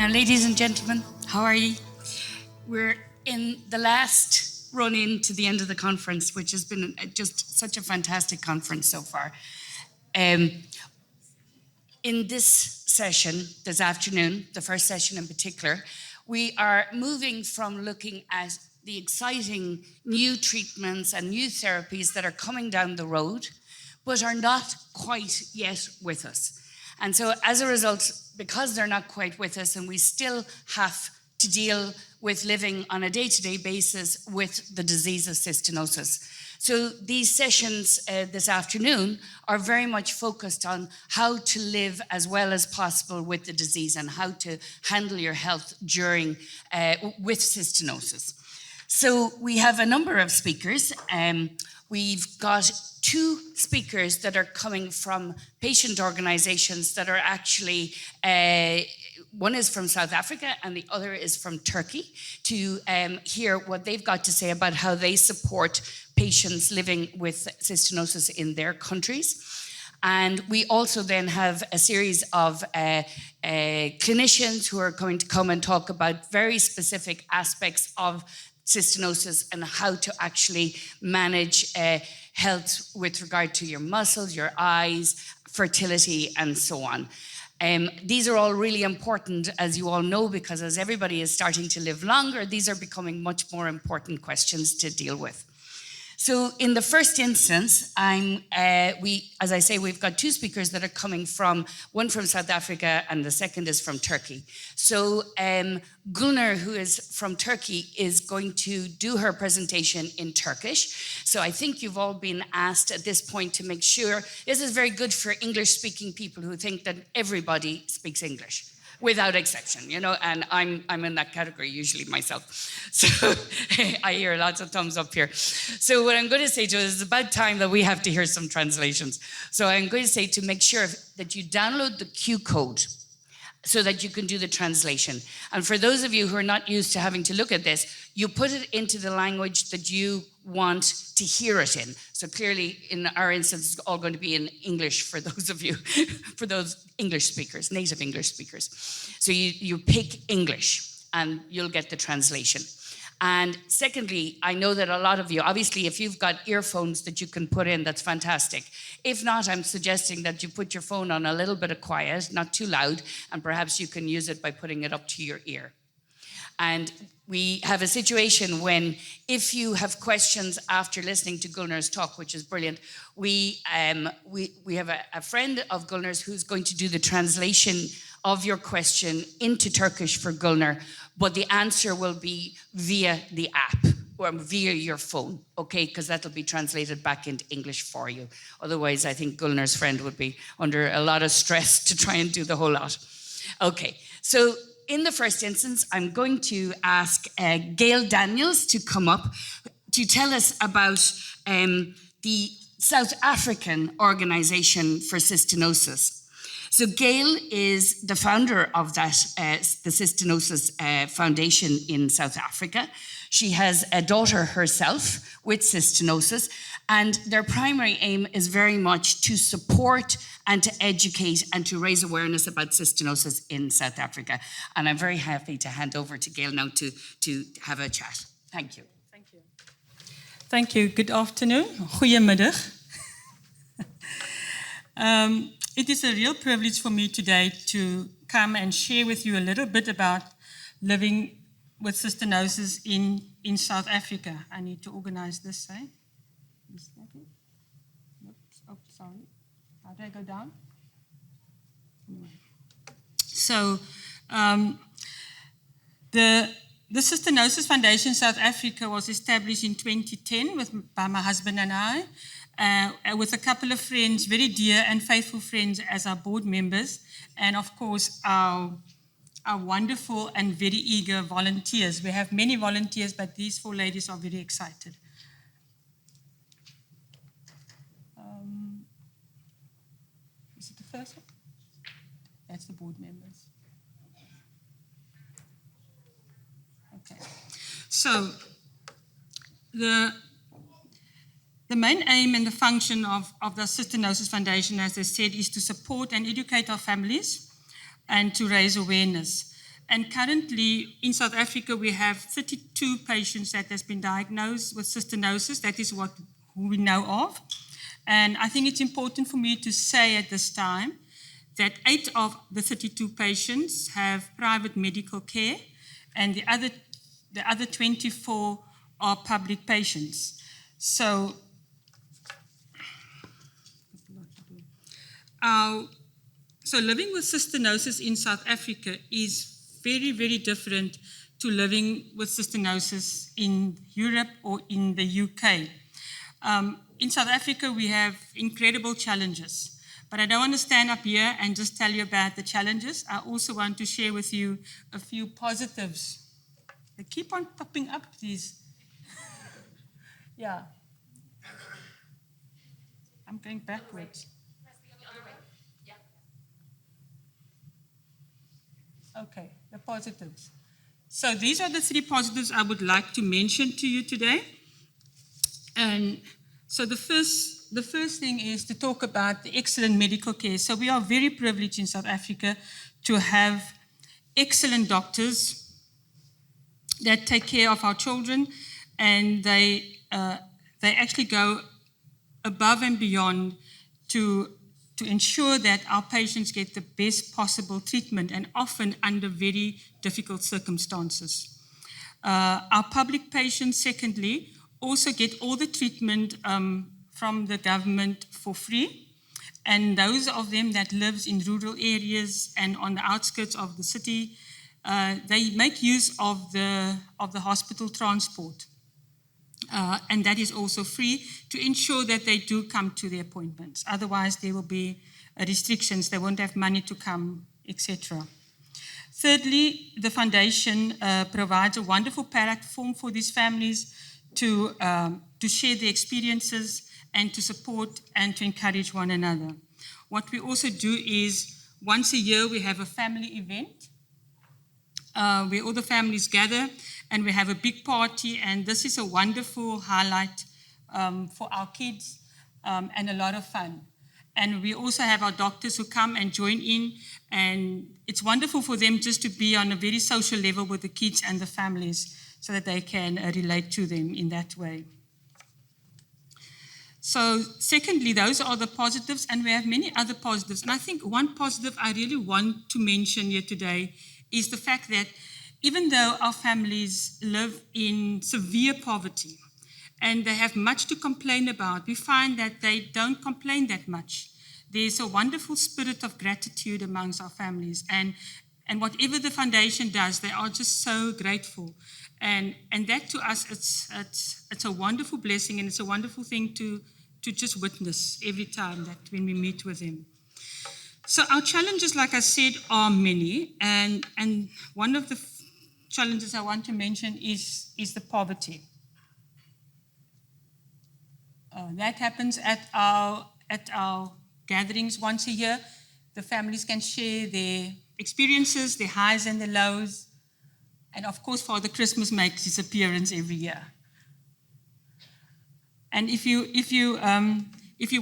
Now, ladies and gentlemen, how are you? We're in the last run in to the end of the conference, which has been just such a fantastic conference so far. In this session, this afternoon, the first session in particular, we are moving from looking at the exciting new treatments and new therapies that are coming down the road, but are not quite yet with us. And so as a result, because they're not quite with us and we still have to deal with living on a day-to-day basis with the disease of cystinosis. So these sessions this afternoon are very much focused on how to live as well as possible with the disease and how to handle your health during with cystinosis. So we have a number of speakers. We've got two speakers that are coming from patient organizations that are actually, one is from South Africa and the other is from Turkey, to hear what they've got to say about how they support patients living with cystinosis in their countries. And we also then have a series of clinicians who are going to come and talk about very specific aspects of cystinosis and how to actually manage health with regard to your muscles, your eyes, fertility, and so on. These are all really important, as you all know, because as everybody is starting to live longer, these are becoming much more important questions to deal with. So in the first instance, as I say, we've got two speakers that are coming from, one from South Africa and the second is from Turkey. So Gülnar, who is from Turkey, is going to do her presentation in Turkish. So I think you've all been asked at this point to make sure, this is very good for English-speaking people who think that everybody speaks English, without exception, you know, and I'm in that category usually myself. So I hear lots of thumbs up here. So what I'm going to say to you is it's about time that we have to hear some translations. So I'm going to say to make sure that you download the Q code so that you can do the translation. And for those of you who are not used to having to look at this, you put it into the language that you want to hear it in. So clearly, in our instance, it's all going to be in English for those of you, for those English speakers, native English speakers. So you pick English and you'll get the translation. And secondly, I know that a lot of you, obviously, if you've got earphones that you can put in, that's fantastic. If not, I'm suggesting that you put your phone on a little bit of quiet, not too loud, and perhaps you can use it by putting it up to your ear. And we have a situation when, if you have questions after listening to Gülnar's talk, which is brilliant, we have a friend of Gülnar's who's going to do the translation of your question into Turkish for Gülnar, but the answer will be via the app or via your phone, okay? Because that'll be translated back into English for you. Otherwise, I think Gülnar's friend would be under a lot of stress to try and do the whole lot. Okay, so in the first instance, I'm going to ask Gail Daniels to come up to tell us about the South African Organization for Cystinosis. So Gail is the founder of that, the Cystinosis Foundation in South Africa. She has a daughter herself with cystinosis, and their primary aim is very much to support and to educate and to raise awareness about cystinosis in South Africa. And I'm very happy to hand over to Gail now to have a chat. Thank you. Thank you. Thank you. Good afternoon. Goedemiddag. It is a real privilege for me today to come and share with you a little bit about living with cystinosis in South Africa. I need to organize this, eh? Is that it? Oops. Oh, sorry. How do I go down? So, the Cystinosis Foundation South Africa was established in 2010 by my husband and I, with a couple of friends, very dear and faithful friends as our board members, and of course our wonderful and very eager volunteers. We have many volunteers, but these four ladies are very excited. Is it the first one? That's the board members. Okay. So the main aim and the function of the Cystinosis Foundation, as I said, is to support and educate our families and to raise awareness. And currently in South Africa, we have 32 patients that has been diagnosed with cystinosis. That is who we know of. And I think it's important for me to say at this time that 8 of the 32 patients have private medical care, and the other 24 are public patients. So living with cystinosis in South Africa is very, very different to living with cystinosis in Europe or in the UK. In South Africa, we have incredible challenges. But I don't want to stand up here and just tell you about the challenges. I also want to share with you a few positives. They keep on popping up, these. Yeah. I'm going backwards. Okay, the positives. So these are the 3 positives I would like to mention to you today. And so the first thing is to talk about the excellent medical care. So we are very privileged in South Africa to have excellent doctors that take care of our children, and they actually go above and beyond to ensure that our patients get the best possible treatment, and often under very difficult circumstances. Our public patients, secondly, also get all the treatment from the government for free. And those of them that live in rural areas and on the outskirts of the city, they make use of the hospital transport. And that is also free to ensure that they do come to their appointments. Otherwise, there will be restrictions. They won't have money to come, etc. Thirdly, the foundation provides a wonderful platform for these families to share their experiences and to support and to encourage one another. What we also do is, once a year, we have a family event where all the families gather, and we have a big party, and this is a wonderful highlight for our kids and a lot of fun. And we also have our doctors who come and join in, and it's wonderful for them just to be on a very social level with the kids and the families so that they can relate to them in that way. So secondly, those are the positives, and we have many other positives. And I think one positive I really want to mention here today is the fact that even though our families live in severe poverty and they have much to complain about, we find that they don't complain that much. There's a wonderful spirit of gratitude amongst our families, and whatever the foundation does, they are just so grateful. And that to us, it's a wonderful blessing, and it's a wonderful thing to just witness every time that when we meet with them. So our challenges, like I said, are many, and one of the challenges I want to mention is the poverty. That happens at our gatherings once a year. The families can share their experiences, their highs and their lows, and of course, Father Christmas makes his appearance every year. And if you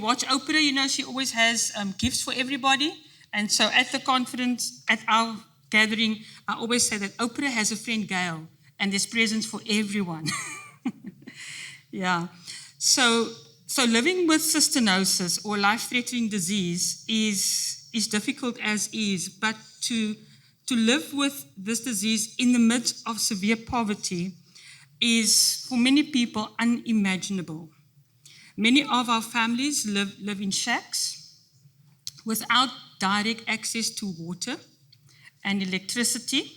watch Oprah, you know she always has gifts for everybody. And so at the conference, at our gathering, I always say that Oprah has a friend, Gail, and there's presents for everyone. Yeah. So living with cystinosis or life-threatening disease is difficult as is, but to live with this disease in the midst of severe poverty is, for many people, unimaginable. Many of our families live in shacks without direct access to water and electricity.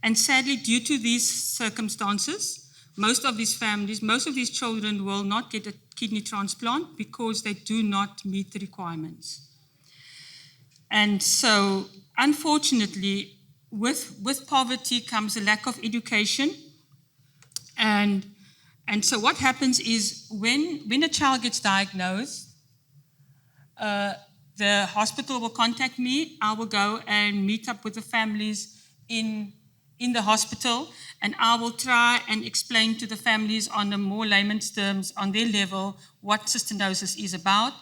And sadly, due to these circumstances, most of these children will not get a kidney transplant because they do not meet the requirements. And so, unfortunately, with poverty comes a lack of education. And so what happens is when a child gets diagnosed, the hospital will contact me. I will go and meet up with the families in the hospital, and I will try and explain to the families on a more layman's terms, on their level, what cystinosis is about.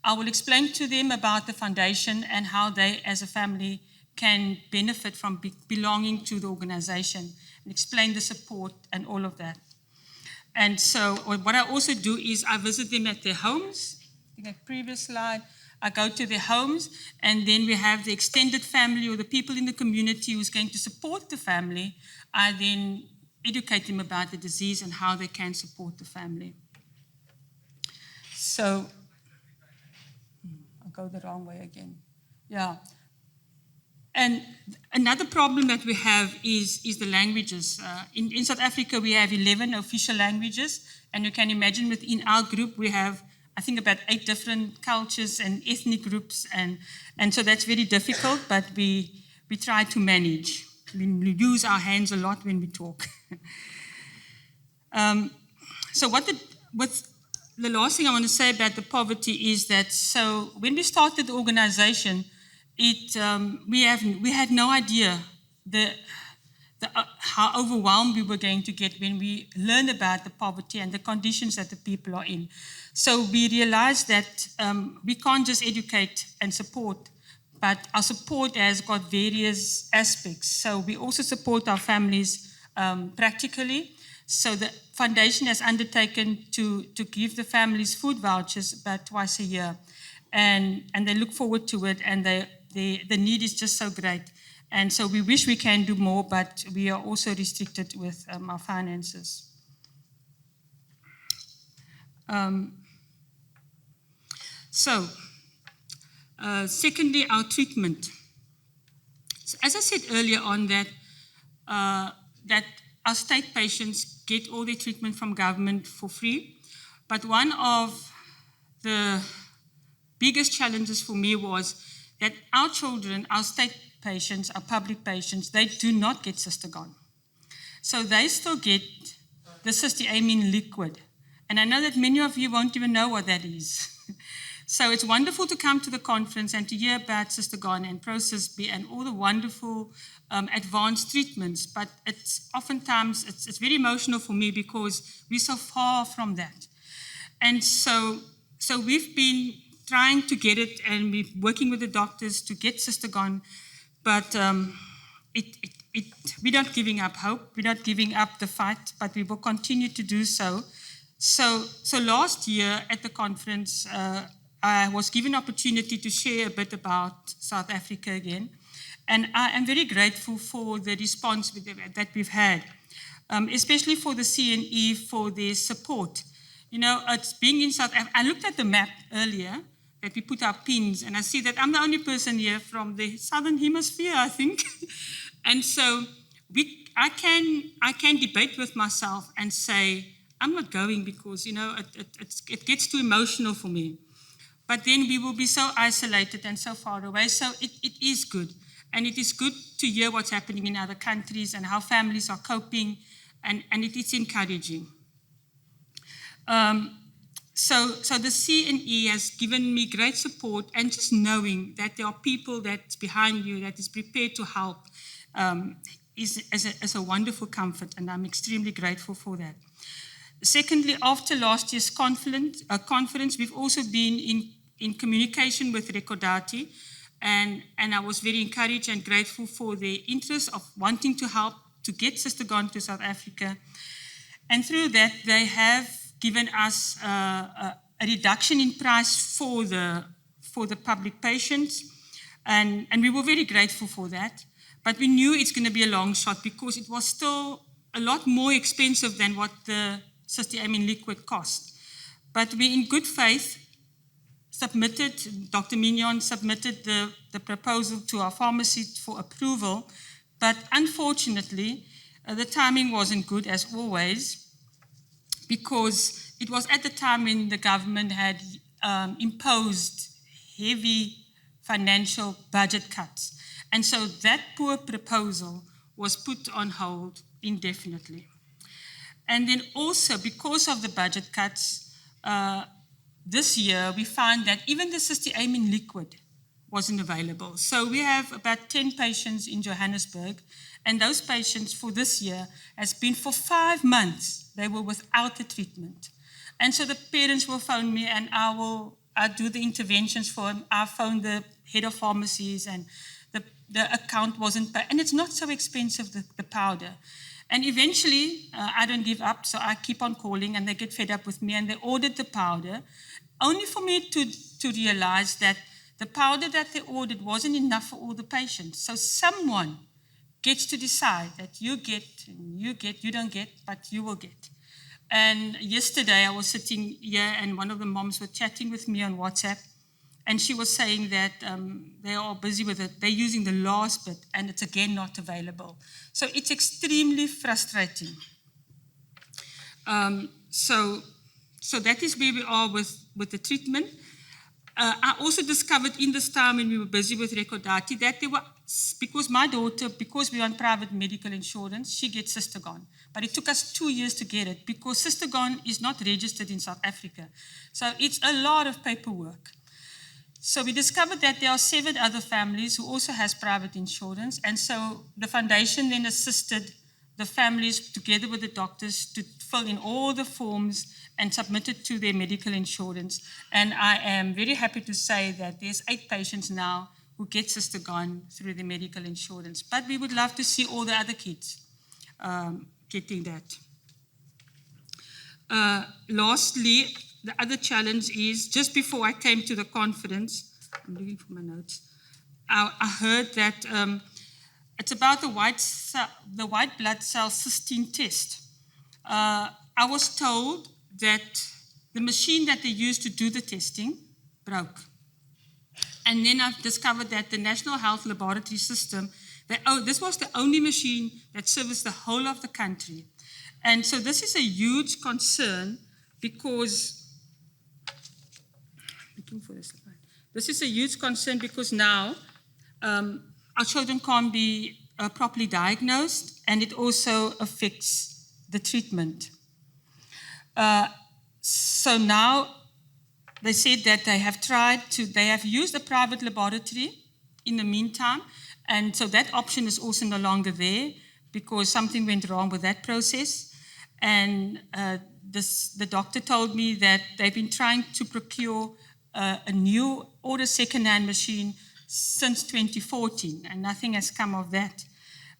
I will explain to them about the foundation and how they, as a family, can benefit from belonging to the organization, and explain the support and all of that. And so what I also do is I visit them at their homes. I think the previous slide, I go to their homes, and then we have the extended family or the people in the community who's going to support the family. I then educate them about the disease and how they can support the family. So, I'll go the wrong way again. Yeah. And another problem that we have is the languages. In South Africa, we have 11 official languages, and you can imagine within our group, we have, I think, about 8 different cultures and ethnic groups, and so that's very difficult, but we try to manage. We use our hands a lot when we talk. So the last thing I want to say about the poverty is that, so when we started the organization, we had no idea how overwhelmed we were going to get when we learned about the poverty and the conditions that the people are in. So we realized that we can't just educate and support, but our support has got various aspects. So we also support our families practically. So the foundation has undertaken to give the families food vouchers about twice a year. And they look forward to it, and the need is just so great. And so we wish we can do more, but we are also restricted with our finances. Secondly, our treatment. So as I said earlier on, that our state patients get all their treatment from government for free. But one of the biggest challenges for me was that our children, our state patients, our public patients, they do not get Cystogon. So they still get the cysteamine liquid. And I know that many of you won't even know what that is. So it's wonderful to come to the conference and to hear about Cystogon and Process B and all the wonderful advanced treatments. But it's oftentimes, it's very emotional for me because we're so far from that. And so we've been trying to get it, and we're working with the doctors to get Cystogon, but we're not giving up hope. We're not giving up the fight, but we will continue to do so. So last year at the conference, I was given an opportunity to share a bit about South Africa again, and I am very grateful for the response that we've had, especially for the CNE for their support. You know, it's being in South Africa. I looked at the map earlier that we put our pins, and I see that I'm the only person here from the Southern Hemisphere, I think. And so I can debate with myself and say, I'm not going because, you know, it gets too emotional for me. But then we will be so isolated and so far away. So it is good. And it is good to hear what's happening in other countries and how families are coping, and it is encouraging. So the CNE has given me great support, and just knowing that there are people that's behind you that is prepared to help is a wonderful comfort, and I'm extremely grateful for that. Secondly, after last year's conference, we've also been in communication with Recordati, and I was very encouraged and grateful for their interest of wanting to help to get Cystogon to South Africa. And through that, they have given us a reduction in price for the public patients, and we were very grateful for that. But we knew it's going to be a long shot because it was still a lot more expensive than what the cysteamine liquid cost. But we, in good faith, Dr. Mignon submitted the proposal to our pharmacy for approval, but unfortunately, the timing wasn't good as always, because it was at the time when the government had imposed heavy financial budget cuts. And so that poor proposal was put on hold indefinitely. And then also, because of the budget cuts, this year we found that even the cysteamine liquid wasn't available. So we have about 10 patients in Johannesburg, and those patients for this year has been for 5 months, they were without the treatment. And so the parents will phone me, and I do the interventions for them. I phone the head of pharmacies, and the account wasn't paid. And it's not so expensive, the powder. And eventually, I don't give up, so I keep on calling, and they get fed up with me, and they ordered the powder, only for me to realize that the powder that they ordered wasn't enough for all the patients. So someone gets to decide that you don't get, but you will get. And yesterday I was sitting here and one of the moms were chatting with me on WhatsApp, and she was saying that they are busy with it. They're using the last bit and it's again not available. So it's extremely frustrating. So that is where we are with the treatment. I also discovered in this time when we were busy with Recordati that there were, because my daughter, because we're on private medical insurance, she gets Cystogon. But it took us 2 years to get it because Cystogon is not registered in South Africa. So it's a lot of paperwork. So we discovered that there are 7 other families who also has private insurance. And so the foundation then assisted the families together with the doctors to fill in all the forms and submit it to their medical insurance. And I am very happy to say that there's 8 patients now who get Cystogon through the medical insurance. But we would love to see all the other kids getting that. Lastly, the other challenge is, just before I came to the conference, I'm looking for my notes, I heard that it's about the white blood cell cystine test. I was told that the machine that they used to do the testing broke. And then I've discovered that the National Health Laboratory System, this was the only machine that serviced the whole of the country. And so this is a huge concern because, looking for this slide. This is a huge concern because now our children can't be properly diagnosed, and it also affects the treatment. So now they said that they have used a private laboratory in the meantime, and so that option is also no longer there because something went wrong with that process. And the doctor told me that they've been trying to procure a new order second-hand machine since 2014, and nothing has come of that.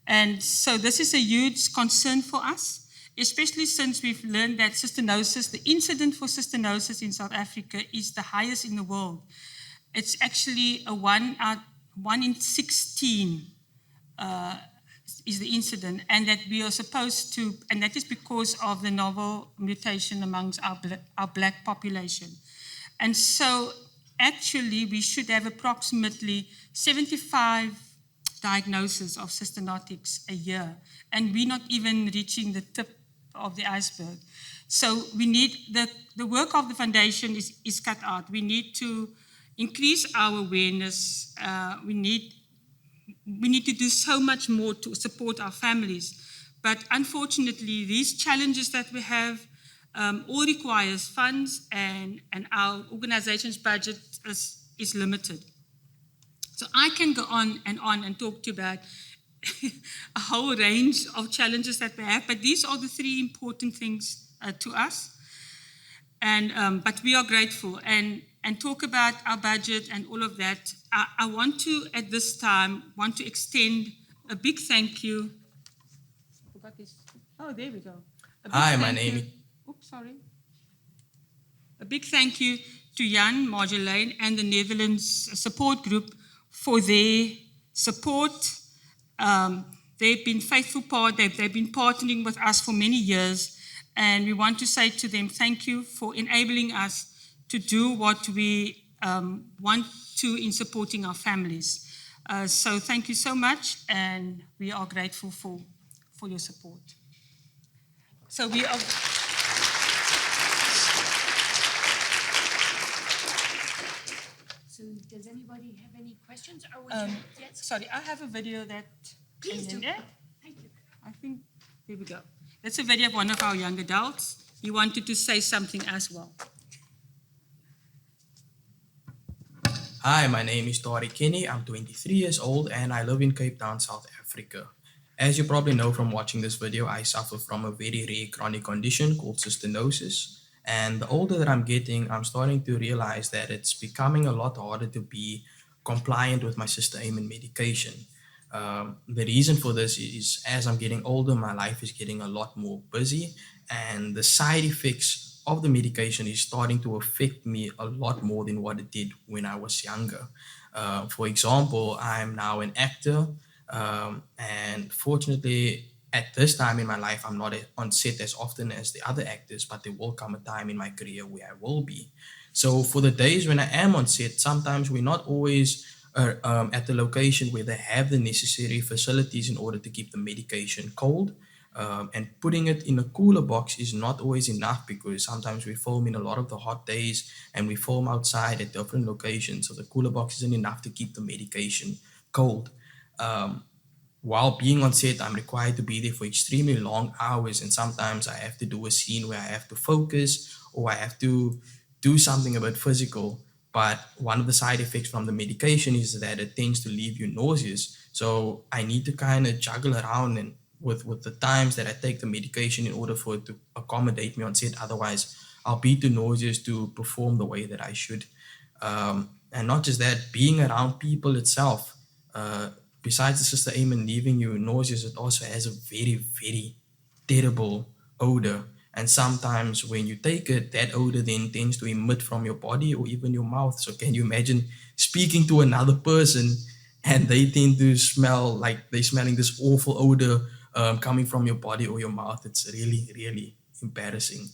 And so this is a huge concern for us, especially since we've learned that cystinosis, the incidence for cystinosis in South Africa is the highest in the world. It's actually a 1 in 16 is the incident, and that we are supposed to, and that is because of the novel mutation amongst our black population. And so actually we should have approximately 75 diagnoses of cystinotics a year, and we're not even reaching the tip of the iceberg. So we need, the work of the foundation is cut out. We need to increase our awareness. We need to do so much more to support our families. But unfortunately, these challenges that we have all requires funds, and our organization's budget is limited. So I can go on and talk to you about a whole range of challenges that we have, but these are the 3 important things to us. And but we are grateful and talk about our budget and all of that. I want to, at this time, extend a big thank you. I forgot this. Oh, there we go. Hi, my name is... Oops, sorry. A big thank you to Jan, Marjolaine, and the Netherlands support group for their support. They've been faithful part. They've been partnering with us for many years, and we want to say to them thank you for enabling us to do what we want to in supporting our families. So thank you so much, and we are grateful for your support. So we are... So does anybody have any questions? Or would you, yes? Sorry, I have a video that... Please do. Yeah? Thank you. I think, here we go. That's a video of one of our young adults. He wanted to say something as well. Hi, my name is Tori Kenny. I'm 23 years old and I live in Cape Town, South Africa. As you probably know from watching this video, I suffer from a very rare chronic condition called cystinosis. And the older that I'm getting, I'm starting to realize that it's becoming a lot harder to be compliant with my cysteamine medication. The reason for this is as I'm getting older, my life is getting a lot more busy, and the side effects of the medication is starting to affect me a lot more than what it did when I was younger. For example, I'm now an actor, and fortunately, at this time in my life, I'm not on set as often as the other actors, but there will come a time in my career where I will be. So for the days when I am on set, sometimes we're not always at the location where they have the necessary facilities in order to keep the medication cold. And putting it in a cooler box is not always enough because sometimes we film in a lot of the hot days and we film outside at different locations. So the cooler box isn't enough to keep the medication cold. Um, while being on set, I'm required to be there for extremely long hours, and sometimes I have to do a scene where I have to focus or I have to do something a bit physical. But one of the side effects from the medication is that it tends to leave you nauseous. So I need to kind of juggle around and with the times that I take the medication in order for it to accommodate me on set. Otherwise, I'll be too nauseous to perform the way that I should. And not just that, being around people itself. Uh, Besides the sister Amen leaving you nauseous, it also has a very, very terrible odor. And sometimes when you take it, that odor then tends to emit from your body or even your mouth. So can you imagine speaking to another person and they tend to smell like they're smelling this awful odor coming from your body or your mouth? It's really, really embarrassing.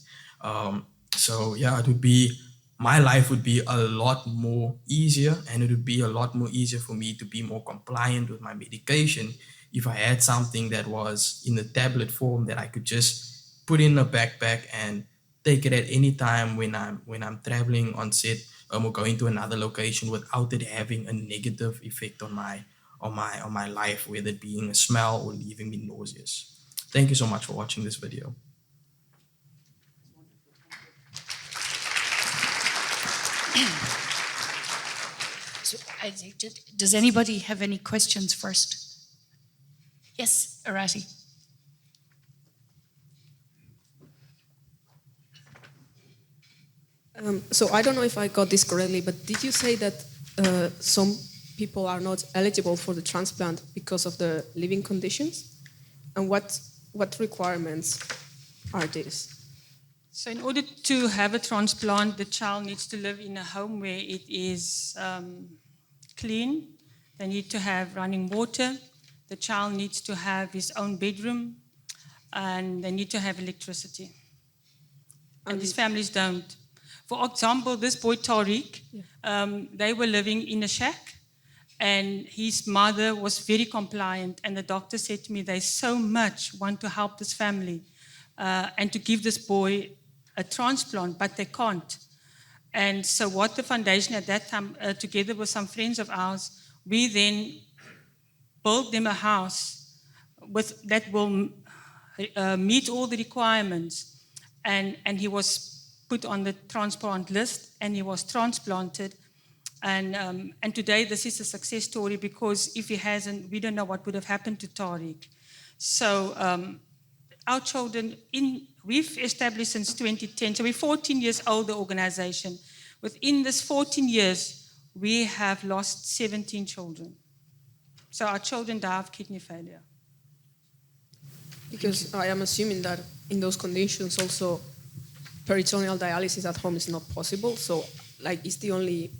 So yeah, it would be my life would be a lot more easier, and it would be a lot more easier for me to be more compliant with my medication if I had something that was in a tablet form that I could just put in a backpack and take it at any time when I'm traveling on set or going to another location without it having a negative effect on my life, whether it being a smell or leaving me nauseous. Thank you so much for watching this video. So, does anybody have any questions first? Yes, Arati. So I don't know if I got this correctly, but did you say that some people are not eligible for the transplant because of the living conditions? And what requirements are these? So, in order to have a transplant, the child needs to live in a home where it is clean. They need to have running water. The child needs to have his own bedroom, and they need to have electricity. And these families don't. For example, this boy Tariq, they were living in a shack, and his mother was very compliant. And the doctor said to me, they so much want to help this family and to give this boy a transplant, but they can't. And so, what the foundation at that time, together with some friends of ours, we then built them a house that will meet all the requirements. And he was put on the transplant list, and he was transplanted. And today, this is a success story because if he hasn't, we don't know what would have happened to Tariq. So our children, we've established since 2010, so we're 14 years old, the organization. Within this 14 years, we have lost 17 children. So our children die of kidney failure. Because I am assuming that in those conditions also peritoneal dialysis at home is not possible. So like it's the only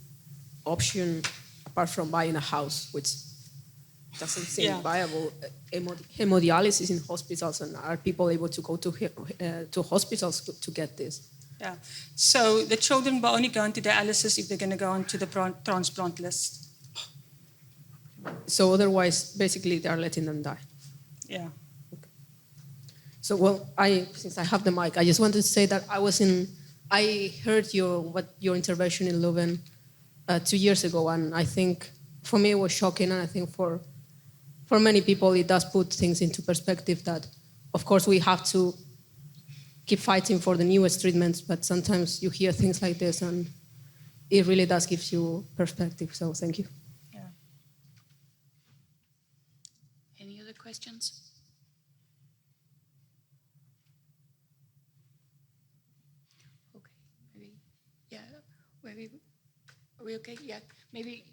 option apart from buying a house, which doesn't seem viable. Hemodialysis in hospitals, and are people able to go to hospitals to get this? Yeah. So the children will only go into dialysis if they're going to go onto the transplant list. So otherwise, basically, they are letting them die. Yeah. Okay. So, well, since I have the mic, I just wanted to say that I heard your intervention in Leuven 2 years ago, and I think for me it was shocking, and I think for many people it does put things into perspective that, of course, we have to keep fighting for the newest treatments, but sometimes you hear things like this, and it really does give you perspective. So, thank you. Any other questions? Okay, maybe, yeah, maybe, are we okay? Yeah, maybe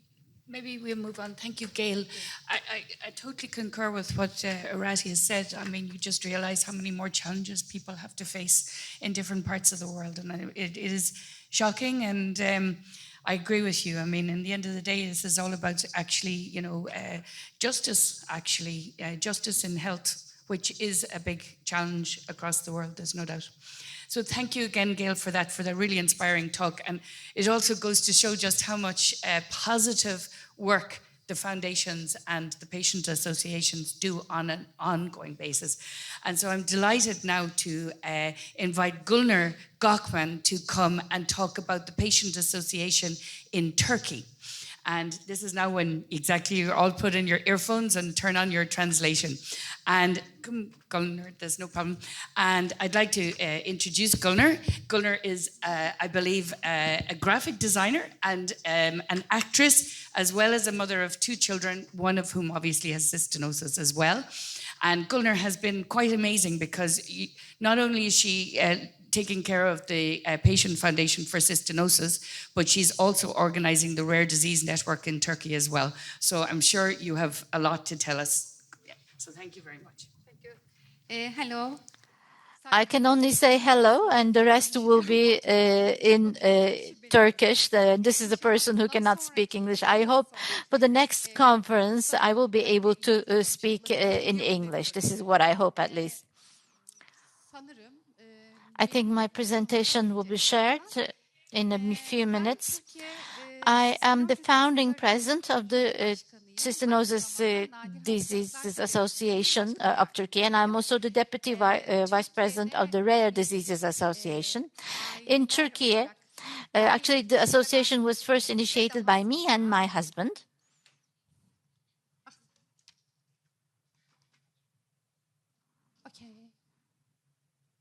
Maybe we'll move on. Thank you, Gail. I totally concur with what Arati has said. I mean, you just realize how many more challenges people have to face in different parts of the world. And it is shocking. And I agree with you. I mean, in the end of the day, this is all about actually, justice, justice in health, which is a big challenge across the world, there's no doubt. So thank you again, Gail, for that really inspiring talk. And it also goes to show just how much positive work the foundations and the patient associations do on an ongoing basis. And so I'm delighted now to invite Gulnar Gökmen to come and talk about the patient association in Turkey. And this is now when exactly you all put in your earphones and turn on your translation. And Gulnar, there's no problem. And I'd like to introduce Gulnar. Gulnar is, I believe, a graphic designer and an actress, as well as a mother of 2 children, one of whom obviously has cystinosis as well. And Gulnar has been quite amazing because not only is she taking care of the Patient Foundation for Cystinosis, but she's also organizing the Rare Disease Network in Turkey as well. So I'm sure you have a lot to tell us. Yeah. So thank you very much. Thank you. Hello. I can only say hello, and the rest will be in Turkish. This is the person who cannot speak English. I hope for the next conference I will be able to speak in English. This is what I hope, at least. I think my presentation will be shared in a few minutes. I am the founding president of the Cystinosis Diseases Association of Turkey, and I'm also the deputy vice president of the Rare Diseases Association. In Turkey, actually, the association was first initiated by me and my husband. Okay.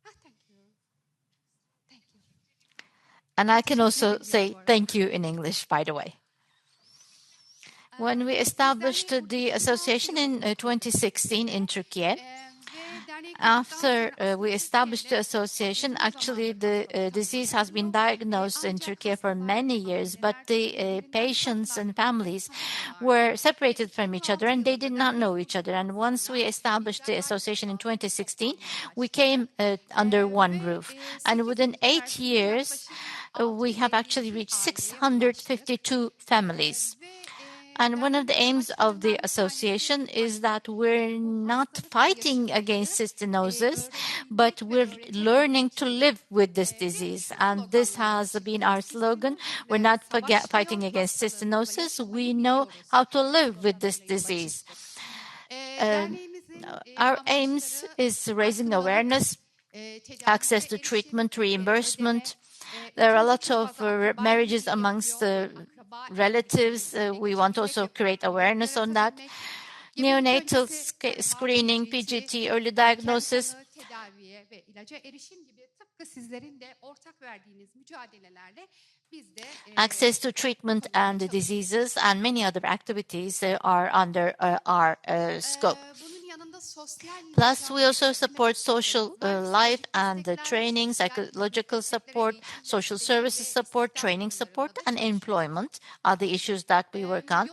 Thank you. Thank you. And I can also say thank you in English, by the way. When we established the association in 2016 in Turkey, after we established the association, actually the disease has been diagnosed in Turkey for many years, but the patients and families were separated from each other and they did not know each other. And once we established the association in 2016, we came under one roof. And within 8 years, we have actually reached 652 families. And one of the aims of the association is that we're not fighting against cystinosis, but we're learning to live with this disease. And this has been our slogan. We're not fighting against cystinosis. We know how to live with this disease. Our aims is raising awareness, access to treatment, reimbursement. There are a lot of marriages amongst relatives. We want to also create awareness on that. Neonatal screening, PGT, early diagnosis. Access to treatment and diseases and many other activities are under our scope. Plus, we also support social life and training, psychological support, social services support, training support, and employment are the issues that we work on.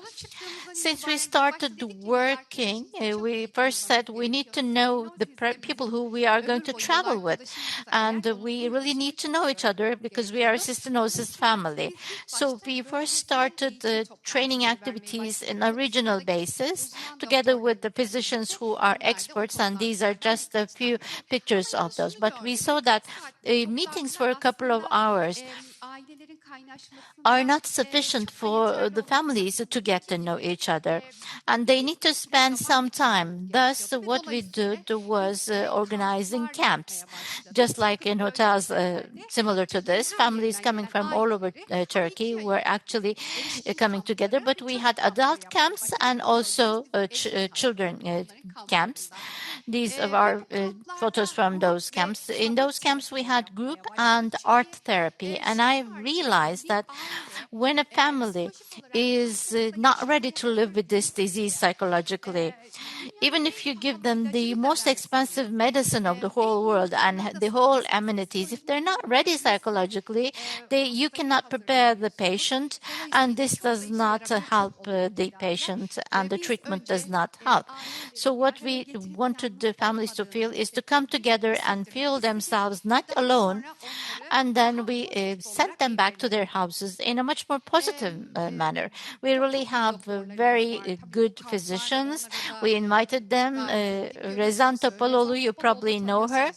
Since we started working, we first said we need to know the people who we are going to travel with. And we really need to know each other because we are a cystinosis family. So we first started training activities in a regional basis together with the physicians who are experts, and these are just a few pictures of those. But we saw that meetings for a couple of hours are not sufficient for the families to get to know each other, and they need to spend some time. Thus, what we did was organizing camps, just like in hotels similar to this. Families coming from all over Turkey were actually coming together, but we had adult camps and also children camps. These are photos from those camps. In those camps, we had group and art therapy, and I realized that when a family is not ready to live with this disease psychologically, Even if you give them the most expensive medicine of the whole world and the whole amenities, if they're not ready psychologically, you cannot prepare the patient, and this does not help the patient, and the treatment does not help. So what we wanted the families to feel is to come together and feel themselves not alone, and then we sent them back to their houses in a much more positive manner. We really have very good physicians. We invited them. Rezan Topaloğlu, you probably know her.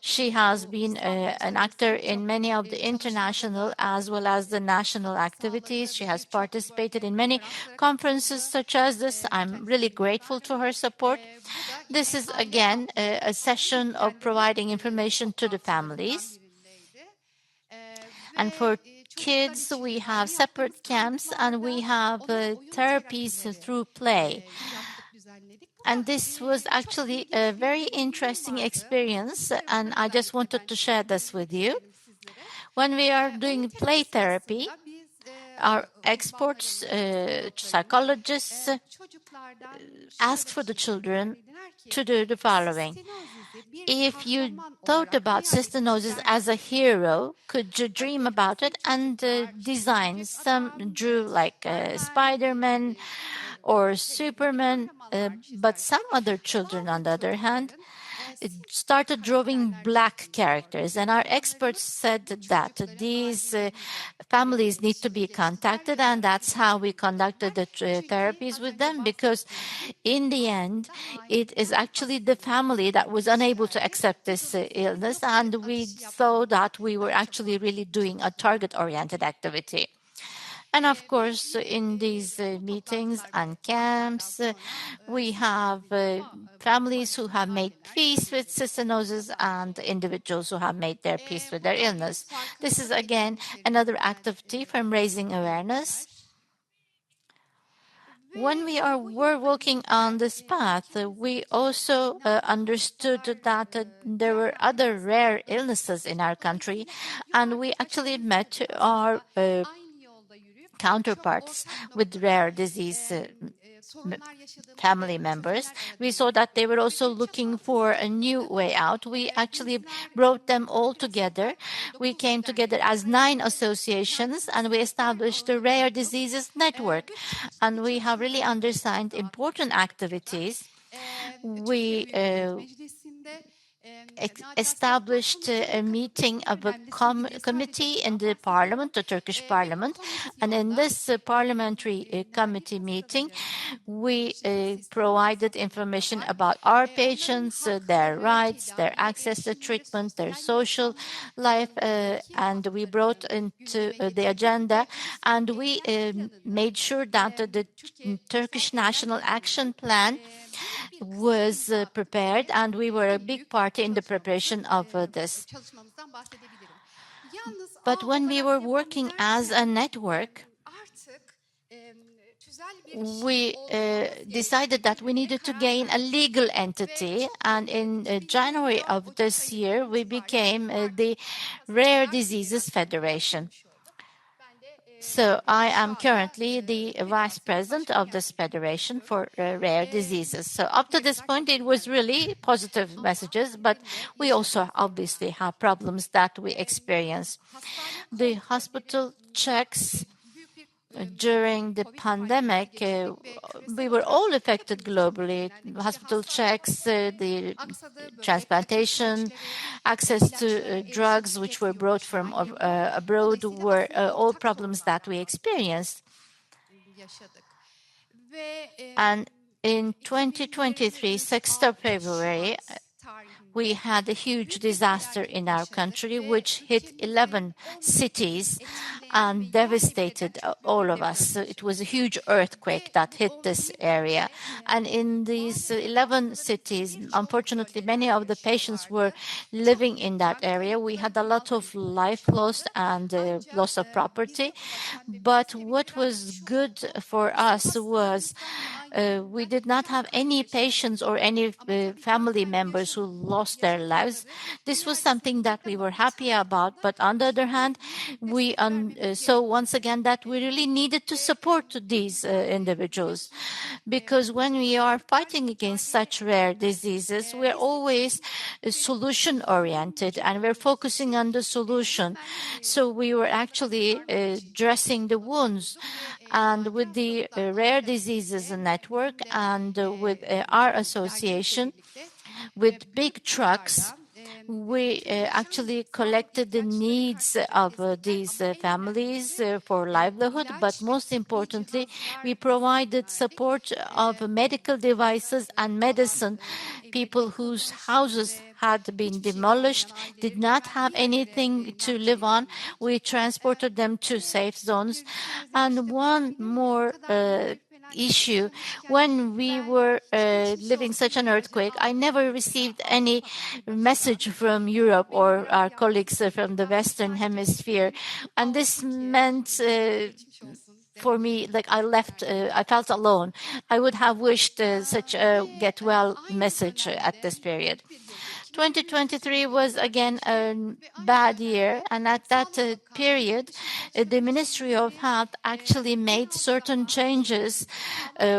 She has been an actor in many of the international as well as the national activities. She has participated in many conferences such as this. I'm really grateful to her support. This is again a session of providing information to the families. And for kids, we have separate camps and we have therapies through play. And this was actually a very interesting experience, and I just wanted to share this with you. When we are doing play therapy, our experts, psychologists, ask for the children to do the following. If you thought about cystinosis as a hero, could you dream about it and design? Some drew like Spider-Man or Superman, but some other children, on the other hand, started drawing black characters. And our experts said that these families need to be contacted, and that's how we conducted the therapies with them, because in the end, it is actually the family that was unable to accept this illness, and we saw that we were actually really doing a target-oriented activity. And of course, in these meetings and camps, we have families who have made peace with cystinosis and individuals who have made their peace with their illness. This is again another activity from raising awareness. When we were walking on this path, we also understood that there were other rare illnesses in our country, and we actually met our counterparts with rare disease family members. We saw that they were also looking for a new way out. We actually brought them all together. We came together as 9 associations and we established the Rare Diseases Network. And we have really undersigned important activities. We established a meeting of a committee in the parliament, the Turkish parliament. And in this parliamentary committee meeting, we provided information about our patients, their rights, their access to treatment, their social life, and we brought into the agenda, and we made sure that the Turkish National Action Plan was prepared, and we were a big part in the preparation of this. But when we were working as a network, we decided that we needed to gain a legal entity, and in January of this year, we became the Rare Diseases Federation. So I am currently the vice president of this federation for rare diseases. So up to this point, it was really positive messages, but we also obviously have problems that we experience. The hospital checks during the pandemic, we were all affected globally. Hospital checks, the transplantation, access to drugs which were brought from abroad were all problems that we experienced. And in 2023, 6th of February, we had a huge disaster in our country which hit 11 cities and devastated all of us. So it was a huge earthquake that hit this area. And in these 11 cities, unfortunately, many of the patients were living in that area. We had a lot of life lost and loss of property. But what was good for us was we did not have any patients or any family members who lost their lives. This was something that we were happy about, but on the other hand, we saw once again that we really needed to support these individuals, because when we are fighting against such rare diseases, we're always solution oriented and we're focusing on the solution. So we were actually dressing the wounds. And with the Rare Diseases Network and with our association, with big trucks, we actually collected the needs of these families for livelihood, but most importantly, we provided support of medical devices and medicine. People whose houses had been demolished, did not have anything to live on. We transported them to safe zones. And one more issue, when we were living such an earthquake, I never received any message from Europe or our colleagues from the Western Hemisphere. And this meant for me, like I felt alone. I would have wished such a get well message at this period. 2023 was again a bad year, and at that period, the Ministry of Health actually made certain changes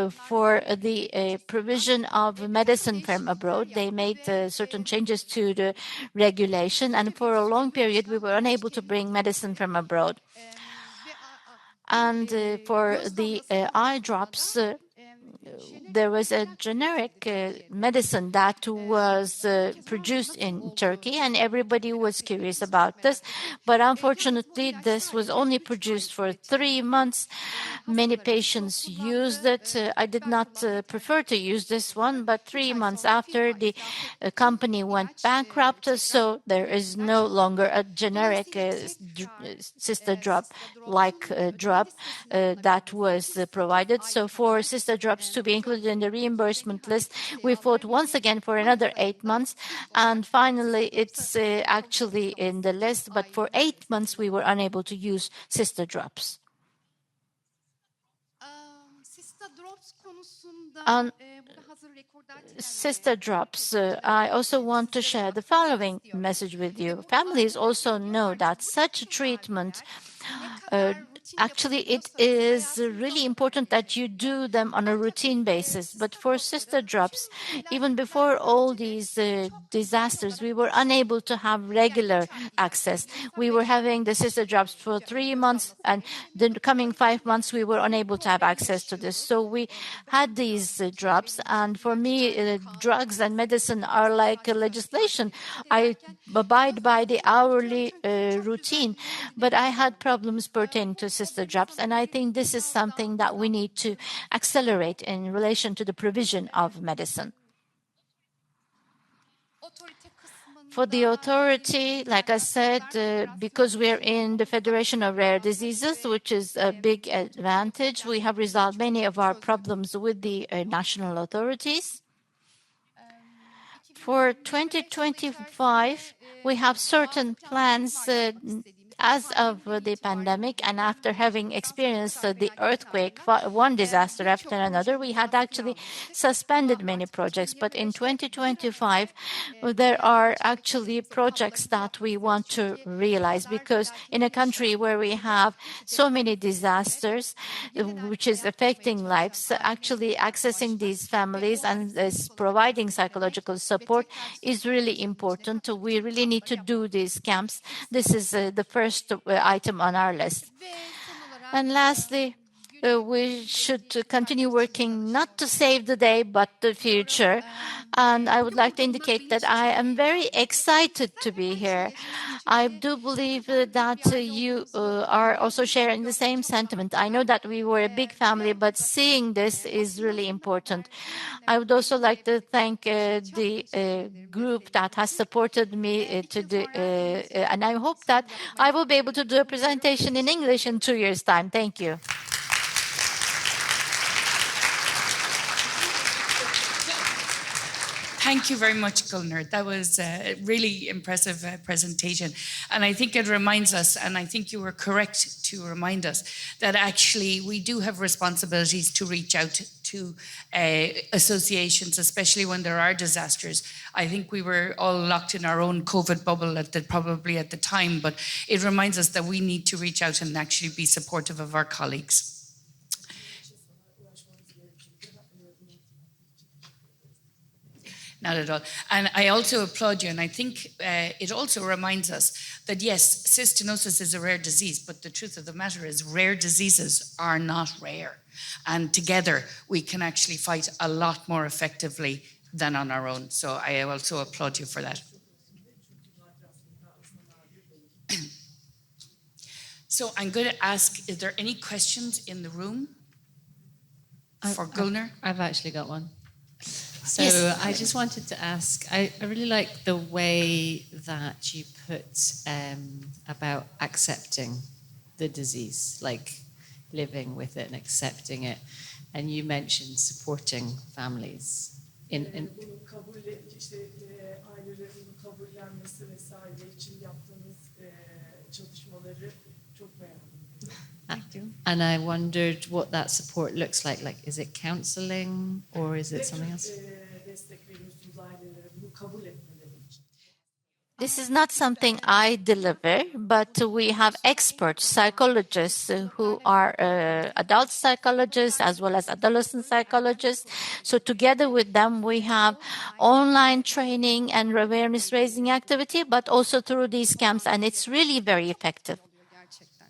for the provision of medicine from abroad. They made certain changes to the regulation, and for a long period, we were unable to bring medicine from abroad. And for the eye drops, there was a generic medicine that was produced in Turkey, and everybody was curious about this. But unfortunately, this was only produced for 3 months. Many patients used it. I did not prefer to use this one, but 3 months after, the company went bankrupt, so there is no longer a generic sister drop-like drop that was provided. So for sister drops to be included in the reimbursement list, we fought once again for another 8 months, and finally it's actually in the list, but for 8 months we were unable to use sister drops. On sister drops, I also want to share the following message with you. Families also know that such treatment actually, it is really important that you do them on a routine basis. But for sister drops, even before all these disasters, we were unable to have regular access. We were having the sister drops for 3 months, and the coming 5 months, we were unable to have access to this. So we had these drops, and for me, drugs and medicine are like legislation. I abide by the hourly routine, but I had problems pertaining to sister drops, and I think this is something that we need to accelerate in relation to the provision of medicine. For the authority, like I said, because we're in the Federation of Rare Diseases, which is a big advantage, we have resolved many of our problems with the national authorities. For 2025, we have certain plans as of the pandemic, and after having experienced the earthquake, one disaster after another, we had actually suspended many projects. But in 2025, there are actually projects that we want to realize, because in a country where we have so many disasters, which is affecting lives, actually accessing these families and providing psychological support is really important. We really need to do these camps. This is the first item on our list. And lastly, we should continue working not to save the day, but the future. And I would like to indicate that I am very excited to be here. I do believe that you are also sharing the same sentiment. I know that we were a big family, but seeing this is really important. I would also like to thank the group that has supported me and I hope that I will be able to do a presentation in English in 2 years' time. Thank you. Thank you very much, Gulnar. That was a really impressive presentation. And I think it reminds us, and I think you were correct to remind us, that actually we do have responsibilities to reach out to to associations, especially when there are disasters. I think we were all locked in our own COVID bubble probably at the time, but it reminds us that we need to reach out and actually be supportive of our colleagues. Not at all. And I also applaud you, and I think it also reminds us that yes, cystinosis is a rare disease, but the truth of the matter is rare diseases are not rare. And together we can actually fight a lot more effectively than on our own. So I also applaud you for that. So I'm going to ask, is there any questions in the room for Gulnar? I've actually got one. So Yes. I just wanted to ask, I really like the way that you put about accepting the disease, like living with it and accepting it. And you mentioned supporting families in Bunu ailelerin kabullenmesi vesaire için yaptığınız çalışmaları çok beğendim. and I wondered what that support looks like. Like, is it counseling or is it something else? Destek veriyorsunuz ailelere bunu kabul etmeleri için. This is not something I deliver, but we have expert psychologists who are adult psychologists as well as adolescent psychologists. So together with them, we have online training and awareness raising activity, but also through these camps, and it's really very effective. Gerçekten.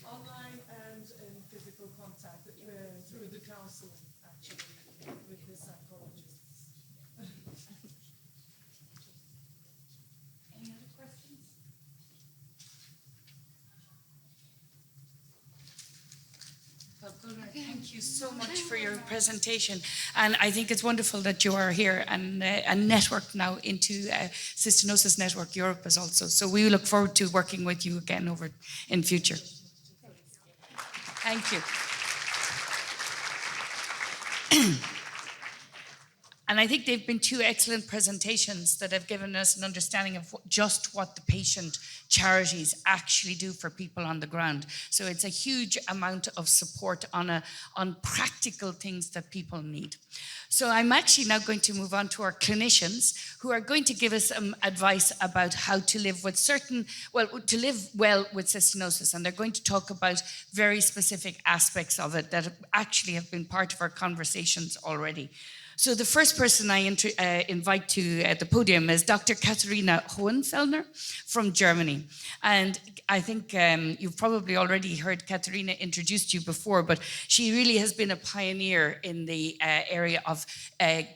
Online and physical contact through the counseling, actually, with the psychologists. Any other questions? Well, Gulnar, thank you so much for your presentation. And I think it's wonderful that you are here and networked now into Cystinosis Network Europe as also. So we look forward to working with you again over in future. Thank you. And I think they've been two excellent presentations that have given us an understanding of just what the patient charities actually do for people on the ground. So it's a huge amount of support on practical things that people need. So I'm actually now going to move on to our clinicians who are going to give us some advice about how to live with to live well with cystinosis. And they're going to talk about very specific aspects of it that actually have been part of our conversations already. So the first person I invite to the podium is Dr. Katharina Hohenfellner from Germany. And I think you've probably already heard Katharina introduced you before, but she really has been a pioneer in the area of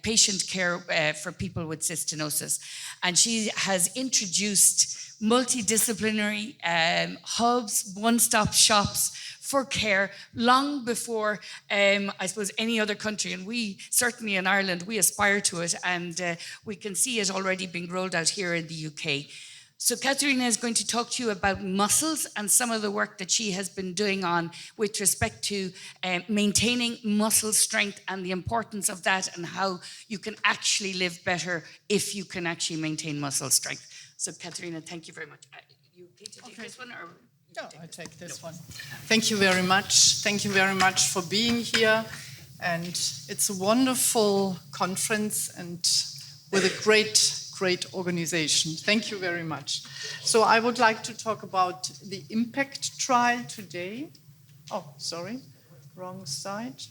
patient care for people with cystinosis. And she has introduced multidisciplinary hubs, one-stop shops for care long before, I suppose, any other country. And we, certainly in Ireland, we aspire to it, and we can see it already being rolled out here in the UK. So Katharina is going to talk to you about muscles and some of the work that she has been doing on with respect to maintaining muscle strength and the importance of that and how you can actually live better if you can actually maintain muscle strength. So Katharina, thank you very much. You okay to take this one? Or No, I take this one. Thank you very much. Thank you very much for being here. And it's a wonderful conference and with a great organization. Thank you very much. So I would like to talk about the impact trial today. Oh, sorry, wrong side.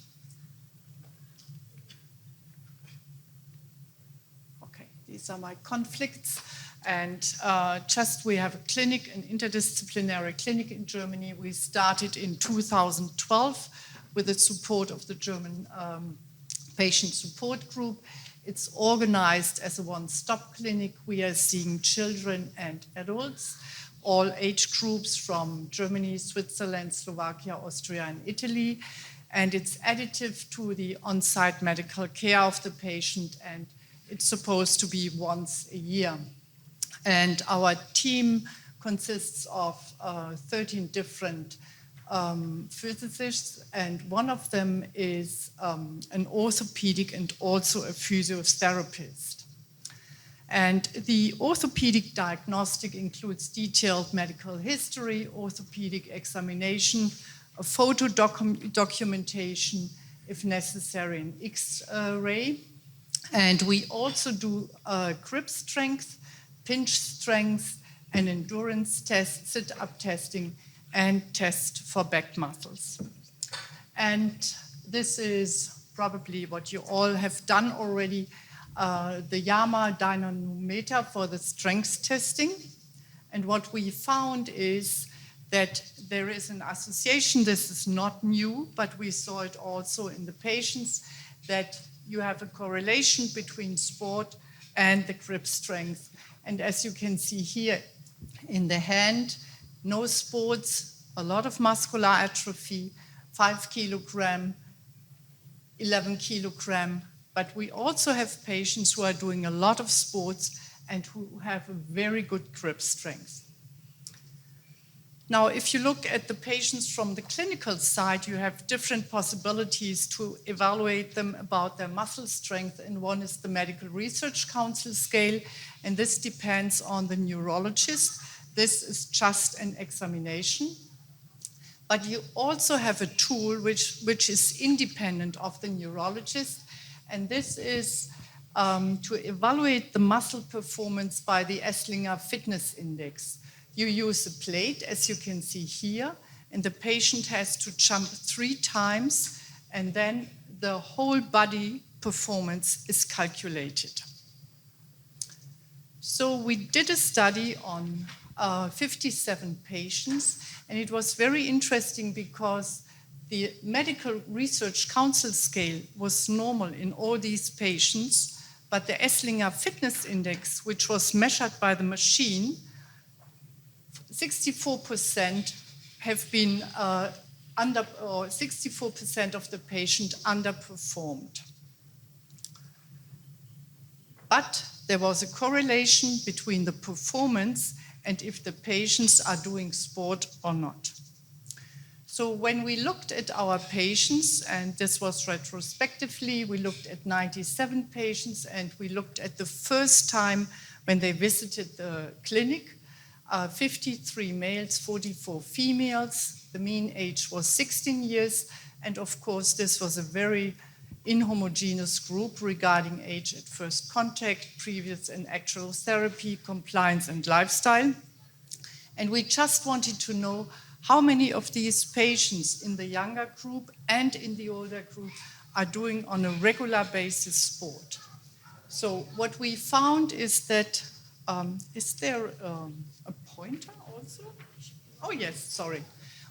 Okay, these are my conflicts. And we have a clinic, an interdisciplinary clinic in Germany. We started in 2012 with the support of the German patient support group. It's organized as a one-stop clinic. We are seeing children and adults, all age groups from Germany, Switzerland, Slovakia, Austria, and Italy. And it's additive to the on-site medical care of the patient, and it's supposed to be once a year. And our team consists of 13 different physicists, and one of them is an orthopedic and also a physiotherapist. And the orthopedic diagnostic includes detailed medical history, orthopedic examination, a photo documentation, if necessary, an X-ray. And we also do grip strength, pinch strength, and endurance tests, sit-up testing, and test for back muscles. And this is probably what you all have done already, the YAMA dynamometer for the strength testing. And what we found is that there is an association. This is not new, but we saw it also in the patients, that you have a correlation between sport and the grip strength. And as you can see here in the hand, no sports, a lot of muscular atrophy, 5 kilogram, 11 kilogram, but we also have patients who are doing a lot of sports and who have a very good grip strength. Now, if you look at the patients from the clinical side, you have different possibilities to evaluate them about their muscle strength, and one is the Medical Research Council scale, and this depends on the neurologist. This is just an examination. But you also have a tool which is independent of the neurologist, and this is to evaluate the muscle performance by the Esslinger Fitness Index. You use a plate, as you can see here, and the patient has to jump 3 times, and then the whole body performance is calculated. So we did a study on 57 patients, and it was very interesting because the Medical Research Council scale was normal in all these patients, but the Esslinger Fitness Index, which was measured by the machine, 64% have been 64% of the patient underperformed. But there was a correlation between the performance and if the patients are doing sport or not. So when we looked at our patients, and this was retrospectively, we looked at 97 patients, and we looked at the first time when they visited the clinic, 53 males, 44 females. The mean age was 16 years, and of course this was a very inhomogeneous group regarding age at first contact, previous and actual therapy, compliance and lifestyle. And we just wanted to know how many of these patients in the younger group and in the older group are doing on a regular basis sport. So what we found is that, is there a pointer also? Oh yes, sorry.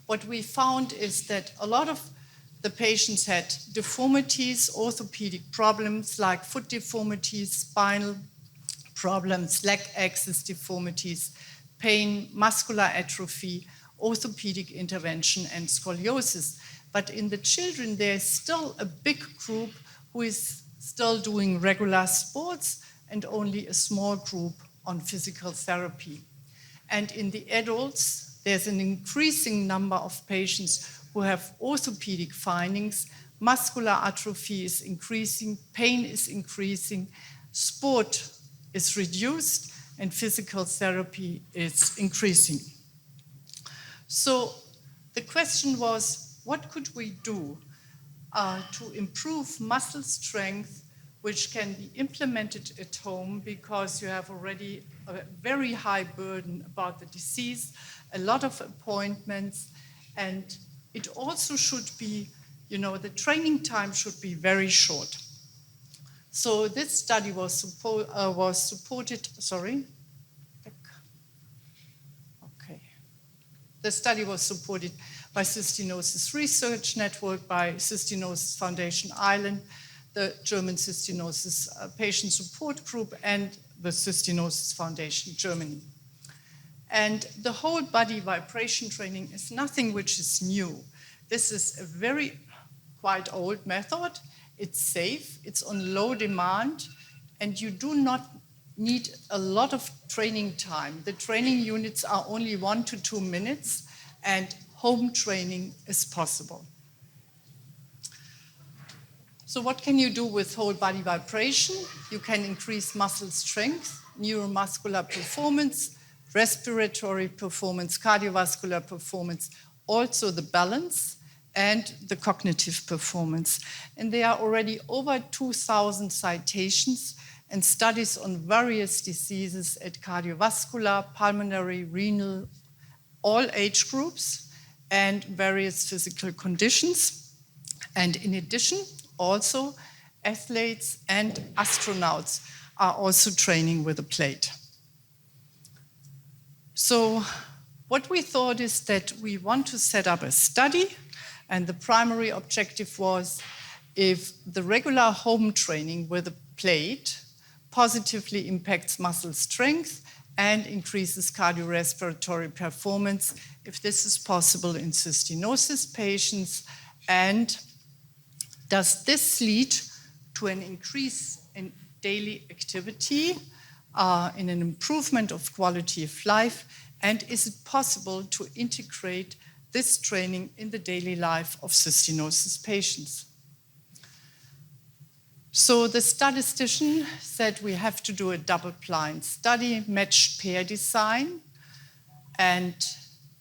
What we found is that a lot of the patients had deformities, orthopedic problems like foot deformities, spinal problems, leg axis deformities, pain, muscular atrophy, orthopedic intervention, and scoliosis. But in the children, there's still a big group who is still doing regular sports and only a small group on physical therapy. And in the adults, there's an increasing number of patients who have orthopedic findings, muscular atrophy is increasing, pain is increasing, sport is reduced, and physical therapy is increasing. So the question was, what could we do to improve muscle strength, which can be implemented at home because you have already a very high burden about the disease, a lot of appointments, and it also should be, the training time should be very short. So this study was supported, sorry. Okay. The study was supported by Cystinosis Research Network, by Cystinosis Foundation Ireland, the German Cystinosis Patient Support Group, and the Cystinosis Foundation Germany. And the whole body vibration training is nothing which is new. This is a very quite old method. It's safe, it's on low demand, and you do not need a lot of training time. The training units are only 1 to 2 minutes, and home training is possible. So what can you do with whole body vibration? You can increase muscle strength, neuromuscular performance, respiratory performance, cardiovascular performance, also the balance and the cognitive performance. And there are already over 2,000 citations and studies on various diseases at cardiovascular, pulmonary, renal, all age groups and various physical conditions. And in addition, also athletes and astronauts are also training with a plate. So what we thought is that we want to set up a study, and the primary objective was if the regular home training with a plate positively impacts muscle strength and increases cardiorespiratory performance, if this is possible in cystinosis patients, and does this lead to an increase in daily activity, in an improvement of quality of life, and is it possible to integrate this training in the daily life of cystinosis patients? So the statistician said we have to do a double-blind study, matched pair design, and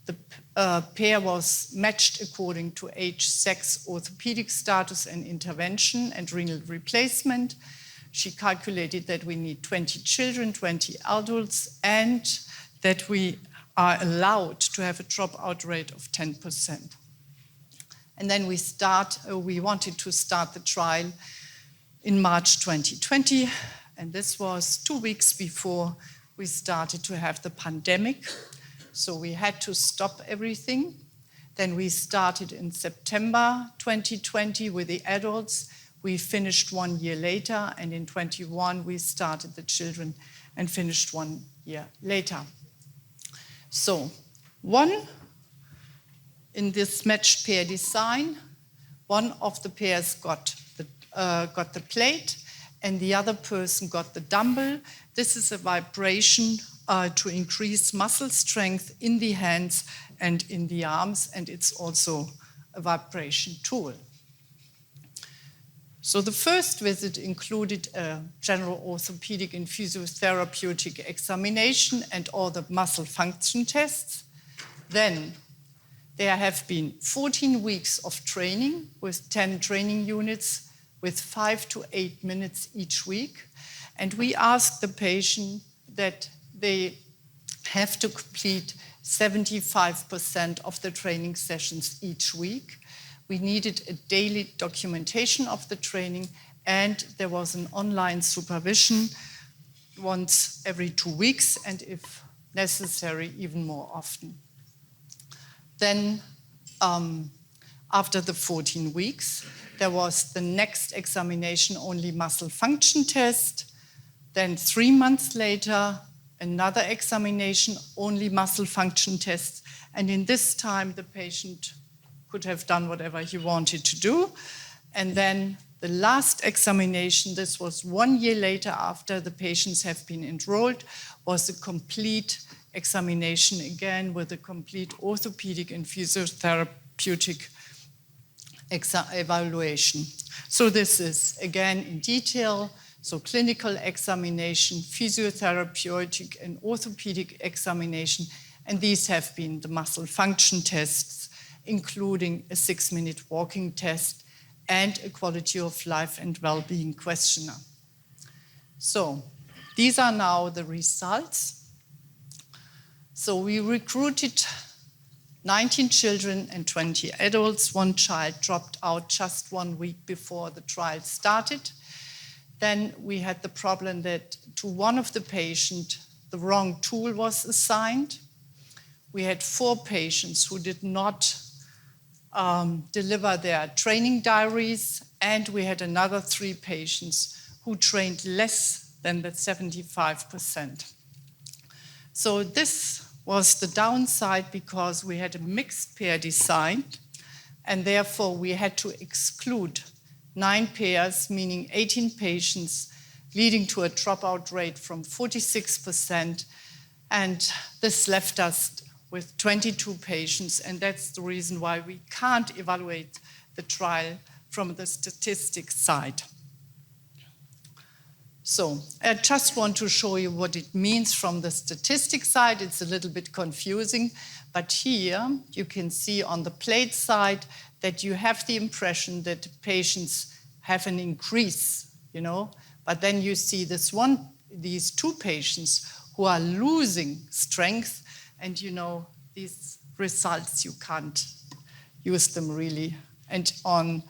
the pair was matched according to age, sex, orthopedic status, and intervention and renal replacement. She calculated that we need 20 children, 20 adults, and that we are allowed to have a dropout rate of 10%. And then we wanted to start the trial in March 2020, and this was 2 weeks before we started to have the pandemic. So we had to stop everything. Then we started in September 2020 with the adults. We finished 1 year later, and in 21 we started the children and finished 1 year later. So in this matched pair design, one of the pairs got the plate and the other person got the dumbbell. This is a vibration to increase muscle strength in the hands and in the arms, and it's also a vibration tool. So the first visit included a general orthopedic and physiotherapeutic examination and all the muscle function tests. Then there have been 14 weeks of training with 10 training units with 5 to 8 minutes each week. And we asked the patient that they have to complete 75% of the training sessions each week. We needed a daily documentation of the training, and there was an online supervision once every 2 weeks, and if necessary, even more often. Then, after the 14 weeks, there was the next examination, only muscle function test. Then 3 months later, another examination, only muscle function test. And in this time, the patient could have done whatever he wanted to do. And then the last examination, this was 1 year later after the patients have been enrolled, was a complete examination again with a complete orthopedic and physiotherapeutic evaluation. So this is again in detail. So clinical examination, physiotherapeutic and orthopedic examination, and these have been the muscle function tests, including a 6-minute walking test and a quality of life and well-being questionnaire. So these are now the results. So we recruited 19 children and 20 adults. 1 child dropped out just 1 week before the trial started. Then we had the problem that to one of the patients, the wrong tool was assigned. We had 4 patients who did not deliver their training diaries, and we had another 3 patients who trained less than the 75%. So this was the downside because we had a mixed pair design, and therefore we had to exclude 9 pairs, meaning 18 patients, leading to a dropout rate from 46%, and this left us with 22 patients, and that's the reason why we can't evaluate the trial from the statistics side. So I just want to show you what it means from the statistics side. It's a little bit confusing, but here you can see on the plate side that you have the impression that patients have an increase, you know, but then you see these two patients who are losing strength, and you know, these results, you can't use them really. And on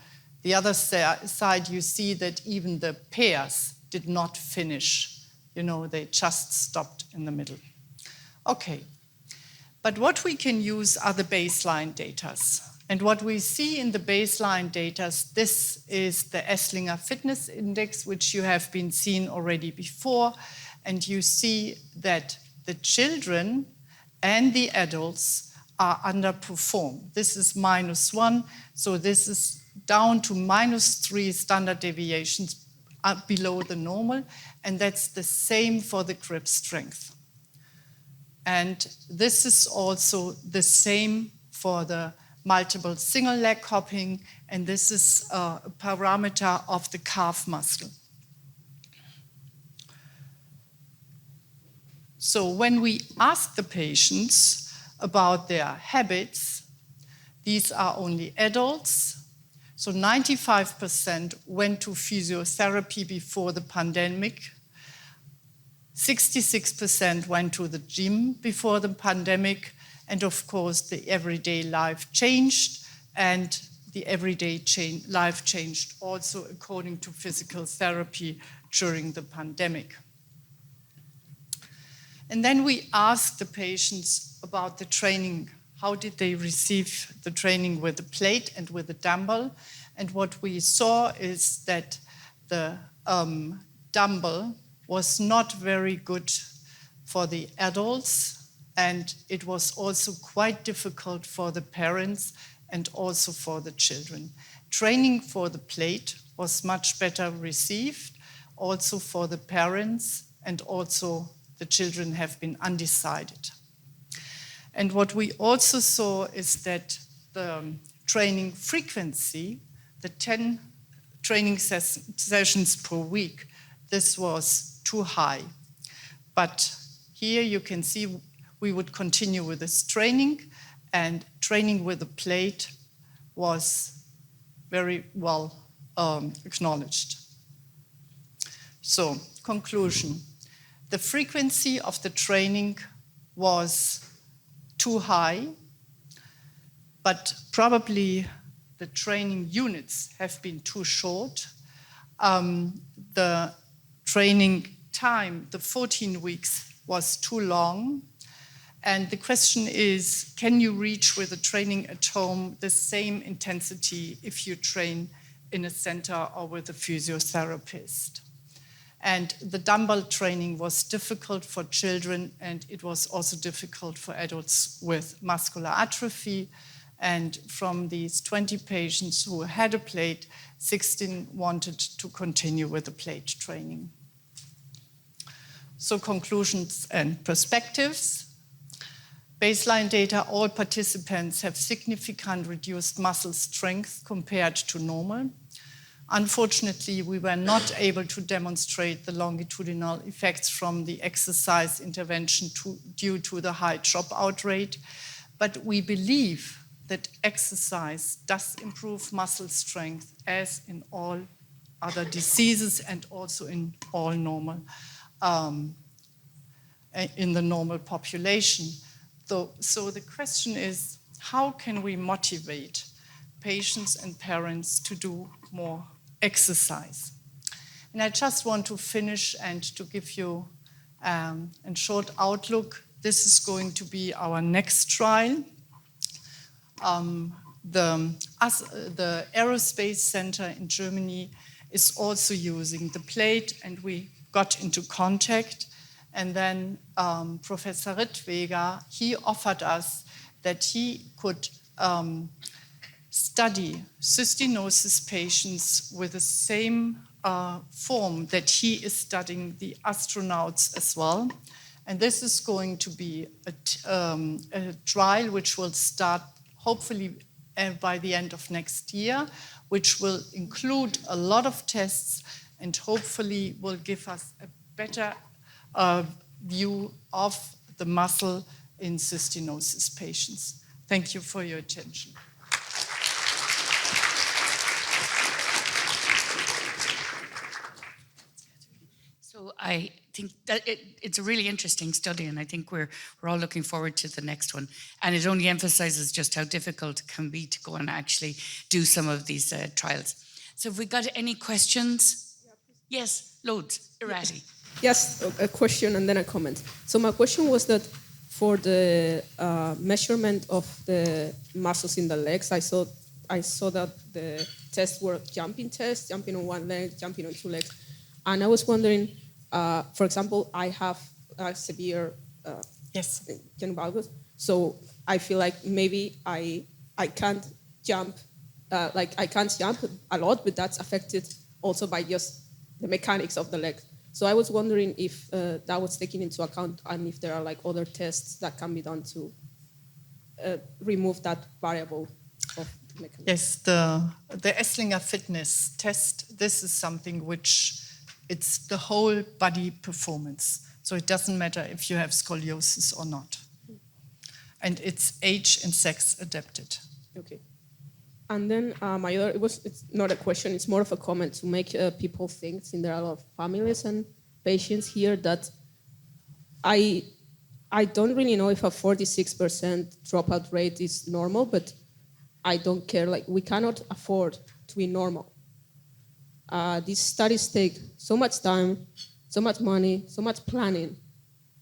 the other side, you see that even the pairs did not finish. You know, they just stopped in the middle. Okay, but what we can use are the baseline data. And what we see in the baseline data, this is the Esslinger Fitness Index, which you have been seen already before. And you see that the children and the adults are underperformed. This is -1, so this is down to -3 standard deviations below the normal, and that's the same for the grip strength. And this is also the same for the multiple single leg hopping, and this is a parameter of the calf muscle. So when we ask the patients about their habits, these are only adults. So 95% went to physiotherapy before the pandemic. 66% went to the gym before the pandemic. And of course, the everyday life changed, and the everyday life changed also according to physical therapy during the pandemic. And then we asked the patients about the training. How did they receive the training with the plate and with the dumbbell? And what we saw is that the dumbbell was not very good for the adults, and it was also quite difficult for the parents and also for the children. Training for the plate was much better received, also for the parents, and also the children have been undecided. And what we also saw is that the training frequency, the 10 training sessions per week, this was too high. But here you can see we would continue with this training, and training with the plate was very well acknowledged. So, conclusion. The frequency of the training was too high, but probably the training units have been too short. The training time, the 14 weeks, was too long. And the question is, can you reach with the training at home the same intensity if you train in a center or with a physiotherapist? And the dumbbell training was difficult for children, and it was also difficult for adults with muscular atrophy. And from these 20 patients who had a plate, 16 wanted to continue with the plate training. So conclusions and perspectives. Baseline data, all participants have significant reduced muscle strength compared to normal. Unfortunately, we were not able to demonstrate the longitudinal effects from the exercise intervention due to the high dropout rate, but we believe that exercise does improve muscle strength as in all other diseases and also in all normal, in the normal population. So the question is, how can we motivate patients and parents to do more exercise? And I just want to finish and to give you a short outlook. This is going to be our next trial. The Aerospace Center in Germany is also using the plate, and we got into contact. And then Professor Rittweger, he offered us that he could study cystinosis patients with the same form that he is studying the astronauts as well. And this is going to be a trial which will start hopefully by the end of next year, which will include a lot of tests and hopefully will give us a better view of the muscle in cystinosis patients. Thank you for your attention. So I think that it's a really interesting study, and I think we're all looking forward to the next one. And it only emphasizes just how difficult it can be to go and actually do some of these trials. So have we got any questions? Yes, loads. Irati. Yes, a question and then a comment. So my question was that for the measurement of the muscles in the legs, I saw that the tests were jumping tests, jumping on one leg, jumping on two legs. And I was wondering, for example, I have a severe genital valgus, so I feel like maybe I can't jump, I can't jump a lot, but that's affected also by just the mechanics of the leg. So I was wondering if that was taken into account and if there are like other tests that can be done to remove that variable of mechanism. Yes, the Esslinger fitness test, this is something which it's the whole body performance. So it doesn't matter if you have scoliosis or not. And it's age and sex adapted. Okay. And then it's not a question, it's more of a comment to make people think, since there are a lot of families and patients here, that I don't really know if a 46% dropout rate is normal, but I don't care. Like, we cannot afford to be normal. These studies take so much time, so much money, so much planning.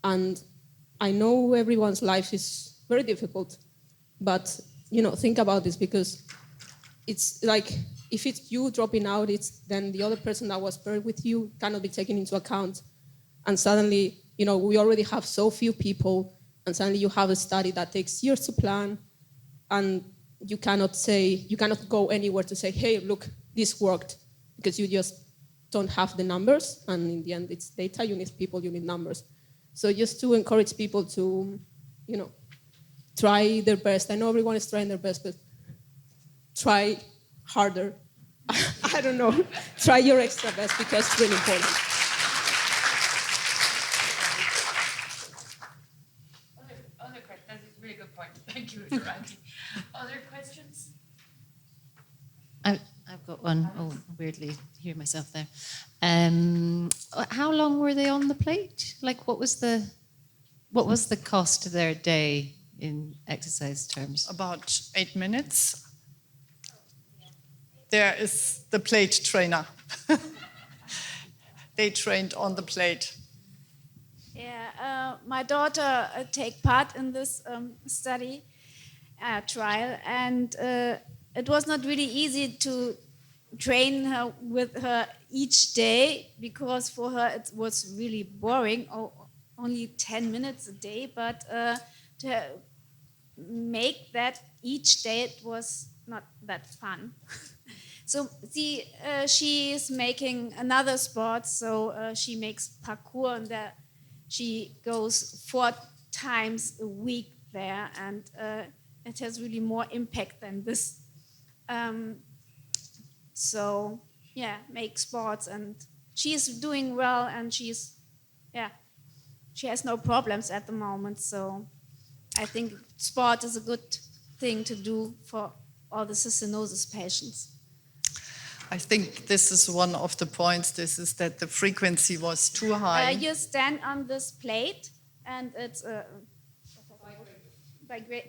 And I know everyone's life is very difficult, but think about this, because it's like, if it's you dropping out, then the other person that was paired with you cannot be taken into account. And suddenly, we already have so few people, and suddenly you have a study that takes years to plan, and you cannot go anywhere to say, hey, look, this worked, because you just don't have the numbers. And in the end, it's data, you need people, you need numbers. So just to encourage people to, try their best. I know everyone is trying their best, but try harder. I don't know. Try your extra best, because it's really important. Other questions? That's a really good point. Thank you, Randy. Other questions? I've got one. Oh, weirdly, hear myself there. How long were they on the plate? Like, what was the cost of their day in exercise terms? About 8 minutes. There is the plate trainer. They trained on the plate. Yeah, my daughter take part in this study trial, and it was not really easy to train her with her each day, because for her it was really boring. Only 10 minutes a day, but to make that each day, it was not that fun. So she is making another sport, so she makes parkour, and she goes 4 times a week there, and it has really more impact than this. So yeah, make sports, and she's doing well, and she has no problems at the moment. So I think sport is a good thing to do for all the cystinosis patients. I think this is one of the points. This is that the frequency was too high. You stand on this plate, and it's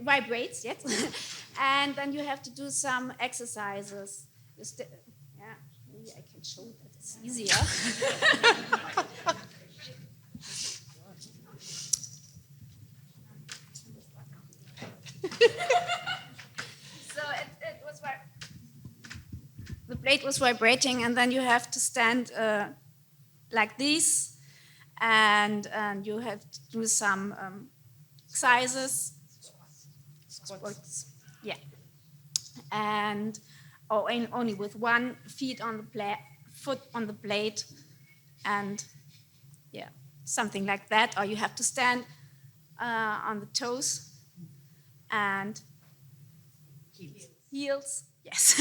vibrates, yes. And then you have to do some exercises. Maybe I can show that it's easier. So it was the plate was vibrating, and then you have to stand like this, and you have to do some exercises. Sports. Yeah, and only with 1 foot on the plate, and yeah, something like that. Or you have to stand on the toes and heels. Yes.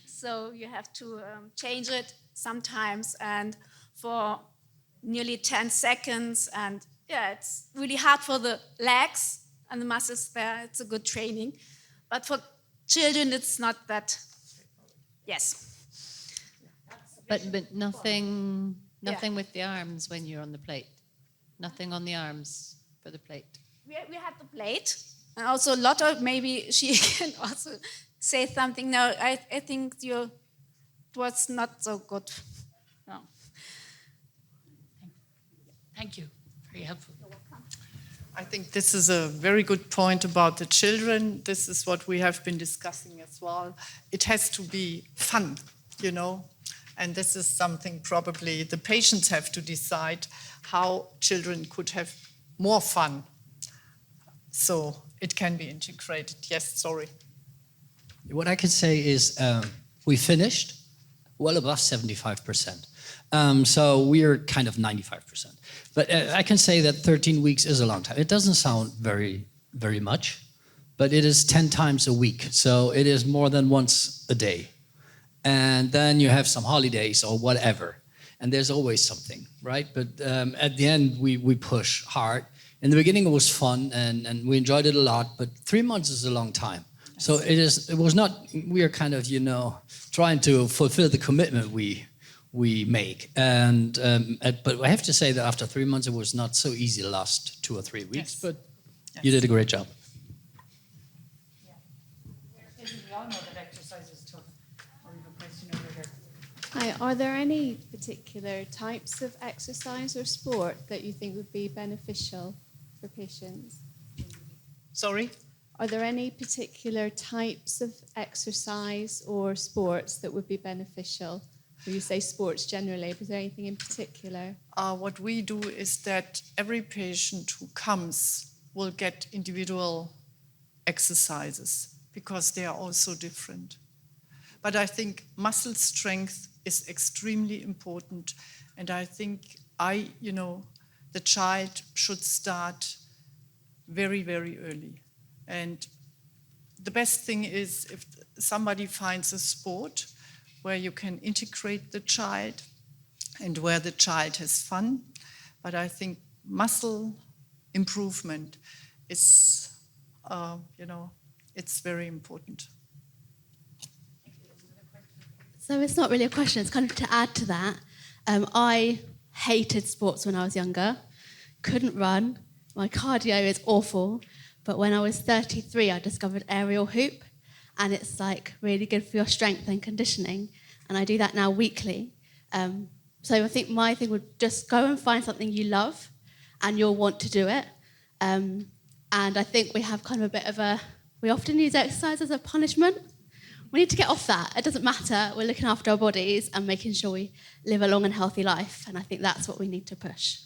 So you have to change it sometimes, and for nearly 10 seconds. And yeah, it's really hard for the legs and the muscles there. It's a good training. But for children, it's not that. Yes. But nothing with the arms when you're on the plate. Nothing on the arms for the plate. We had the plate, and also a lot of, maybe she can also say something. No, I think it was not so good. No. Thank you. Very helpful. I think this is a very good point about the children. This is what we have been discussing as well. It has to be fun, you know, and this is something probably the patients have to decide how children could have more fun. So it can be integrated. Yes, sorry. What I can say is we finished well above 75%. So we're kind of 95%. But I can say that 13 weeks is a long time. It doesn't sound very, very much, but it is 10 times a week. So it is more than once a day. And then you have some holidays or whatever. And there's always something, right? But at the end, we push hard. In the beginning, it was fun and we enjoyed it a lot. But 3 months is a long time. So it was not, we are kind of, you know, trying to fulfill the commitment we make. And but I have to say that after 3 months, it was not so easy the last 2 or 3 weeks, Yes. but you did a great job. We all know that exercise is tough. Or we have a question over here. Hi, are there any particular types of exercise or sport that you think would be beneficial for patients? Sorry? Are there any particular types of exercise or sports that would be beneficial? Or you say sports generally, but is there anything in particular? What we do is that every patient who comes will get individual exercises because they are all so different. But I think muscle strength is extremely important. And I think the child should start very, very early. And the best thing is if somebody finds a sport where you can integrate the child and where the child has fun. But I think muscle improvement is, it's very important. So it's not really a question, it's kind of to add to that. I hated sports when I was younger, couldn't run, my cardio is awful, but when I was 33, I discovered aerial hoop, and it's like really good for your strength and conditioning, and I do that now weekly. So I think my thing would just go and find something you love, and you'll want to do it. And I think we have kind of a bit of we often use exercise as a punishment. We need to get off that. It doesn't matter. We're looking after our bodies and making sure we live a long and healthy life. And I think that's what we need to push.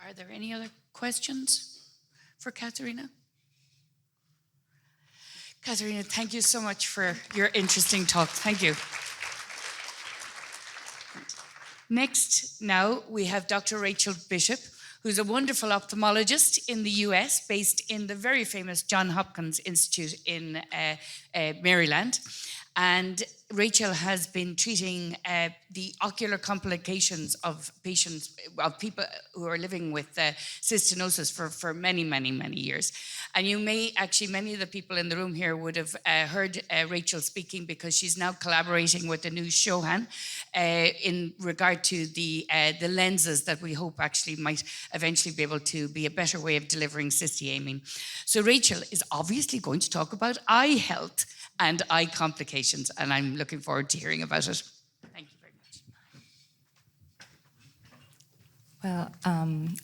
Are there any other questions for Katharina? Katharina, thank you so much for your interesting talk. Thank you. Next, now, we have Dr. Rachel Bishop, who's a wonderful ophthalmologist in the US, based in the very famous Johns Hopkins Institute in Maryland. And Rachel has been treating the ocular complications of patients, of people who are living with cystinosis for many, many, many years. And you may actually, many of the people in the room here would have heard Rachel speaking because she's now collaborating with the new Shohan in regard to the lenses that we hope actually might eventually be able to be a better way of delivering cysteamine. So Rachel is obviously going to talk about eye health and eye complications, and I'm looking forward to hearing about it. Thank you very much. Well,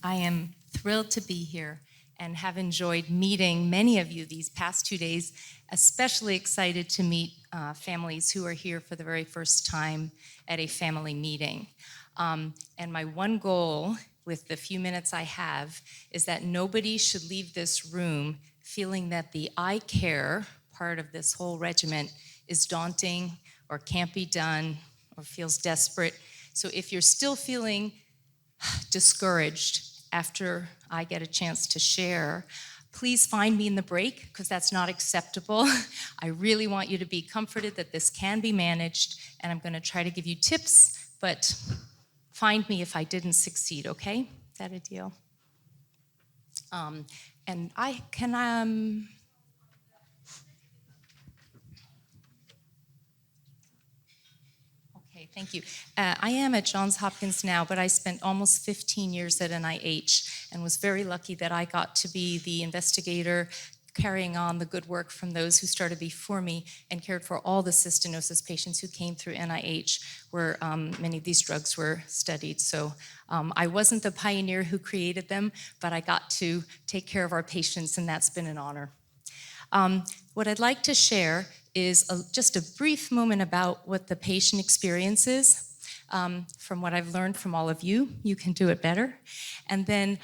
I am thrilled to be here and have enjoyed meeting many of you these past 2 days, especially excited to meet families who are here for the very first time at a family meeting. And my one goal with the few minutes I have is that nobody should leave this room feeling that the eye care part of this whole regimen is daunting or can't be done or feels desperate. So if you're still feeling discouraged, after I get a chance to share. Please find me in the break, because that's not acceptable. I really want you to be comforted that this can be managed, and I'm going to try to give you tips, but find me if I didn't succeed, okay? Is that a deal? And I can... Okay, thank you. I am at Johns Hopkins now, but I spent almost 15 years at NIH and was very lucky that I got to be the investigator carrying on the good work from those who started before me and cared for all the cystinosis patients who came through NIH, where many of these drugs were studied. So I wasn't the pioneer who created them, but I got to take care of our patients, and that's been an honor. What I'd like to share is just a brief moment about what the patient experience is. From what I've learned from all of you, you can do it better. And then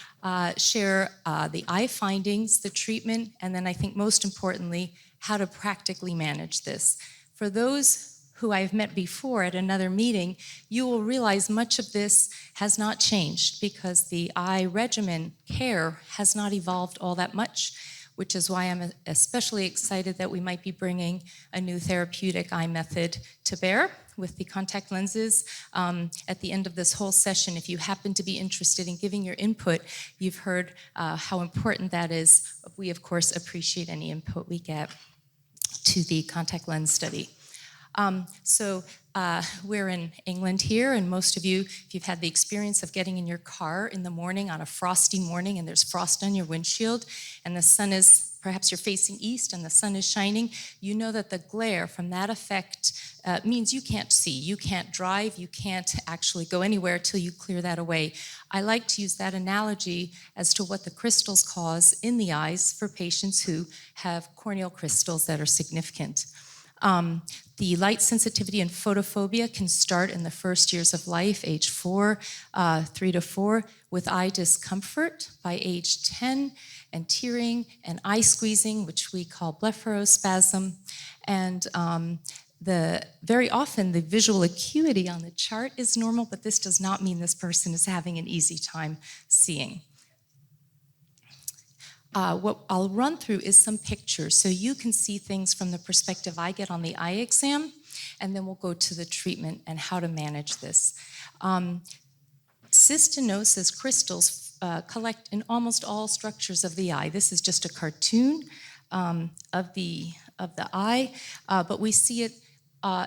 share the eye findings, the treatment, and then I think most importantly, how to practically manage this. For those who I've met before at another meeting, you will realize much of this has not changed because the eye regimen care has not evolved all that much, which is why I'm especially excited that we might be bringing a new therapeutic eye method to bear with the contact lenses at the end of this whole session. If you happen to be interested in giving your input, you've heard how important that is. We, of course, appreciate any input we get to the contact lens study. We're in England here, and most of you, if you've had the experience of getting in your car in the morning on a frosty morning and there's frost on your windshield and the sun is, perhaps you're facing east and the sun is shining, you know that the glare from that effect means you can't see, you can't drive, you can't actually go anywhere till you clear that away. I like to use that analogy as to what the crystals cause in the eyes for patients who have corneal crystals that are significant. The light sensitivity and photophobia can start in the first years of life, age 3 to 4, with eye discomfort by age 10, and tearing and eye squeezing, which we call blepharospasm. And very often the visual acuity on the chart is normal, but this does not mean this person is having an easy time seeing. What I'll run through is some pictures so you can see things from the perspective I get on the eye exam, and then we'll go to the treatment and how to manage this. Cystinosis crystals collect in almost all structures of the eye. This is just a cartoon of the eye, but we see it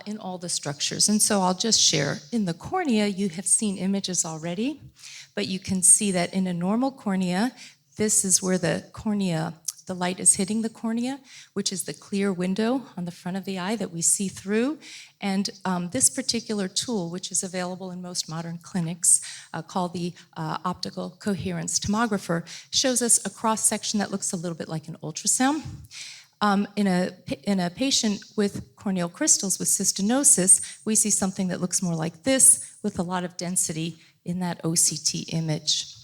in all the structures. And so I'll just share. In the cornea, you have seen images already, but you can see that in a normal cornea, this is where the light is hitting the cornea, which is the clear window on the front of the eye that we see through. And this particular tool, which is available in most modern clinics, called the optical coherence tomographer, shows us a cross-section that looks a little bit like an ultrasound. In a patient with corneal crystals with cystinosis, we see something that looks more like this with a lot of density in that OCT image.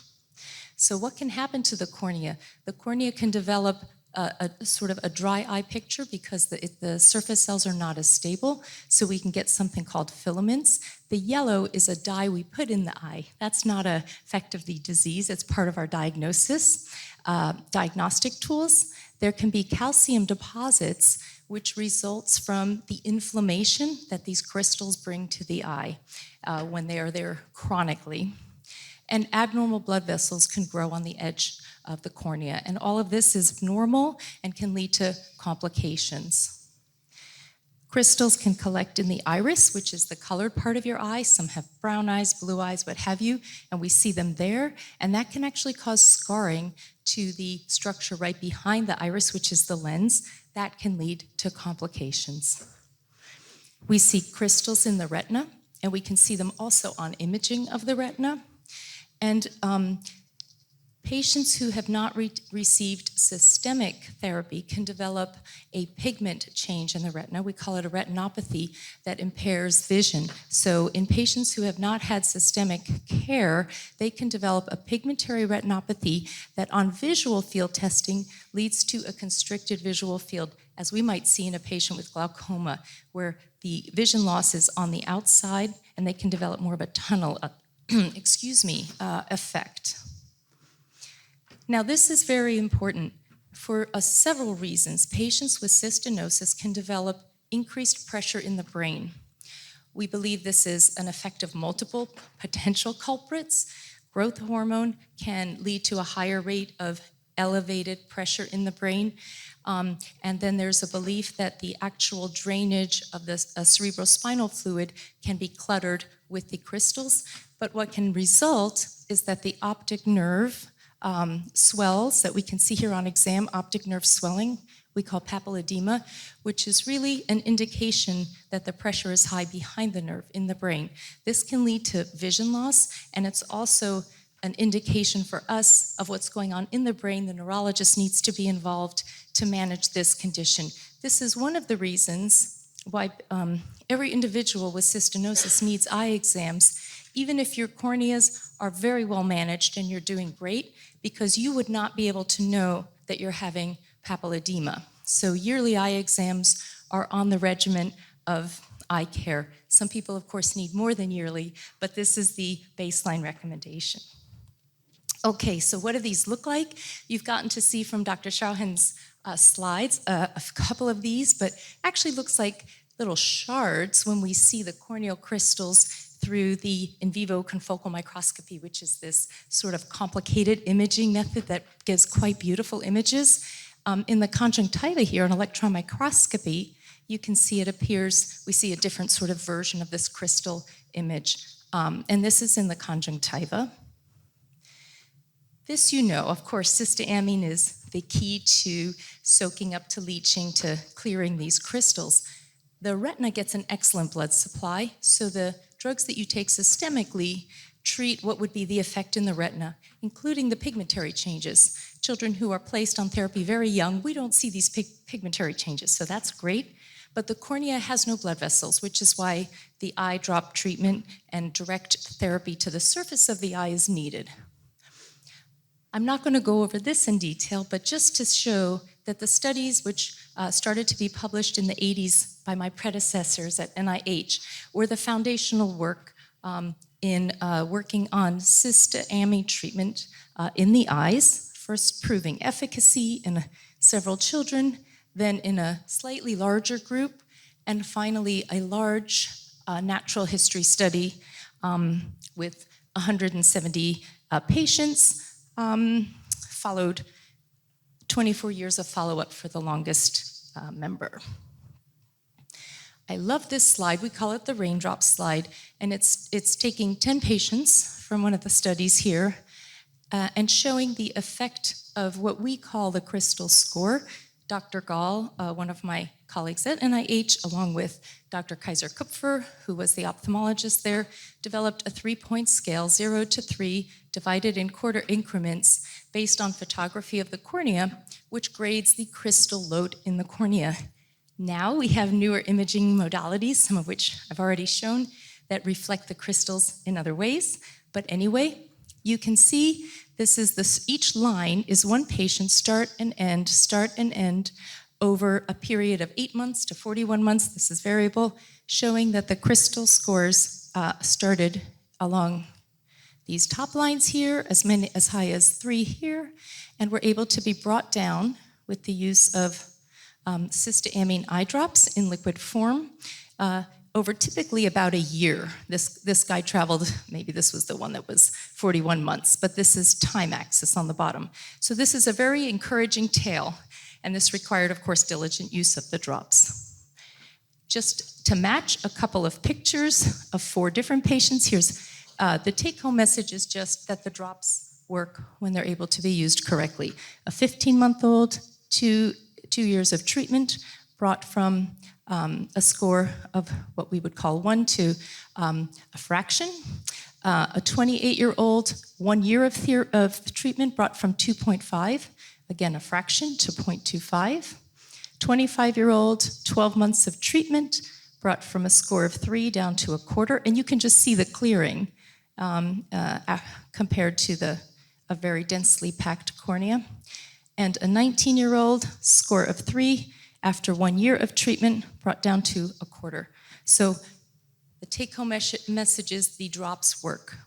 So what can happen to the cornea? The cornea can develop a sort of a dry eye picture because the surface cells are not as stable, so we can get something called filaments. The yellow is a dye we put in the eye. That's not an effect of the disease. It's part of our diagnostic tools. There can be calcium deposits, which results from the inflammation that these crystals bring to the eye when they are there chronically. And abnormal blood vessels can grow on the edge of the cornea. And all of this is normal and can lead to complications. Crystals can collect in the iris, which is the colored part of your eye. Some have brown eyes, blue eyes, what have you, and we see them there. And that can actually cause scarring to the structure right behind the iris, which is the lens. That can lead to complications. We see crystals in the retina, and we can see them also on imaging of the retina. And patients who have not received systemic therapy can develop a pigment change in the retina. We call it a retinopathy that impairs vision. So in patients who have not had systemic care, they can develop a pigmentary retinopathy that on visual field testing leads to a constricted visual field, as we might see in a patient with glaucoma, where the vision loss is on the outside and they can develop more of a tunnel effect. Now, this is very important for several reasons. Patients with cystinosis can develop increased pressure in the brain. We believe this is an effect of multiple potential culprits. Growth hormone can lead to a higher rate of elevated pressure in the brain. And then there's a belief that the actual drainage of the cerebrospinal fluid can be cluttered with the crystals. But what can result is that the optic nerve swells that we can see here on exam, optic nerve swelling, we call papilledema, which is really an indication that the pressure is high behind the nerve in the brain. This can lead to vision loss, and it's also an indication for us of what's going on in the brain. The neurologist needs to be involved to manage this condition. This is one of the reasons why every individual with cystinosis needs eye exams, even if your corneas are very well managed and you're doing great, because you would not be able to know that you're having papilledema. So yearly eye exams are on the regimen of eye care. Some people, of course, need more than yearly, but this is the baseline recommendation. Okay, so what do these look like? You've gotten to see from Dr. Schauhen's slides a couple of these, but actually looks like little shards when we see the corneal crystals through the in vivo confocal microscopy, which is this sort of complicated imaging method that gives quite beautiful images. In the conjunctiva here, an electron microscopy, you can see it appears, we see a different sort of version of this crystal image. And this is in the conjunctiva. This you know, of course, cysteamine is the key to soaking up to leaching to clearing these crystals. The retina gets an excellent blood supply, so the drugs that you take systemically treat what would be the effect in the retina, including the pigmentary changes. Children who are placed on therapy very young, we don't see these pigmentary changes, so that's great. But the cornea has no blood vessels, which is why the eye drop treatment and direct therapy to the surface of the eye is needed. I'm not going to go over this in detail, but just to show that the studies which started to be published in the 80s by my predecessors at NIH were the foundational work in working on cysteamine treatment in the eyes, first proving efficacy in several children, then in a slightly larger group, and finally a large natural history study with 170 patients, followed 24 years of follow-up for the longest member. I love this slide. We call it the raindrop slide, and it's taking 10 patients from one of the studies here and showing the effect of what we call the crystal score. Dr. Gall, one of my colleagues at NIH, along with Dr. Kaiser Kupfer, who was the ophthalmologist there, developed a 3-point scale, 0 to 3, divided in quarter increments based on photography of the cornea, which grades the crystal load in the cornea. Now we have newer imaging modalities, some of which I've already shown, that reflect the crystals in other ways. But anyway, you can see each line is one patient, start and end, over a period of 8 months to 41 months. This is variable, showing that the crystal scores started along these top lines here, as high as 3 here, and were able to be brought down with the use of cysteamine eye drops in liquid form over typically about a year. This guy traveled, maybe this was the one that was 41 months, but this is time axis on the bottom. So this is a very encouraging tale, and this required, of course, diligent use of the drops. Just to match a couple of pictures of 4 different patients, here's the take-home message is just that the drops work when they're able to be used correctly. A 15-month-old, 2 years of treatment, brought from a score of what we would call 1 to a fraction. A 28-year-old, 1 year of treatment, brought from 2.5, again a fraction, to 0.25. 25-year-old, 12 months of treatment, brought from a score of 3 down to a quarter, and you can just see the clearing compared to a very densely packed cornea. And a 19-year-old, score of 3, after 1 year of treatment, brought down to a quarter. So the take-home message is the drops work.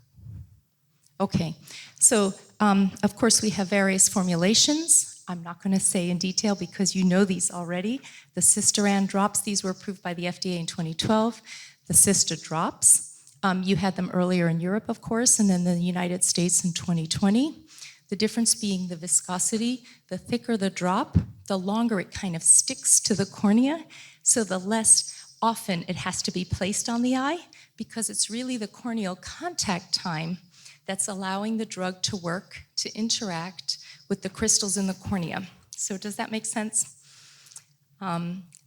Okay, so of course, we have various formulations. I'm not going to say in detail because you know these already. The Cystaran drops, these were approved by the FDA in 2012. The Cysta drops, you had them earlier in Europe, of course, and then the United States in 2020. The difference being the viscosity. The thicker the drop, the longer it kind of sticks to the cornea, so the less often it has to be placed on the eye, because it's really the corneal contact time that's allowing the drug to work, to interact with the crystals in the cornea. So does that make sense?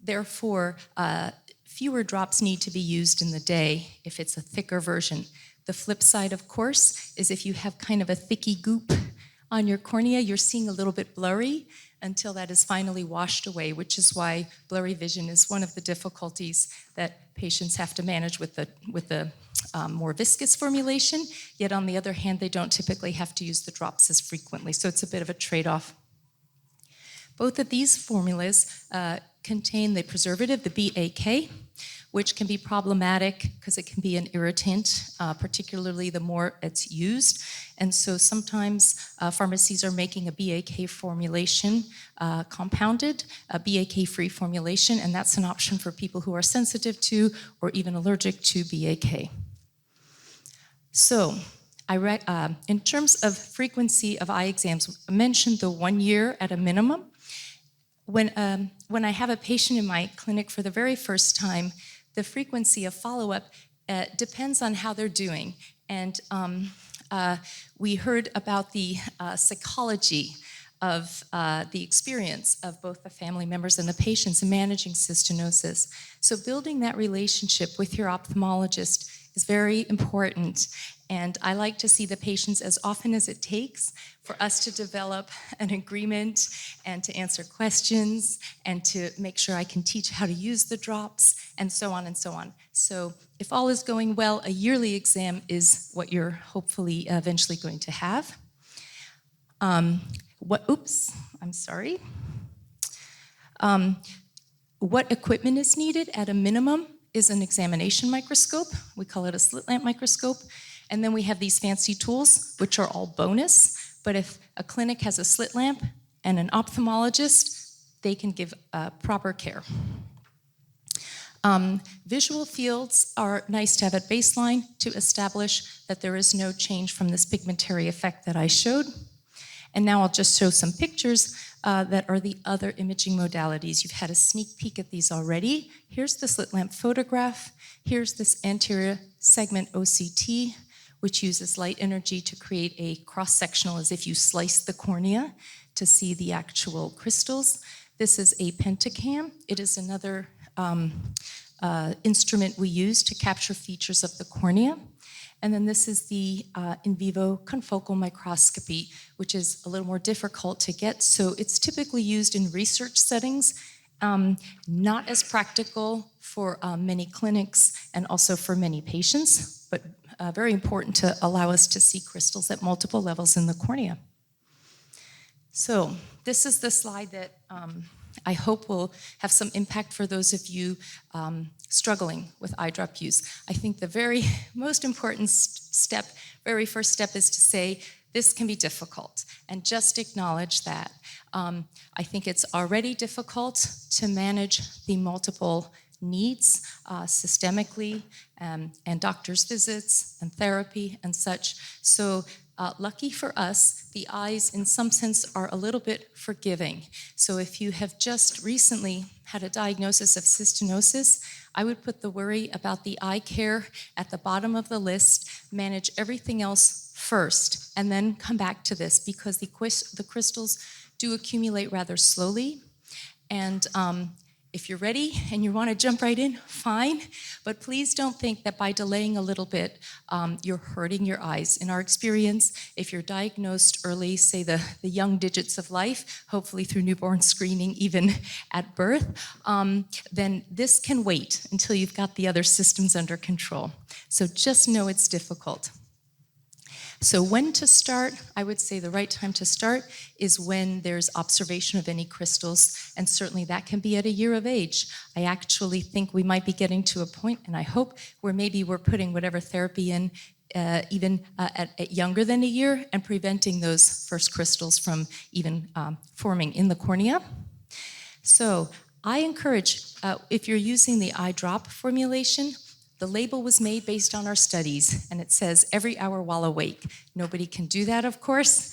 Therefore, fewer drops need to be used in the day if it's a thicker version. The flip side, of course, is if you have kind of a thicky goop on your cornea, you're seeing a little bit blurry until that is finally washed away, which is why blurry vision is one of the difficulties that patients have to manage with the more viscous formulation. Yet on the other hand, they don't typically have to use the drops as frequently, so it's a bit of a trade-off. Both of these formulas contain the preservative, the BAK, which can be problematic because it can be an irritant, particularly the more it's used. And so sometimes pharmacies are making a BAK formulation, compounded, a BAK-free formulation, and that's an option for people who are sensitive to or even allergic to BAK. So, in terms of frequency of eye exams, I mentioned the 1 year at a minimum. When I have a patient in my clinic for the very first time, the frequency of follow-up depends on how they're doing. And we heard about the psychology of the experience of both the family members and the patients in managing cystinosis. So building that relationship with your ophthalmologist is very important. And I like to see the patients as often as it takes for us to develop an agreement and to answer questions and to make sure I can teach how to use the drops and so on and so on. So if all is going well, a yearly exam is what you're hopefully eventually going to have. What equipment is needed at a minimum is an examination microscope. We call it a slit lamp microscope. And then we have these fancy tools, which are all bonus. But if a clinic has a slit lamp and an ophthalmologist, they can give proper care. Visual fields are nice to have at baseline to establish that there is no change from this pigmentary effect that I showed. And now I'll just show some pictures that are the other imaging modalities. You've had a sneak peek at these already. Here's the slit lamp photograph. Here's this anterior segment OCT, which uses light energy to create a cross-sectional, as if you slice the cornea to see the actual crystals. This is a pentacam. It is another instrument we use to capture features of the cornea. And then this is the in vivo confocal microscopy, which is a little more difficult to get. So it's typically used in research settings, not as practical for many clinics and also for many patients, but very important to allow us to see crystals at multiple levels in the cornea. So this is the slide that I hope will have some impact for those of you struggling with eye drop use. I think the very most important step, very first step, is to say this can be difficult and just acknowledge that. I think it's already difficult to manage the multiple needs systemically and doctor's visits and therapy and such. So lucky for us, the eyes in some sense are a little bit forgiving. So if you have just recently had a diagnosis of cystinosis, I would put the worry about the eye care at the bottom of the list, manage everything else first, and then come back to this, because the crystals do accumulate rather slowly. And if you're ready and you want to jump right in, fine. But please don't think that by delaying a little bit, you're hurting your eyes. In our experience, if you're diagnosed early, say the young digits of life, hopefully through newborn screening, even at birth, then this can wait until you've got the other systems under control. So just know it's difficult. So when to start? I would say the right time to start is when there's observation of any crystals, and certainly that can be at a year of age. I actually think we might be getting to a point, and I hope, where maybe we're putting whatever therapy in even at younger than a year and preventing those first crystals from even forming in the cornea. So I encourage, if you're using the eye drop formulation, the label was made based on our studies, and it says every hour while awake. Nobody can do that, of course,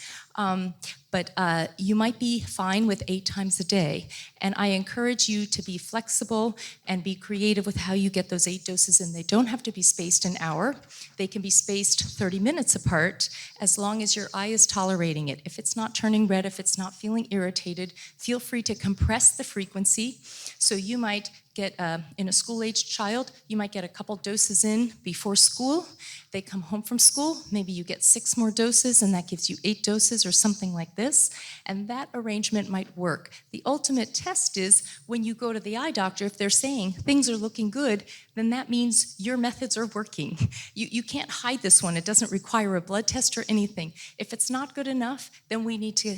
but you might be fine with 8 times a day. And I encourage you to be flexible and be creative with how you get those 8 doses in. They don't have to be spaced an hour. They can be spaced 30 minutes apart, as long as your eye is tolerating it. If it's not turning red, if it's not feeling irritated, feel free to compress the frequency. So you might get, in a school-aged child, you might get a couple doses in before school. They come home from school, maybe you get 6 more doses, and that gives you 8 doses or something like this. And that arrangement might work. The ultimate test is when you go to the eye doctor, if they're saying things are looking good, then that means your methods are working. You can't hide this one. It doesn't require a blood test or anything. If it's not good enough, then we need to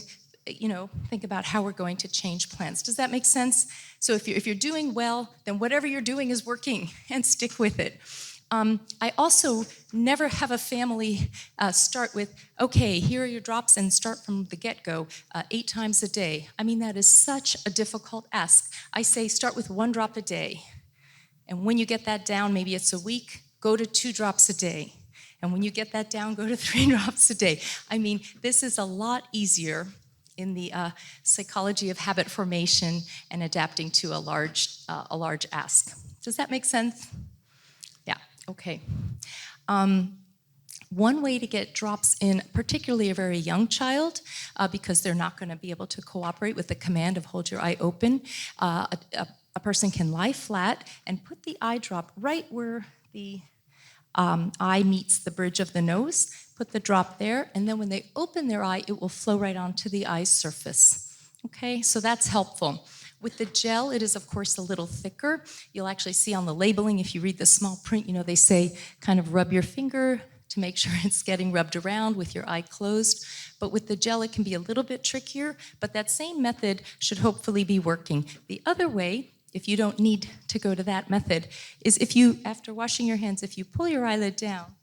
think about how we're going to change plans. Does that make sense? So if you're doing well, then whatever you're doing is working, and stick with it. I also never have a family start with, okay, here are your drops, and start from the get-go 8 times a day. I mean, that is such a difficult ask. I say start with 1 drop a day. And when you get that down, maybe it's a week, go to 2 drops a day. And when you get that down, go to 3 drops a day. I mean, this is a lot easier in the psychology of habit formation and adapting to a large ask. Does that make sense? Yeah, okay. One way to get drops in, particularly a very young child, because they're not going to be able to cooperate with the command of hold your eye open, a person can lie flat and put the eye drop right where the eye meets the bridge of the nose, put the drop there, and then when they open their eye, it will flow right onto the eye's surface. Okay, so that's helpful. With the gel, it is, of course, a little thicker. You'll actually see on the labeling, if you read the small print, they say kind of rub your finger to make sure it's getting rubbed around with your eye closed. But with the gel, it can be a little bit trickier, but that same method should hopefully be working. The other way, if you don't need to go to that method, is if you, after washing your hands, if you pull your eyelid down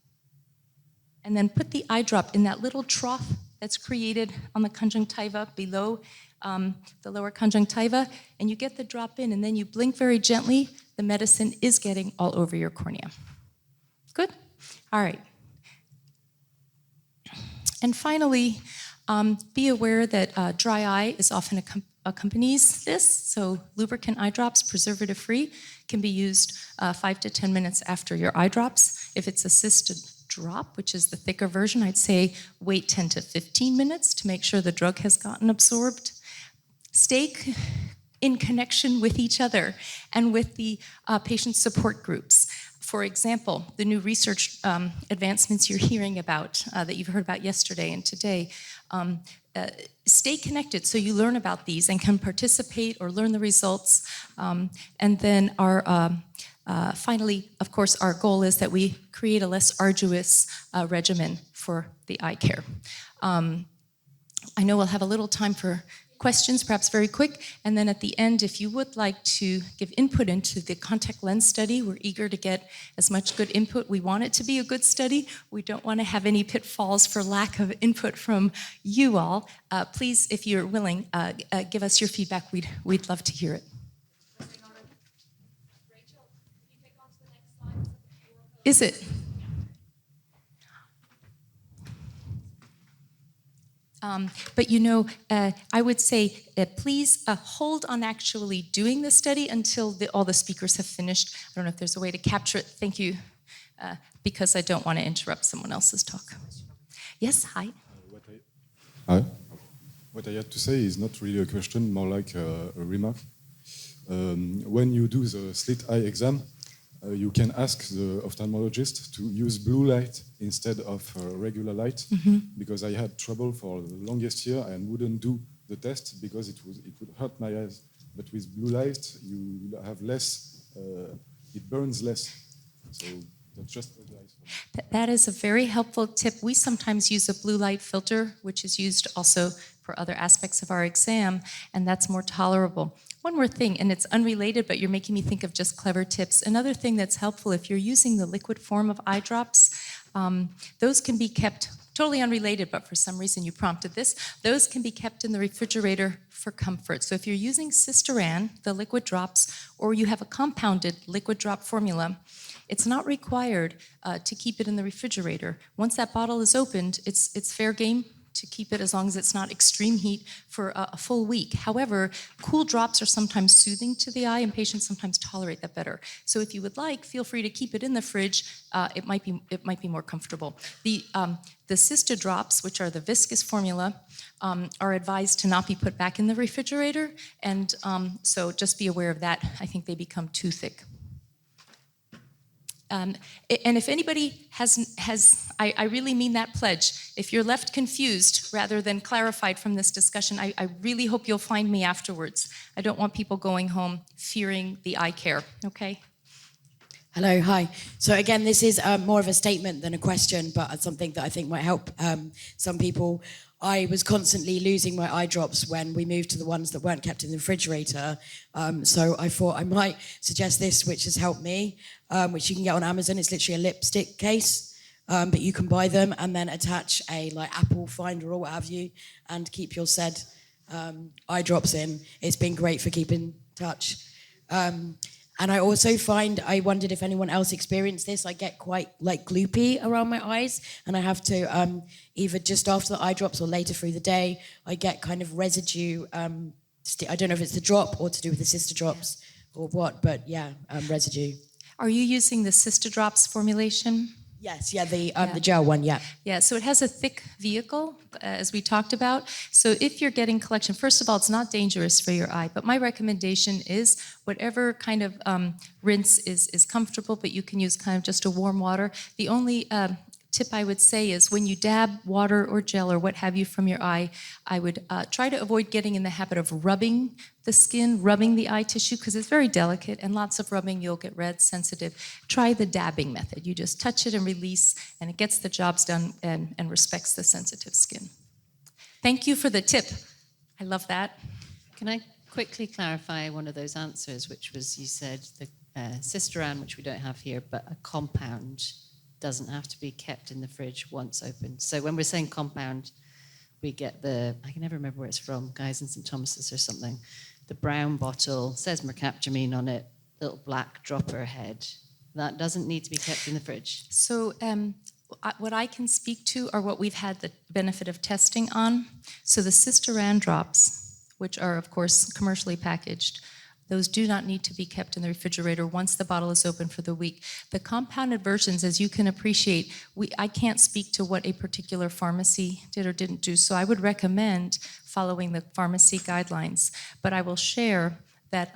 and then put the eye drop in that little trough that's created on the conjunctiva below the lower conjunctiva, and you get the drop in, and then you blink very gently, the medicine is getting all over your cornea. Good? All right. And finally, be aware that dry eye is often accompanies this, so lubricant eye drops, preservative-free, can be used 5 to 10 minutes after your eye drops. If it's assisted drop, which is the thicker version, I'd say wait 10 to 15 minutes to make sure the drug has gotten absorbed. Stay in connection with each other and with the patient support groups. For example, the new research advancements you're hearing about, that you've heard about yesterday and today, stay connected so you learn about these and can participate or learn the results. And then finally, of course, our goal is that we create a less arduous regimen for the eye care. I know we'll have a little time for questions, perhaps very quick, and then at the end, if you would like to give input into the contact lens study, we're eager to get as much good input. We want it to be a good study. We don't want to have any pitfalls for lack of input from you all. Please, if you're willing, give us your feedback. We'd love to hear it. Is it? But I would say please hold on actually doing the study until all the speakers have finished. I don't know if there's a way to capture it. Thank you, because I don't want to interrupt someone else's talk. Yes, hi. Hi. What I had to say is not really a question, more like a remark. When you do the slit eye exam, you can ask the ophthalmologist to use blue light instead of regular light, because I had trouble for the longest year and wouldn't do the test because it would hurt my eyes. But with blue light, you have less, it burns less. So That's just advice. That is a very helpful tip. We sometimes use a blue light filter, which is used also for other aspects of our exam, and that's more tolerable. One more thing, and it's unrelated, but you're making me think of just clever tips. Another thing that's helpful, if you're using the liquid form of eye drops, those can be kept, totally unrelated, but for some reason you prompted this, those can be kept in the refrigerator for comfort. So if you're using Cystoran, the liquid drops, or you have a compounded liquid drop formula, it's not required to keep it in the refrigerator. Once that bottle is opened, it's fair game to keep it as long as it's not extreme heat for a full week. However, cool drops are sometimes soothing to the eye and patients sometimes tolerate that better. So if you would like, feel free to keep it in the fridge. It might be more comfortable. The Cysto drops, which are the viscous formula, are advised to not be put back in the refrigerator. And so just be aware of that. I think they become too thick. And if anybody I really mean that pledge. If you're left confused rather than clarified from this discussion, I really hope you'll find me afterwards. I don't want people going home fearing the eye care, okay? Hello, hi. So again, this is more of a statement than a question, but something that I think might help some people. I was constantly losing my eye drops when we moved to the ones that weren't kept in the refrigerator. So I thought I might suggest this, which has helped me, which you can get on Amazon. It's literally a lipstick case, but you can buy them and then attach a Apple Finder or what have you and keep your said eye drops in. It's been great for keeping touch. And I also I wondered if anyone else experienced this. I get quite gloopy around my eyes, and I have to either just after the eye drops or later through the day, I get kind of residue. I don't know if it's the drop or to do with the Cysto drops or what, but yeah, residue. Are you using the Cysto drops formulation? Yes, the gel one, yeah. Yeah, so it has a thick vehicle, as we talked about. So if you're getting collection, first of all, it's not dangerous for your eye, but my recommendation is whatever kind of rinse is comfortable, but you can use kind of just a warm water. The only tip I would say is when you dab water or gel or what have you from your eye, I would try to avoid getting in the habit of rubbing the skin, rubbing the eye tissue, because it's very delicate, and lots of rubbing, you'll get red, sensitive. Try the dabbing method. You just touch it and release, and it gets the jobs done and respects the sensitive skin. Thank you for the tip. I love that. Can I quickly clarify one of those answers, which was you said the Cystoran, which we don't have here, but a compound doesn't have to be kept in the fridge once opened. So when we're saying compound, we get I can never remember where it's from, Guy's and St. Thomas's or something. The brown bottle says mercaptamine on it, little black dropper head. That doesn't need to be kept in the fridge. So what I can speak to are what we've had the benefit of testing on. So the Cystoran drops, which are of course commercially packaged, those do not need to be kept in the refrigerator once the bottle is open for the week. The compounded versions, as you can appreciate, I can't speak to what a particular pharmacy did or didn't do, so I would recommend following the pharmacy guidelines. But I will share that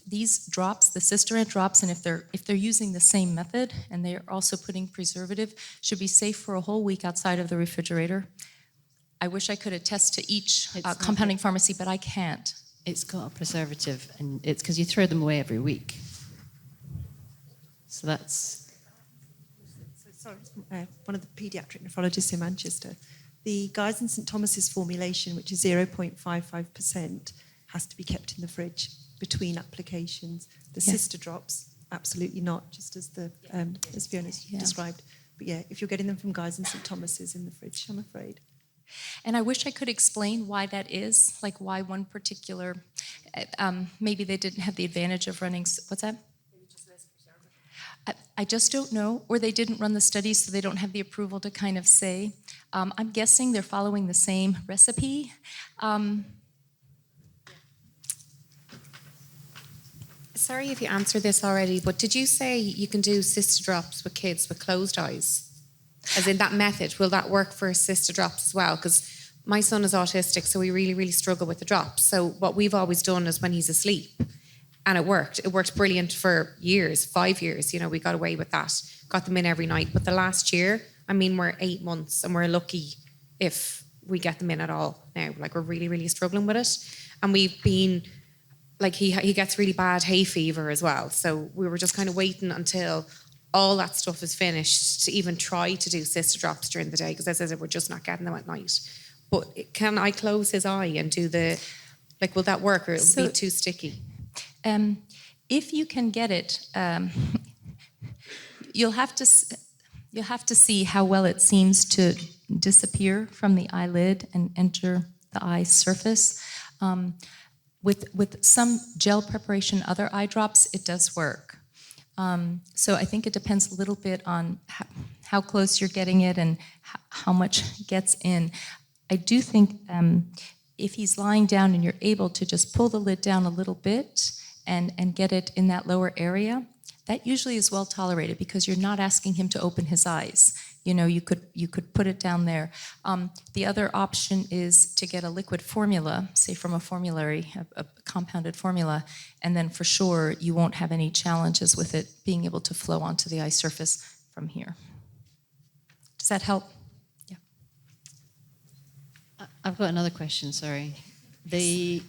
these drops, the Cystoran drops, and if they're using the same method and they're also putting preservative, should be safe for a whole week outside of the refrigerator. I wish I could attest to each compounding pharmacy, but I can't. It's got a preservative, and it's because you throw them away every week. So that's... Sorry, one of the paediatric nephrologists in Manchester. The Guy's and St. Thomas's formulation, which is 0.55%, has to be kept in the fridge between applications. The Cysto drops, absolutely not, just as as Fiona's described. But yeah, if you're getting them from Guy's and St. Thomas's in the fridge, I'm afraid. And I wish I could explain why that is, like why one particular, maybe they didn't have the advantage of running, what's that? I just don't know, or they didn't run the studies so they don't have the approval to kind of say. I'm guessing they're following the same recipe. Sorry if you answered this already, but did you say you can do Cysto drops with kids with closed eyes? As in that method, will that work for Cysto drops as well? Because my son is autistic, so we really, really struggle with the drops. So what we've always done is when he's asleep, and it worked. It worked brilliant for years, 5 years. You know, we got away with that. Got them in every night. But the last year, I mean, we're 8 months, and we're lucky if we get them in at all now. Like, we're really, really struggling with it. And we've been like he gets really bad hay fever as well. So we were just kind of waiting until all that stuff is finished to even try to do cysto drops during the day, because as I said, we're just not getting them at night. But can I close his eye and do the, like, will that work, or it'll be too sticky? If you can get it, you'll have to see how well it seems to disappear from the eyelid and enter the eye surface. With some gel preparation, other eye drops, it does work. So I think it depends a little bit on how close you're getting it and how much gets in. I do think if he's lying down and you're able to just pull the lid down a little bit and get it in that lower area, that usually is well tolerated because you're not asking him to open his eyes. You know, you could put it down there. The other option is to get a liquid formula, say from a formulary, a compounded formula, and then for sure you won't have any challenges with it being able to flow onto the eye surface from here. Does that help? Yeah. I've got another question, sorry. The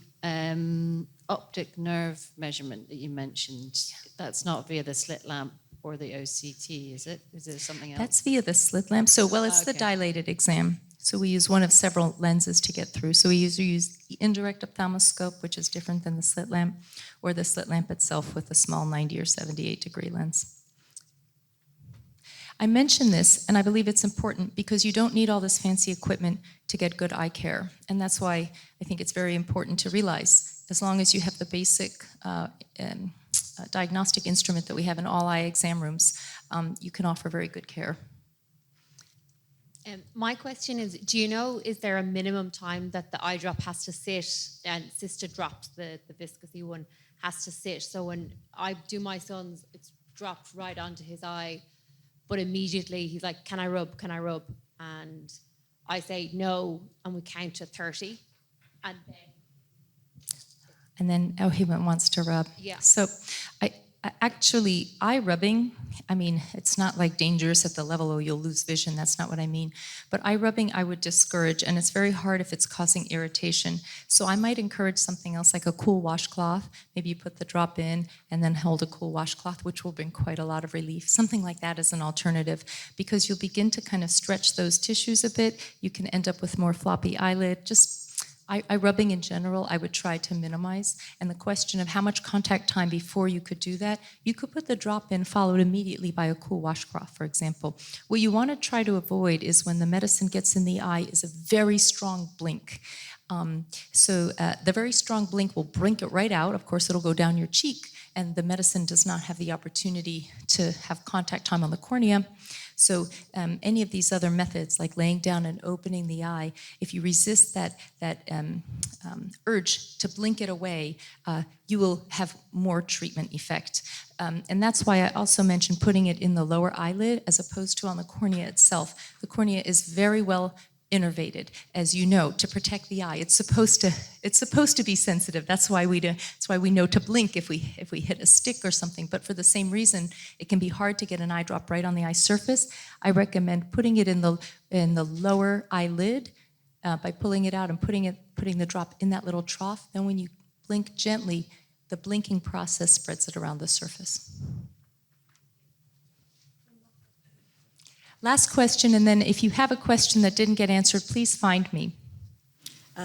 optic nerve measurement that you mentioned, that's not via the slit lamp or the OCT, is it? Is it something else? That's via the slit lamp. So, well, it's the dilated exam. So we use one of several lenses to get through. So we either use the indirect ophthalmoscope, which is different than the slit lamp, or the slit lamp itself with a small 90 or 78 degree lens. I mention this, and I believe it's important because you don't need all this fancy equipment to get good eye care. And that's why I think it's very important to realize, as long as you have the basic diagnostic instrument that we have in all eye exam rooms, you can offer very good care. My question is, do you know, is there a minimum time that the eye drop has to sit, and cysto drops, the viscosy one, has to sit? So when I do my son's, it's dropped right onto his eye, but immediately he's like, can I rub, can I rub? And I say no, and we count to 30, and then he wants to rub. Yeah. So actually, eye rubbing, I mean, it's not like dangerous at the level, oh, you'll lose vision. That's not what I mean. But eye rubbing, I would discourage, and it's very hard if it's causing irritation. So I might encourage something else, like a cool washcloth. Maybe you put the drop in and then hold a cool washcloth, which will bring quite a lot of relief. Something like that is an alternative, because you'll begin to kind of stretch those tissues a bit. You can end up with more floppy eyelid. Just eye rubbing in general, I would try to minimize. And the question of how much contact time before you could do that, you could put the drop in followed immediately by a cool washcloth, for example. What you want to try to avoid is when the medicine gets in the eye is a very strong blink. The very strong blink will blink it right out. Of course, it'll go down your cheek, and the medicine does not have the opportunity to have contact time on the cornea. So any of these other methods, like laying down and opening the eye, if you resist that urge to blink it away, you will have more treatment effect. And that's why I also mentioned putting it in the lower eyelid as opposed to on the cornea itself. The cornea is very well innervated, as you know, to protect the eye. It's supposed to be sensitive. That's why we know to blink if we hit a stick or something. But for the same reason, it can be hard to get an eye drop right on the eye surface. I recommend putting it in the lower eyelid by pulling it out and putting the drop in that little trough. Then when you blink gently, the blinking process spreads it around the surface. Last question, and then if you have a question that didn't get answered, please find me.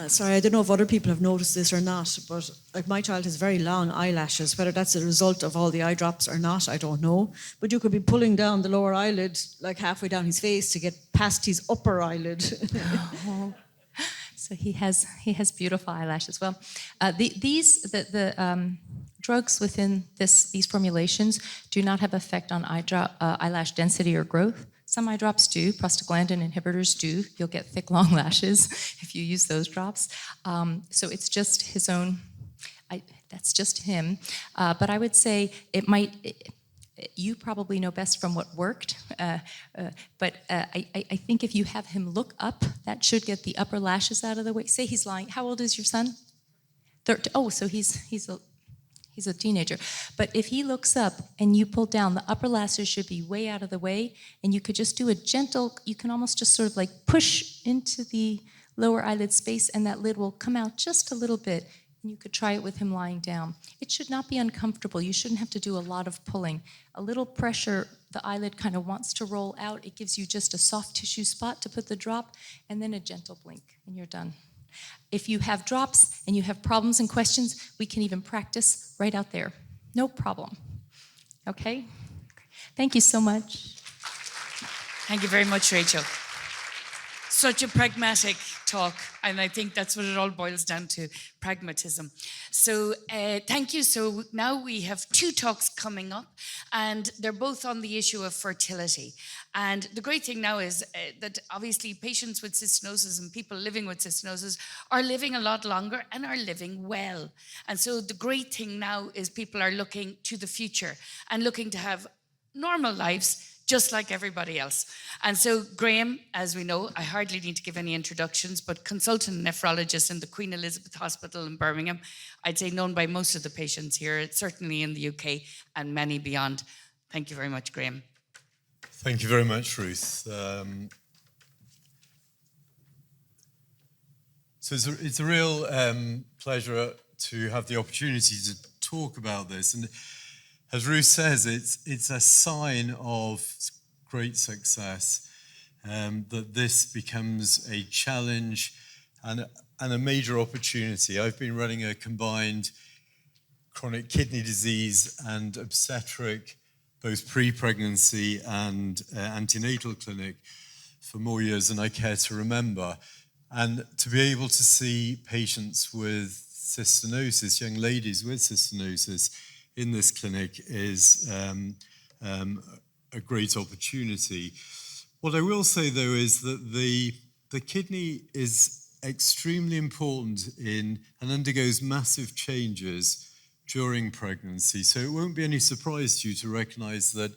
Sorry, I don't know if other people have noticed this or not, but like my child has very long eyelashes. Whether that's a result of all the eye drops or not, I don't know. But you could be pulling down the lower eyelid, like halfway down his face, to get past his upper eyelid. So he has beautiful eyelashes. Well, the drugs within these formulations do not have effect on eyelash density or growth. Some eye drops do. Prostaglandin inhibitors do. You'll get thick, long lashes if you use those drops. So it's just his own. That's just him. But I would say it might. You probably know best from what worked. But I think if you have him look up, that should get the upper lashes out of the way. Say he's lying. How old is your son? 13. Oh, so he's a teenager. But if he looks up and you pull down, the upper lashes should be way out of the way, and you could just do a gentle, you can almost just sort of like push into the lower eyelid space, and that lid will come out just a little bit and you could try it with him lying down. It should not be uncomfortable. You shouldn't have to do a lot of pulling. A little pressure, the eyelid kind of wants to roll out. It gives you just a soft tissue spot to put the drop, and then a gentle blink, and you're done. If you have drops and you have problems and questions, we can even practice right out there. No problem. Okay? Thank you so much. Thank you very much, Rachel. Such a pragmatic talk, and I think that's what it all boils down to, pragmatism. So thank you. So now we have 2 talks coming up, and they're both on the issue of fertility. And the great thing now is that obviously patients with cystinosis and people living with cystinosis are living a lot longer and are living well. And so the great thing now is people are looking to the future and looking to have normal lives just like everybody else. And so Graham, as we know, I hardly need to give any introductions, but consultant nephrologist in the Queen Elizabeth Hospital in Birmingham, I'd say known by most of the patients here, certainly in the UK and many beyond. Thank you very much, Graham. Thank you very much, Ruth. So it's a real pleasure to have the opportunity to talk about this. And as Ruth says, it's a sign of great success that this becomes a challenge and a major opportunity. I've been running a combined chronic kidney disease and obstetric, both pre-pregnancy and antenatal clinic for more years than I care to remember. And to be able to see patients with cystinosis, young ladies with cystinosis, in this clinic is a great opportunity. What I will say, though, is that the kidney is extremely important in and undergoes massive changes during pregnancy. So it won't be any surprise to you to recognize that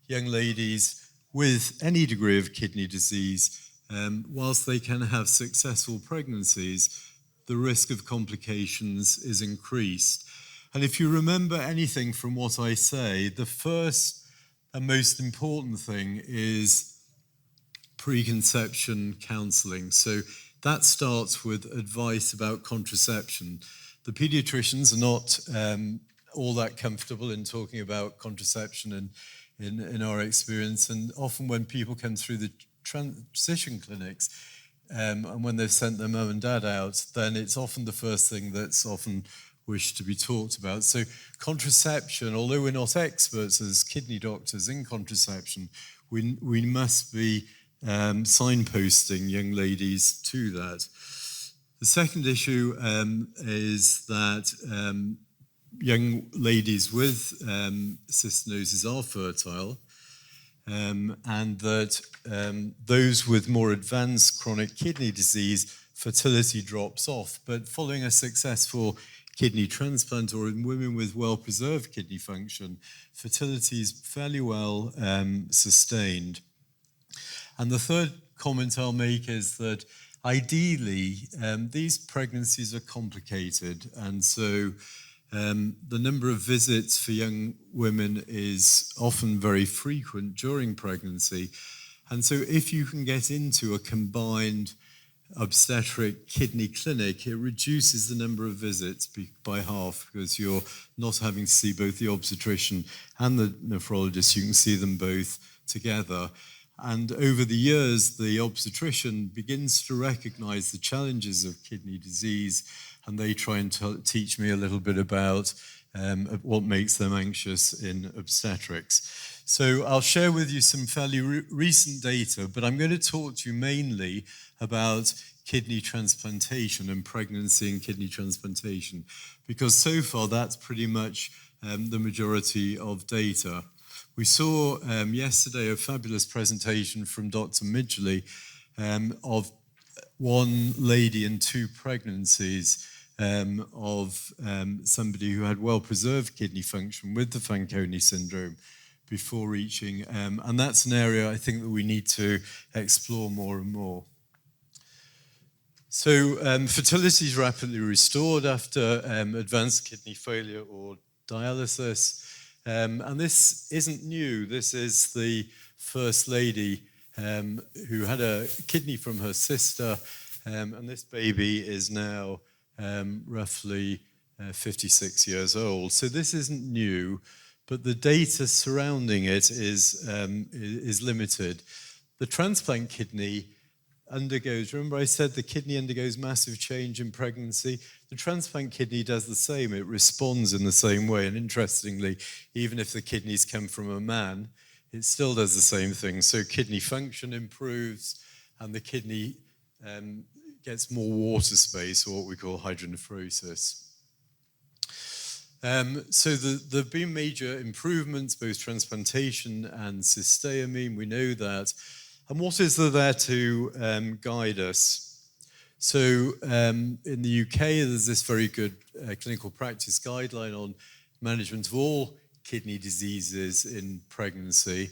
young ladies with any degree of kidney disease, whilst they can have successful pregnancies, the risk of complications is increased. And if you remember anything from what I say, the first and most important thing is preconception counseling. So that starts with advice about contraception. The pediatricians are not all that comfortable in talking about contraception in our experience. And often when people come through the transition clinics and when they've sent their mum and dad out, then it's often the first thing that's often wish to be talked about. So contraception, although we're not experts as kidney doctors in contraception, we must be signposting young ladies to that. The second issue is that young ladies with cystinosis are fertile, and that those with more advanced chronic kidney disease, fertility drops off. But following a successful kidney transplant or in women with well-preserved kidney function, fertility is fairly well sustained. And the third comment I'll make is that ideally, these pregnancies are complicated, and so the number of visits for young women is often very frequent during pregnancy. And so if you can get into a combined obstetric kidney clinic, it reduces the number of visits by half, because you're not having to see both the obstetrician and the nephrologist. You can see them both together. And over the years, the obstetrician begins to recognize the challenges of kidney disease, and they try and teach me a little bit about what makes them anxious in obstetrics. So I'll share with you some fairly recent data, but I'm going to talk to you mainly about kidney transplantation and pregnancy and kidney transplantation, because so far that's pretty much the majority of data. We saw yesterday a fabulous presentation from Dr. Midgley of one lady and 2 pregnancies of somebody who had well-preserved kidney function with the Fanconi syndrome before reaching, and that's an area I think that we need to explore more and more. So fertility is rapidly restored after advanced kidney failure or dialysis. And this isn't new. This is the first lady who had a kidney from her sister, and this baby is now roughly 56 years old. So this isn't new, but the data surrounding it is limited. The transplant kidney undergoes, remember I said the kidney undergoes massive change in pregnancy? The transplant kidney does the same. It responds in the same way. And interestingly, even if the kidneys come from a man, it still does the same thing. So kidney function improves and the kidney gets more water space, or what we call hydronephrosis. So there have been major improvements, both transplantation and cysteamine, we know that. And what is there to guide us? So in the UK, there's this very good clinical practice guideline on management of all kidney diseases in pregnancy.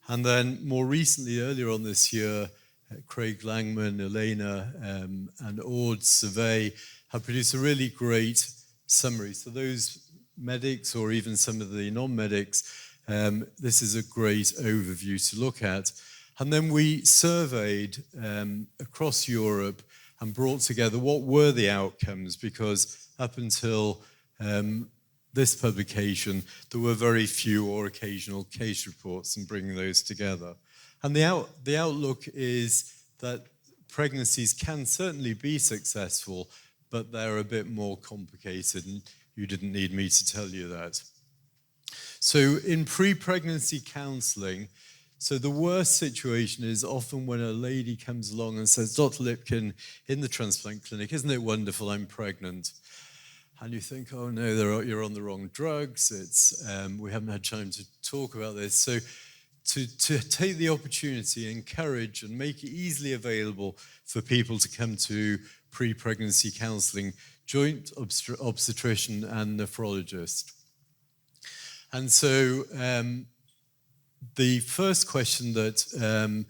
And then more recently, earlier on this year, Craig Langman, Elena, and Ord Survey have produced a really great summary. So those medics, or even some of the non-medics, this is a great overview to look at. And then we surveyed across Europe and brought together what were the outcomes, because up until this publication, there were very few or occasional case reports, and bringing those together. And the outlook is that pregnancies can certainly be successful, but they're a bit more complicated, and you didn't need me to tell you that. So in pre-pregnancy counseling, so the worst situation is often when a lady comes along and says, Dr. Lipkin, in the transplant clinic, isn't it wonderful, I'm pregnant? And you think, oh no, you're on the wrong drugs. We haven't had time to talk about this. So to take the opportunity, encourage and make it easily available for people to come to pre-pregnancy counseling, joint obstetrician and nephrologist. And so the first question that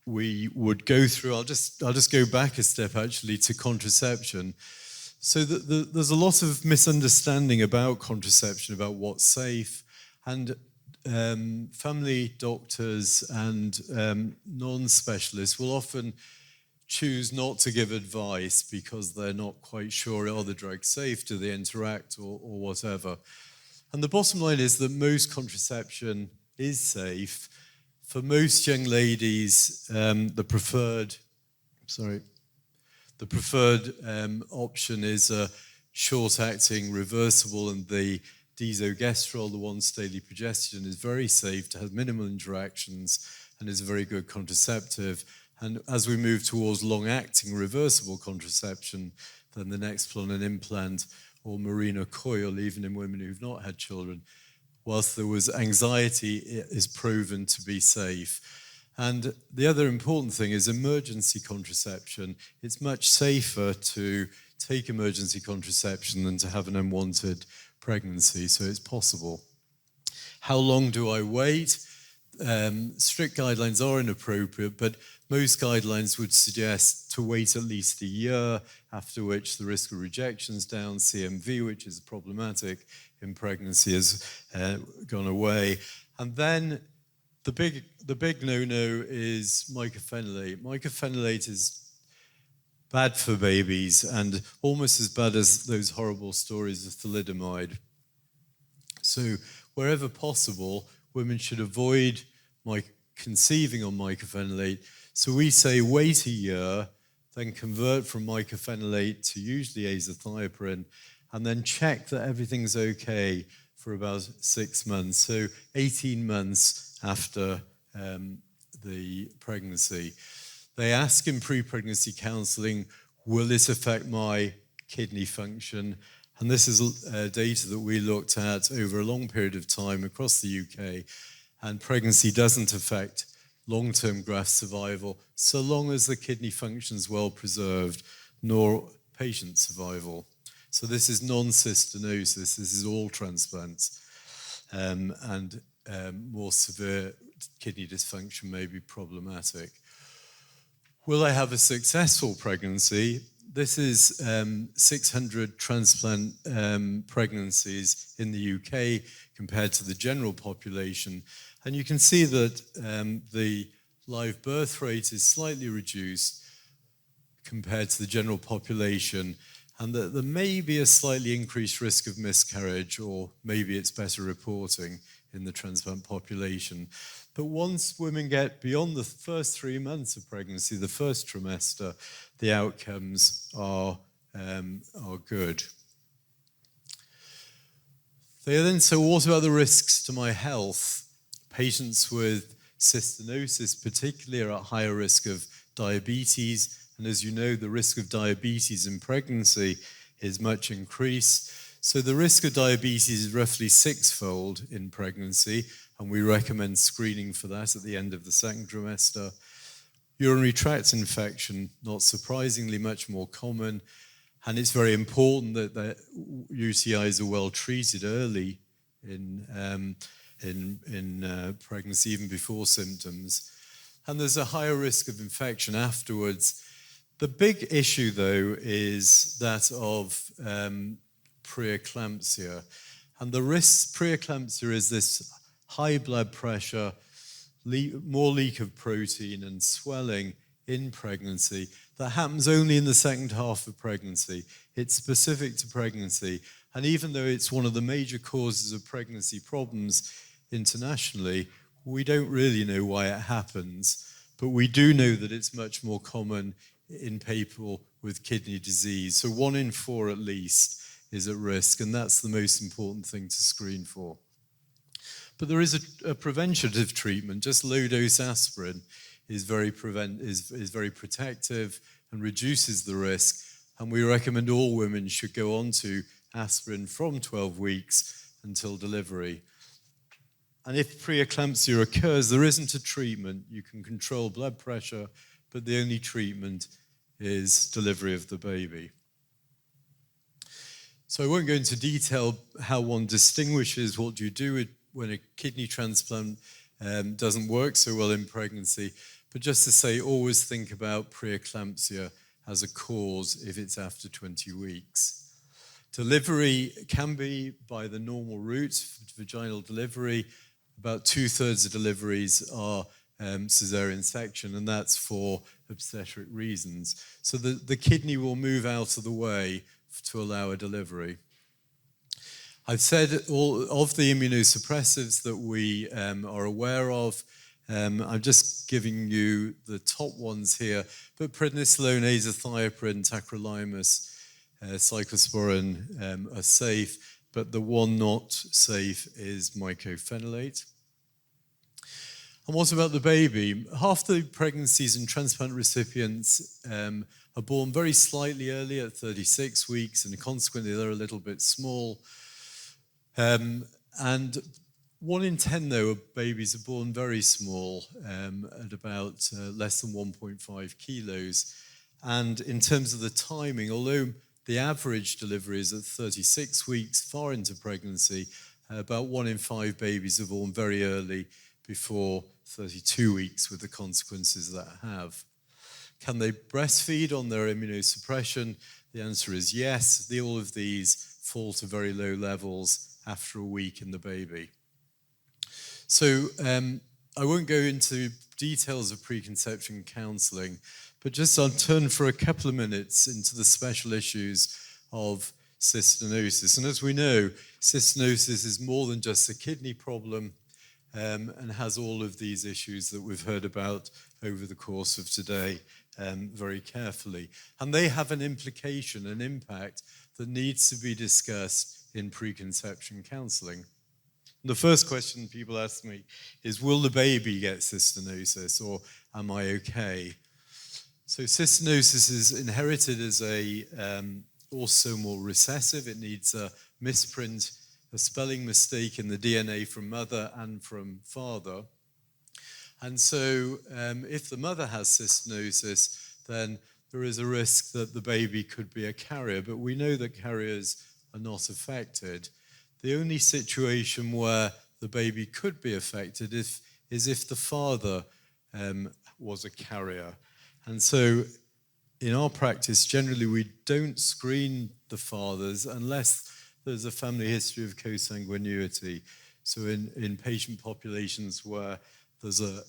we would go through, I'll just go back a step actually to contraception. So there's a lot of misunderstanding about contraception, about what's safe, and family doctors and non-specialists will often choose not to give advice because they're not quite sure, are the drugs safe, do they interact, or whatever. And the bottom line is that most contraception is safe. For most young ladies, the preferred option is a short-acting reversible, and the desogestrel, the once-daily progestin, is very safe to have minimal interactions and is a very good contraceptive. And as we move towards long-acting reversible contraception, then the Nexplanon implant or Mirena coil, even in women who've not had children, whilst there was anxiety, it is proven to be safe. And the other important thing is emergency contraception. It's much safer to take emergency contraception than to have an unwanted pregnancy, so it's possible. How long do I wait? Strict guidelines are inappropriate, but most guidelines would suggest to wait at least a year, after which the risk of rejection is down. CMV, which is problematic in pregnancy, has gone away. And then the big no-no is mycophenolate. Mycophenolate is bad for babies and almost as bad as those horrible stories of thalidomide. So wherever possible, women should avoid conceiving on mycophenolate. So we say wait a year, then convert from mycophenolate to usually azathioprine, and then check that everything's okay for about 6 months. So 18 months after the pregnancy. They ask in pre-pregnancy counseling, will this affect my kidney function? And this is data that we looked at over a long period of time across the UK. And pregnancy doesn't affect long-term graft survival so long as the kidney functions well preserved, nor patient survival. So this is non-cystinosis, this is all transplants. And more severe kidney dysfunction may be problematic. Will I have a successful pregnancy? This is 600 transplant pregnancies in the UK compared to the general population. And you can see that the live birth rate is slightly reduced compared to the general population. and that there may be a slightly increased risk of miscarriage, or maybe it's better reporting in the transplant population. But once women get beyond the first 3 months of pregnancy, the first trimester, the outcomes are good. So what about the risks to my health? Patients with cystinosis particularly are at higher risk of diabetes, and as you know, the risk of diabetes in pregnancy is much increased. So the risk of diabetes is roughly 6-fold in pregnancy, and we recommend screening for that at the end of the second trimester. Urinary tract infection, not surprisingly, much more common, and it's very important that the UTIs are well treated early in pregnancy, even before symptoms. And there's a higher risk of infection afterwards. The big issue, though, is that of preeclampsia. And the risk preeclampsia is this high blood pressure, more leak of protein and swelling in pregnancy that happens only in the second half of pregnancy. It's specific to pregnancy. And even though it's one of the major causes of pregnancy problems internationally, we don't really know why it happens. But we do know that it's much more common in people with kidney disease. So 1 in 4 at least is at risk, and that's the most important thing to screen for. But there is a preventative treatment. Just low-dose aspirin is very protective and reduces the risk, and we recommend all women should go on to aspirin from 12 weeks until delivery. And if preeclampsia occurs, there isn't a treatment. You can control blood pressure, but the only treatment is delivery of the baby. So I won't go into detail how one distinguishes what you do when a kidney transplant doesn't work so well in pregnancy, but just to say, always think about preeclampsia as a cause if it's after 20 weeks. Delivery can be by the normal route, vaginal delivery. About 2/3 of deliveries are cesarean section, and that's for obstetric reasons. So the kidney will move out of the way to allow a delivery. I've said all of the immunosuppressives that we are aware of. I'm just giving you the top ones here, but prednisolone, azathioprine, tacrolimus, cyclosporin are safe, but the one not safe is mycophenolate. And what about the baby? Half the pregnancies in transplant recipients are born very slightly early at 36 weeks, and consequently they're a little bit small. And 1 in 10, though, of babies are born very small, at about less than 1.5 kilos. And in terms of the timing, although the average delivery is at 36 weeks, far into pregnancy, about 1 in 5 babies are born very early, before 32 weeks, with the consequences that have. Can they breastfeed on their immunosuppression? The answer is yes. All of these fall to very low levels after a week in the baby. So I won't go into details of preconception counselling, but just I'll turn for a couple of minutes into the special issues of cystinosis. And as we know, cystinosis is more than just a kidney problem, and has all of these issues that we've heard about over the course of today very carefully. And they have an implication, an impact that needs to be discussed in preconception counselling. The first question people ask me is, will the baby get cystinosis, or am I okay? So cystinosis is inherited as a autosomal recessive. It needs a misprint, a spelling mistake in the DNA from mother and from father. And so if the mother has cystinosis, then there is a risk that the baby could be a carrier, but we know that carriers are not affected. The only situation where the baby could be affected is if the father was a carrier. And so in our practice, generally we don't screen the fathers unless there's a family history of consanguinity. So in patient populations where there's a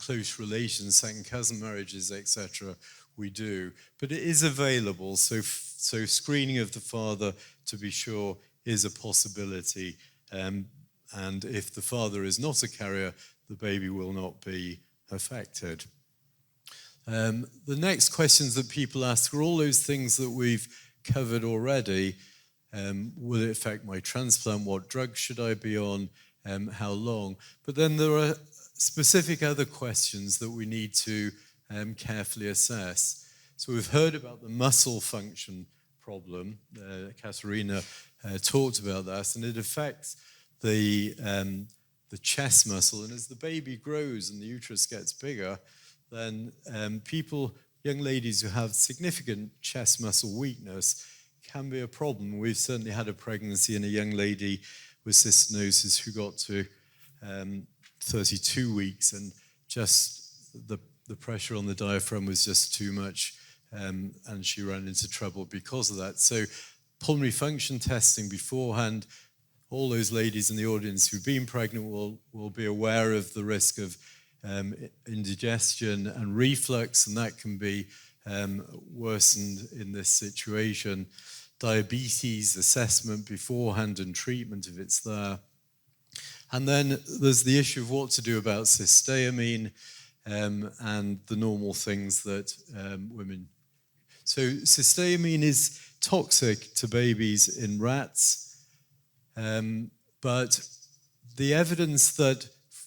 close relations, second cousin marriages, etc., we do. But it is available. So So screening of the father, to be sure, is a possibility. And if the father is not a carrier, the baby will not be affected. The next questions that people ask are all those things that we've covered already. Will it affect my transplant? What drugs should I be on? How long? But then there are specific other questions that we need to carefully assess. So we've heard about the muscle function problem. Katerina talked about that, and it affects the chest muscle. And as the baby grows and the uterus gets bigger, then young ladies who have significant chest muscle weakness can be a problem. We've certainly had a pregnancy in a young lady with cystinosis who got to 32 weeks, and just the pressure on the diaphragm was just too much, and she ran into trouble because of that. So pulmonary function testing beforehand, all those ladies in the audience who've been pregnant will be aware of the risk of indigestion and reflux, and that can be worsened in this situation. Diabetes assessment beforehand and treatment if it's there. And then there's the issue of what to do about cysteamine and the normal things that women. So cysteamine is toxic to babies in rats, but the evidence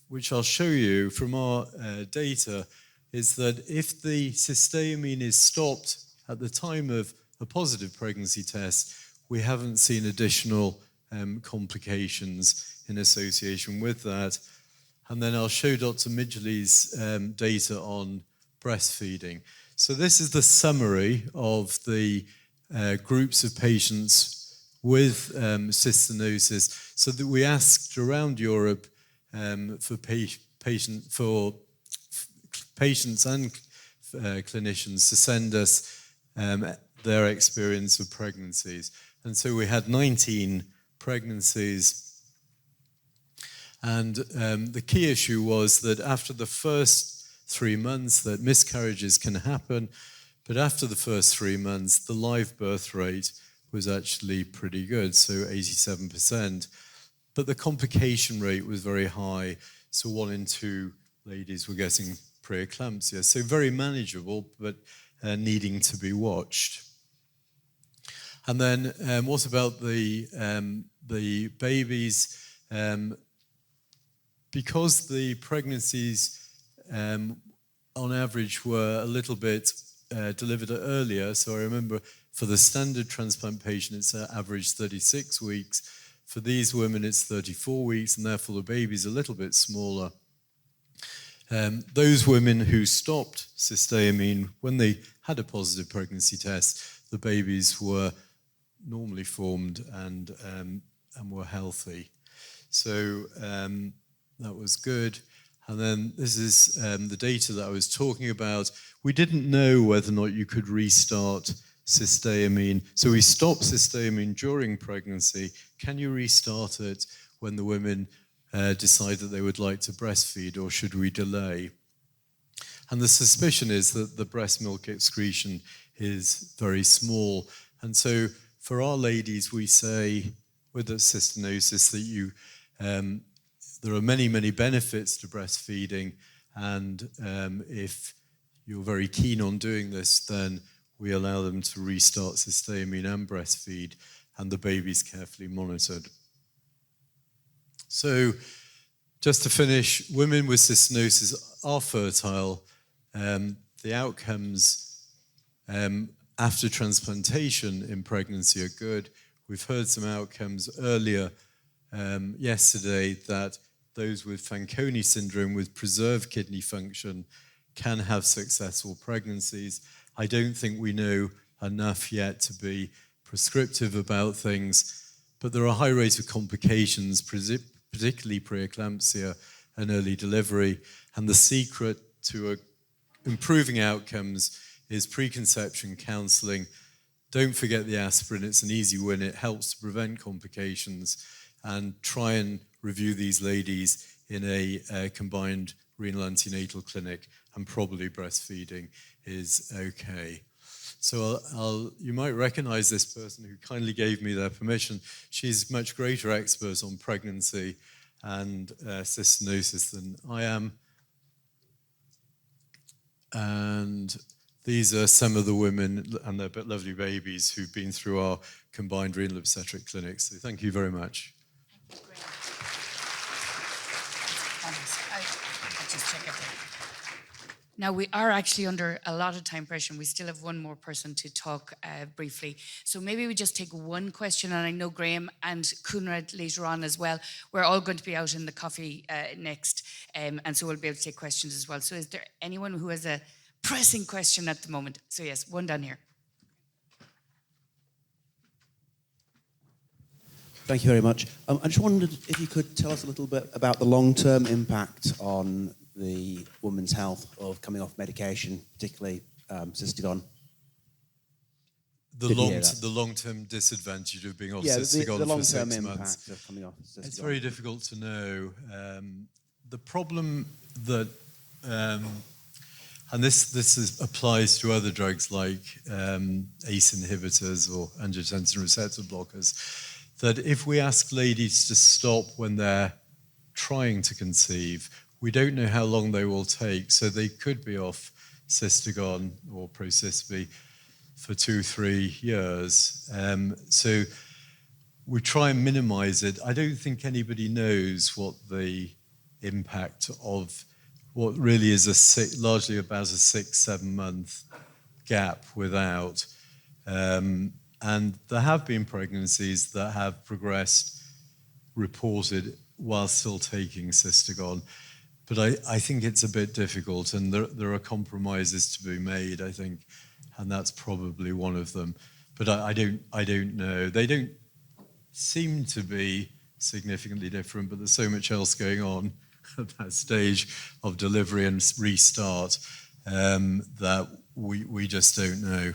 which I'll show you from our data, is that if the cysteamine is stopped at the time of a positive pregnancy test, we haven't seen additional complications in association with that. And then I'll show Dr. Midgley's data on breastfeeding. So this is the summary of the groups of patients with cystinosis, so that we asked around Europe for patients and clinicians to send us their experience of pregnancies. And so we had 19 pregnancies. And the key issue was that after the first 3 months, that miscarriages can happen, but after the first 3 months, the live birth rate was actually pretty good, so 87%. But the complication rate was very high, so 1 in 2 ladies were getting preeclampsia. So very manageable, but needing to be watched. And then what about the babies? Because the pregnancies on average were a little bit delivered earlier, so I remember for the standard transplant patient it's average 36 weeks. For these women it's 34 weeks, and therefore the baby's a little bit smaller. Those women who stopped cysteamine when they had a positive pregnancy test, the babies were normally formed and were healthy. So that was good. And then this is the data that I was talking about. We didn't know whether or not you could restart cysteamine. So we stopped cysteamine during pregnancy. Can you restart it when the women decide that they would like to breastfeed, or should we delay? And the suspicion is that the breast milk excretion is very small. And so for our ladies, we say with the cystinosis that there are many, many benefits to breastfeeding. And if you're very keen on doing this, then we allow them to restart cysteamine and breastfeed, and the baby's carefully monitored. So just to finish, women with cystinosis are fertile. The outcomes after transplantation in pregnancy are good. We've heard some outcomes earlier yesterday that those with Fanconi syndrome with preserved kidney function can have successful pregnancies. I don't think we know enough yet to be prescriptive about things, but there are high rates of complications, particularly preeclampsia and early delivery. And the secret to improving outcomes is preconception counselling. Don't forget the aspirin, it's an easy win, it helps to prevent complications, and try and review these ladies in a combined renal antenatal clinic, and probably breastfeeding is okay. So you might recognize this person who kindly gave me their permission. She's much greater expert on pregnancy and cystinosis than I am. And these are some of the women and their lovely babies who've been through our combined renal obstetric clinics. So thank you very much. Now, we are actually under a lot of time pressure, and we still have one more person to talk briefly. So maybe we just take one question, and I know Graham and Kunrad later on as well. We're all going to be out in the coffee next, and so we'll be able to take questions as well. So is there anyone who has a pressing question at the moment? So yes, one down here. Thank you very much. I just wondered if you could tell us a little bit about the long-term impact on the woman's health of coming off medication, particularly Cystidon. The long-term disadvantage of being off Cystidon for 6 months. Of coming off Cystidon. It's very difficult to know. The problem that, and this applies to other drugs like ACE inhibitors or angiotensin receptor blockers, that if we ask ladies to stop when they're trying to conceive, we don't know how long they will take, so they could be off Cystigon or Procysbi for 2-3 years. So we try and minimize it. I don't think anybody knows what the impact of what really is largely about a 6-7 month gap without. And there have been pregnancies that have progressed, reported, while still taking Cystigon. But I think it's a bit difficult, and there are compromises to be made, I think, and that's probably one of them. But I don't know. They don't seem to be significantly different, but there's so much else going on at that stage of delivery and restart that we just don't know.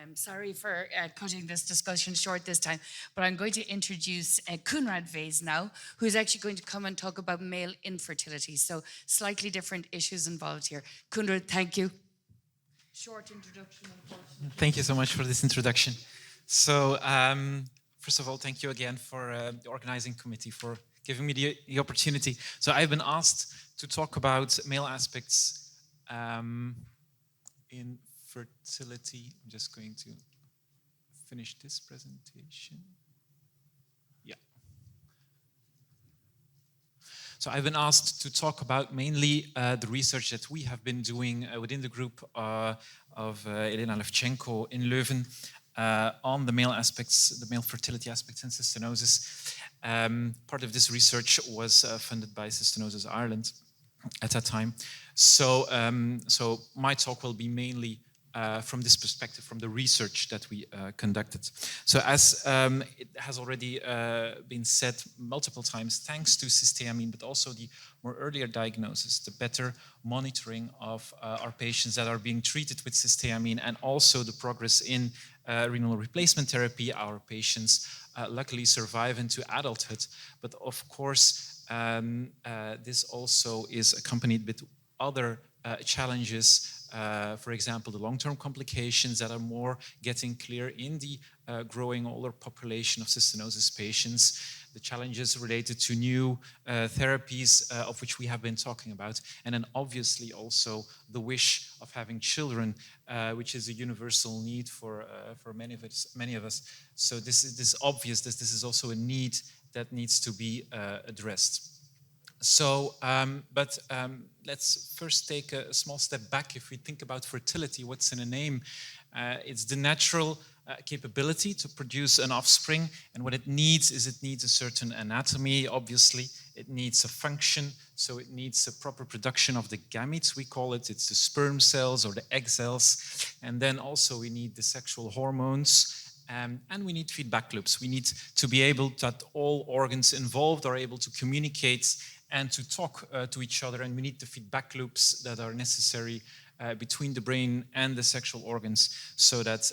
I'm sorry for cutting this discussion short this time, but I'm going to introduce Kunrad Vase now, who's actually going to come and talk about male infertility. So slightly different issues involved here. Kunrad, thank you. Short introduction, unfortunately. Thank you so much for this introduction. So first of all, thank you again for the organizing committee for giving me the opportunity. So I've been asked to talk about male aspects in fertility. I'm just going to finish this presentation. Yeah. So I've been asked to talk about mainly the research that we have been doing within the group of Elena Levchenko in Leuven on the male aspects, the male fertility aspects in cystinosis. Part of this research was funded by Cystinosis Ireland at that time. So, so my talk will be mainly from this perspective, from the research that we conducted. So as it has already been said multiple times, thanks to cysteamine, but also the more earlier diagnosis, the better monitoring of our patients that are being treated with cysteamine, and also the progress in renal replacement therapy, our patients luckily survive into adulthood. But of course, this also is accompanied with other challenges. For example, the long-term complications that are more getting clear in the growing older population of cystinosis patients, the challenges related to new therapies of which we have been talking about, and then obviously also the wish of having children, which is a universal need for many of us. So this is obvious that this is also a need that needs to be addressed. So, let's first take a small step back. If we think about fertility, what's in a name? It's the natural capability to produce an offspring, and what it needs is it needs a certain anatomy, obviously. It needs a function, so it needs a proper production of the gametes, we call it. It's the sperm cells or the egg cells. And then also we need the sexual hormones, and we need feedback loops. We need to be able that all organs involved are able to communicate and to talk to each other, and we need the feedback loops that are necessary between the brain and the sexual organs so that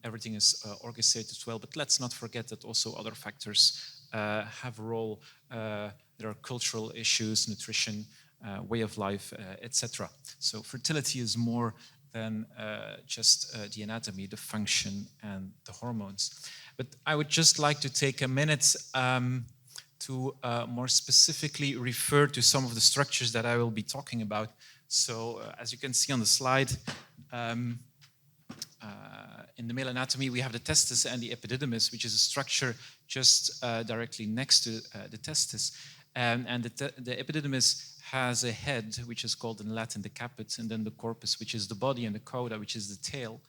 everything is orchestrated well. But let's not forget that also other factors have a role. There are cultural issues, nutrition, way of life, etc. So fertility is more than just the anatomy, the function, and the hormones. But I would just like to take a minute to more specifically refer to some of the structures that I will be talking about. So as you can see on the slide, in the male anatomy, we have the testis and the epididymis, which is a structure just directly next to the testis. And the epididymis has a head, which is called in Latin the caput, and then the corpus, which is the body, and the coda, which is the tail.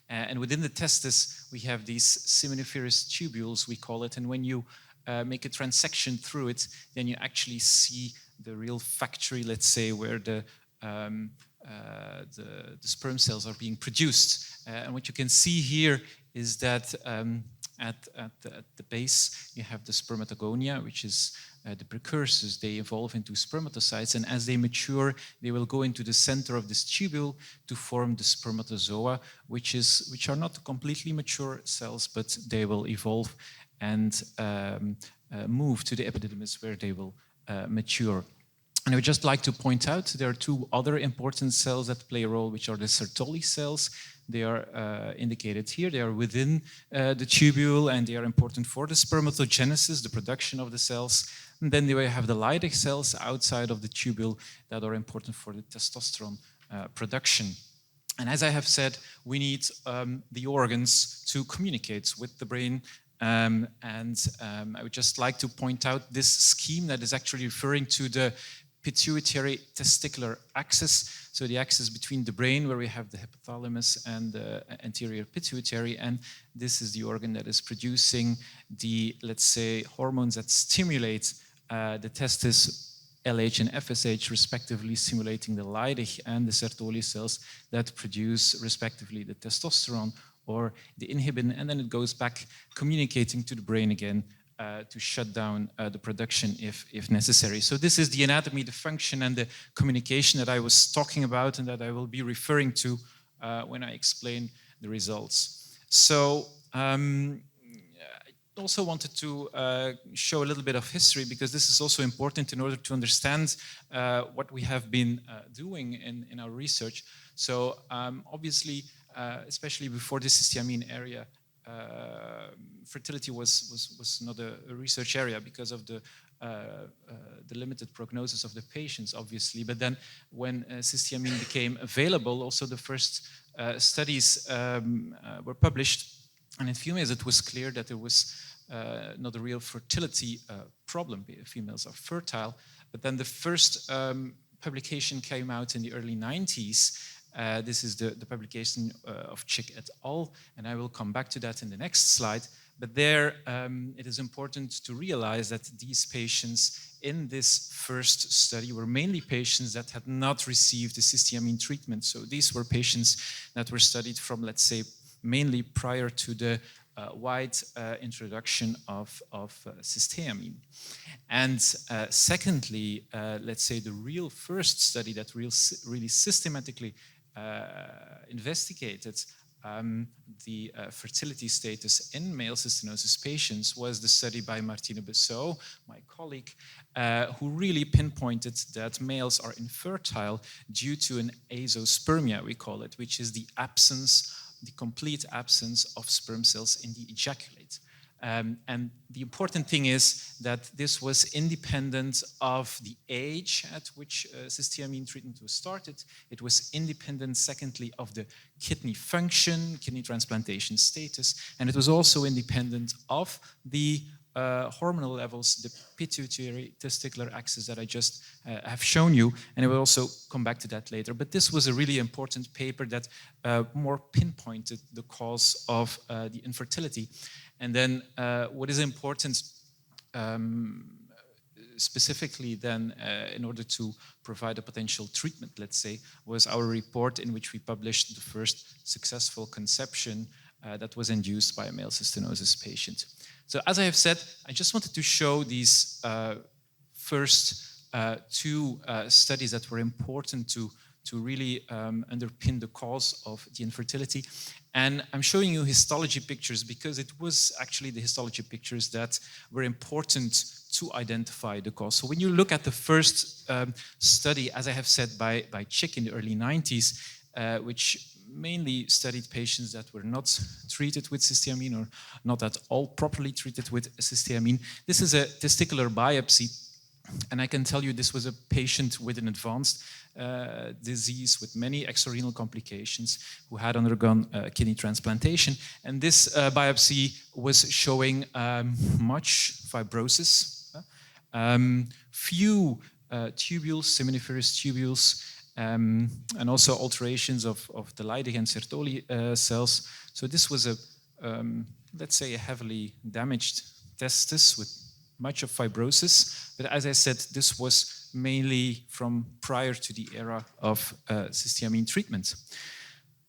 And within the testis, we have these seminiferous tubules, we call it. And when you make a transection through it, then you actually see the real factory, let's say, where the sperm cells are being produced. And what you can see here is that at the base, you have the spermatogonia, which is the precursors. They evolve into spermatocytes, and as they mature, they will go into the center of this tubule to form the spermatozoa, which are not completely mature cells, but they will evolve and move to the epididymis, where they will mature. And I would just like to point out there are two other important cells that play a role, which are the Sertoli cells. They are indicated here. They are within the tubule, and they are important for the spermatogenesis, the production of the cells. And then we have the Leydig cells outside of the tubule that are important for the testosterone production. And as I have said, we need the organs to communicate with the brain. I would just like to point out this scheme that is actually referring to the pituitary testicular axis, so the axis between the brain, where we have the hypothalamus and the anterior pituitary, and this is the organ that is producing the, let's say, hormones that stimulate the testis, LH and FSH, respectively, stimulating the Leydig and the Sertoli cells that produce, respectively, the testosterone or the inhibin, and then it goes back communicating to the brain again to shut down the production if necessary. So this is the anatomy, the function, and the communication that I was talking about and that I will be referring to when I explain the results. So I also wanted to show a little bit of history, because this is also important in order to understand what we have been doing in our research. So obviously, especially before the cysteamine area, fertility was not a research area because of the limited prognosis of the patients, obviously. But then when cysteamine became available, also the first studies were published. And in females, it was clear that there was not a real fertility problem. Females are fertile. But then the first publication came out in the early 90s. This is the publication of Chick et al., and I will come back to that in the next slide. But there, it is important to realize that these patients in this first study were mainly patients that had not received the cysteamine treatment. So these were patients that were studied from, let's say, mainly prior to the wide introduction of cysteamine. And secondly, let's say the real first study that really systematically investigated the fertility status in male cystinosis patients was the study by Martine Besseau, my colleague, who really pinpointed that males are infertile due to an azoospermia, we call it, which is the complete absence of sperm cells in the ejaculate. And the important thing is that this was independent of the age at which cysteamine treatment was started. It was independent, secondly, of the kidney function, kidney transplantation status, and it was also independent of the hormonal levels, the pituitary testicular axis that I just have shown you, and I will also come back to that later. But this was a really important paper that more pinpointed the cause of the infertility. And then what is important specifically then in order to provide a potential treatment, let's say, was our report in which we published the first successful conception that was induced by a male cystinosis patient. So as I have said, I just wanted to show these first two studies that were important to to really underpin the cause of the infertility. And I'm showing you histology pictures because it was actually the histology pictures that were important to identify the cause. So when you look at the first study, as I have said, by Chick in the early 90s, which mainly studied patients that were not treated with cysteamine or not at all properly treated with cysteamine. This is a testicular biopsy, and I can tell you this was a patient with an advanced disease with many extrarenal complications who had undergone kidney transplantation. And this biopsy was showing much fibrosis, few tubules, seminiferous tubules, and also alterations of the Leydig and Sertoli cells. So this was a, let's say, a heavily damaged testis with much of fibrosis. But as I said, this was mainly from prior to the era of cysteamine treatment.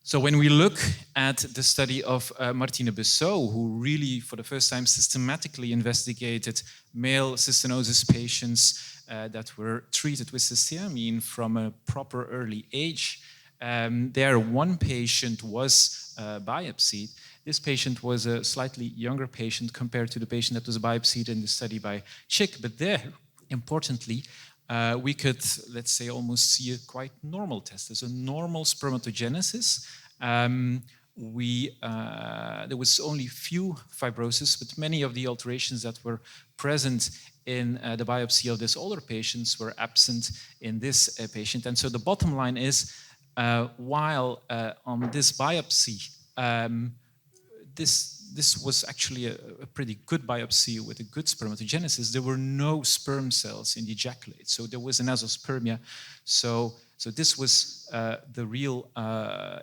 So when we look at the study of Martine Bessot, who really for the first time systematically investigated male cystinosis patients that were treated with cysteamine from a proper early age, there one patient was biopsied. This patient was a slightly younger patient compared to the patient that was biopsied in the study by Chick, but there, importantly, we could, let's say, almost see a quite normal testis, a normal spermatogenesis. There was only few fibrosis, but many of the alterations that were present in the biopsy of this older patients were absent in this patient. And so the bottom line is, while on this biopsy, this was actually a pretty good biopsy with a good spermatogenesis, there were no sperm cells in the ejaculate. So there was an azoospermia. So this was the real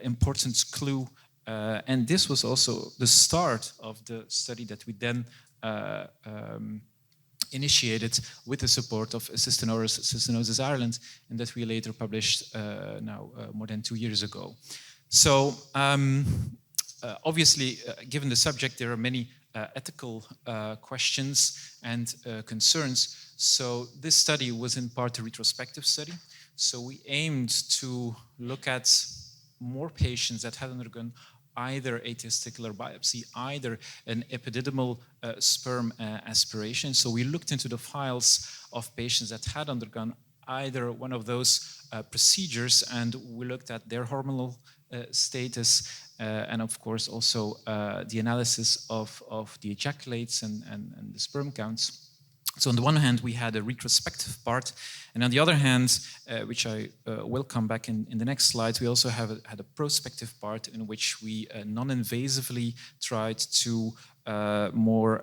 important clue. And this was also the start of the study that we then initiated with the support of Cystinosis Ireland, and that we later published now more than 2 years ago. So obviously, given the subject, there are many ethical questions and concerns. So this study was in part a retrospective study. So we aimed to look at more patients that had undergone either a testicular biopsy, either an epididymal sperm aspiration. So we looked into the files of patients that had undergone either one of those procedures, and we looked at their hormonal status, and of course also the analysis of the ejaculates and the sperm counts. So on the one hand, we had a retrospective part, and on the other hand, which I will come back in the next slides, we also had a prospective part in which we non-invasively tried to more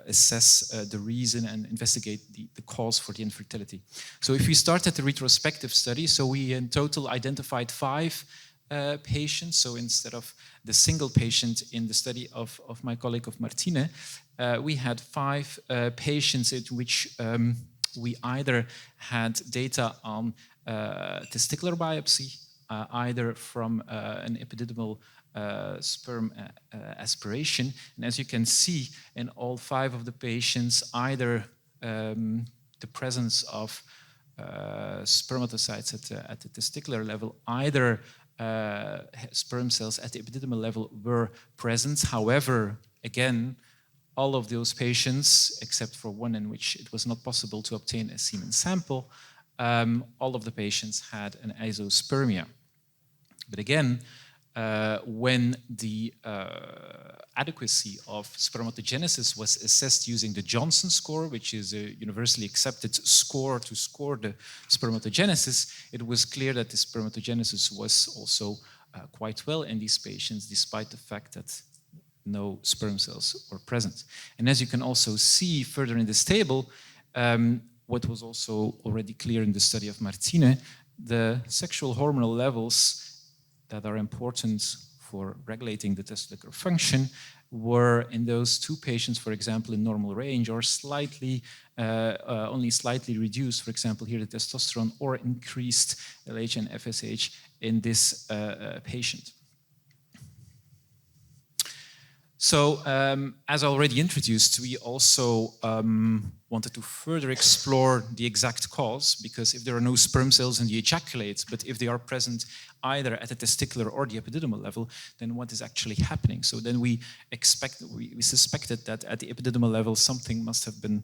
assess the reason and investigate the cause for the infertility. So if we start at the retrospective study, so we in total identified 5 patients. So instead of the single patient in the study of my colleague of Martine, we had 5 patients in which we either had data on testicular biopsy, either from an epididymal sperm aspiration. And as you can see, in all 5 of the patients, either the presence of spermatocytes at the testicular level, either sperm cells at the epididymal level were present. However, again, all of those patients, except for one in which it was not possible to obtain a semen sample, all of the patients had an azoospermia. But again, when the adequacy of spermatogenesis was assessed using the Johnson score, which is a universally accepted score to score the spermatogenesis, it was clear that the spermatogenesis was also quite well in these patients, despite the fact that no sperm cells were present. And as you can also see further in this table, what was also already clear in the study of Martine, the sexual hormonal levels that are important for regulating the testicular function were in those 2 patients, for example, in normal range, or slightly, only slightly reduced, for example, here the testosterone, or increased LH and FSH in this patient. So, as already introduced, we also wanted to further explore the exact cause, because if there are no sperm cells in the ejaculate, but if they are present either at the testicular or the epididymal level, then what is actually happening? So then we suspected that at the epididymal level something must have been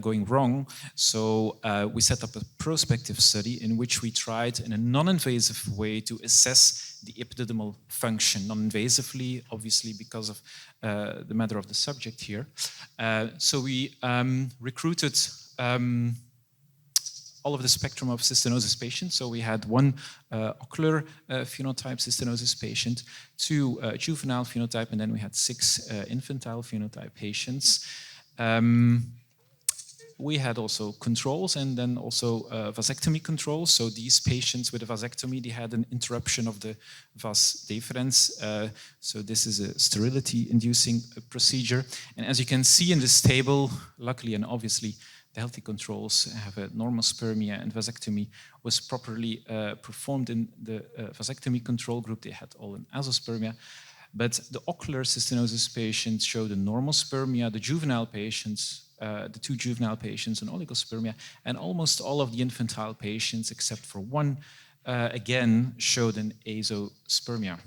going wrong. So we set up a prospective study in which we tried in a non-invasive way to assess the epididymal function, non-invasively, obviously because of the matter of the subject here. So we recruited all of the spectrum of cystinosis patients. So we had one ocular phenotype cystinosis patient, 2 juvenile phenotype, and then we had 6 infantile phenotype patients. We had also controls and then also vasectomy controls. So these patients with a vasectomy, they had an interruption of the vas deferens. So this is a sterility-inducing procedure. And as you can see in this table, luckily and obviously, the healthy controls have a normal spermia, and vasectomy was properly performed in the vasectomy control group. They had all an azoospermia. But the ocular cystinosis patients showed a normal spermia. The juvenile patients, the 2 juvenile patients, an oligospermia, and almost all of the infantile patients, except for one, again, showed an azoospermia.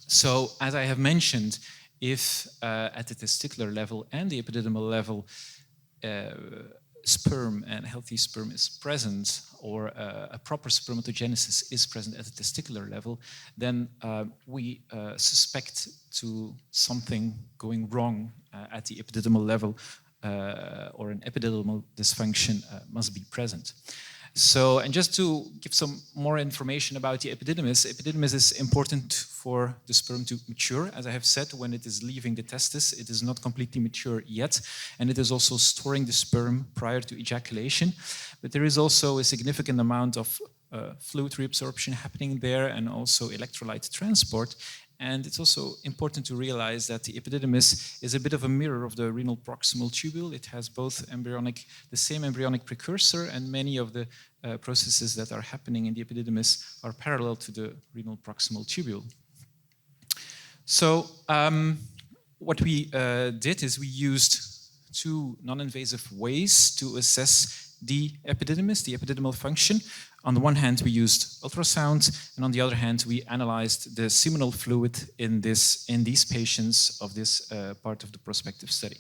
So, as I have mentioned, if at the testicular level and the epididymal level, sperm and healthy sperm is present, or a proper spermatogenesis is present at the testicular level, then we suspect to something going wrong at the epididymal level, or an epididymal dysfunction must be present. So, and just to give some more information about the epididymis is important for the sperm to mature. As I have said, when it is leaving the testis, it is not completely mature yet, and it is also storing the sperm prior to ejaculation. But there is also a significant amount of fluid reabsorption happening there, and also electrolyte transport. And it's also important to realize that the epididymis is a bit of a mirror of the renal proximal tubule. It has both the same embryonic precursor, and many of the processes that are happening in the epididymis are parallel to the renal proximal tubule. So what we did is we used 2 non-invasive ways to assess the epididymis, the epididymal function. On the one hand, we used ultrasound, and on the other hand, we analyzed the seminal fluid in these patients of this part of the prospective study.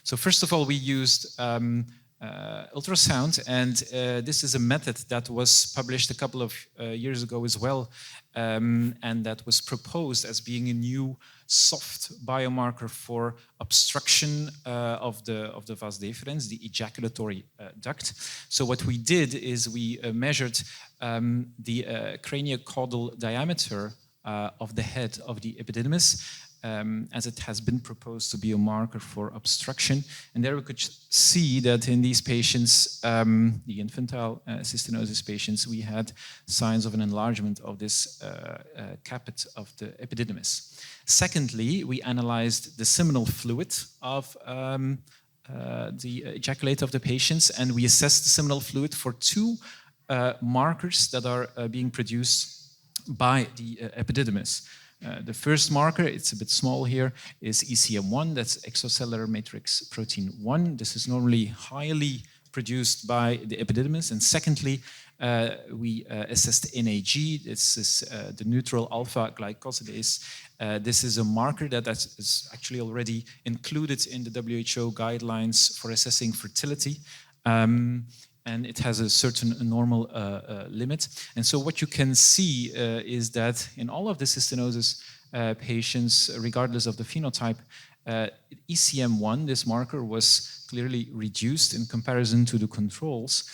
So first of all, we used ultrasound, and this is a method that was published a couple of years ago as well, and that was proposed as being a new soft biomarker for obstruction of the vas deferens, the ejaculatory duct. So what we did is we measured the craniocaudal diameter of the head of the epididymis, as it has been proposed to be a marker for obstruction. And there we could see that in these patients, the infantile cystinosis patients, we had signs of an enlargement of this caput of the epididymis. Secondly, we analyzed the seminal fluid of the ejaculate of the patients, and we assessed the seminal fluid for 2 markers that are being produced by the epididymis. The first marker, it's a bit small here, is ECM1, that's extracellular matrix protein 1. This is normally highly produced by the epididymis. And secondly, we assessed NAG. This is the neutral alpha glycosidase. This is a marker that is actually already included in the WHO guidelines for assessing fertility. And it has a certain normal limit. And so what you can see is that in all of the cystinosis patients, regardless of the phenotype, ECM1, this marker, was clearly reduced in comparison to the controls.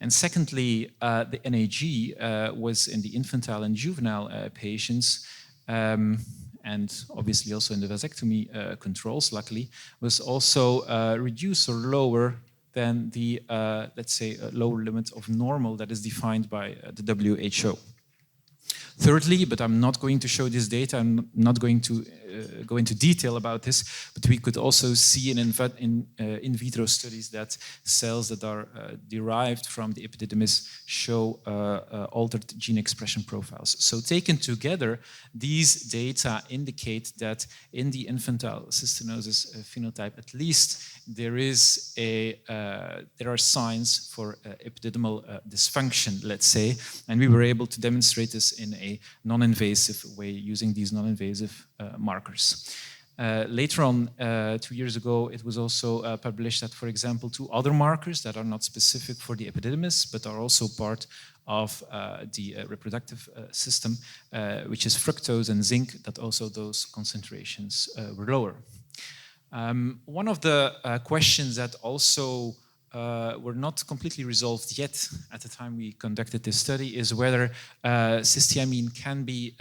And secondly, the NAG was in the infantile and juvenile patients, and obviously also in the vasectomy controls, luckily, was also reduced or lower than the, let's say, lower limit of normal that is defined by the WHO. Thirdly, but I'm not going to show this data, I'm not going to go into detail about this, but we could also see in vitro studies that cells that are derived from the epididymis show altered gene expression profiles. So taken together, these data indicate that in the infantile cystinosis phenotype, at least there are signs for epididymal dysfunction, let's say, and we were able to demonstrate this in a non-invasive way using these non-invasive markers. Later on, 2 years ago, it was also published that, for example, 2 other markers that are not specific for the epididymis, but are also part of the reproductive system, which is fructose and zinc, that also those concentrations were lower. One of the questions that also were not completely resolved yet at the time we conducted this study is whether cysteamine can be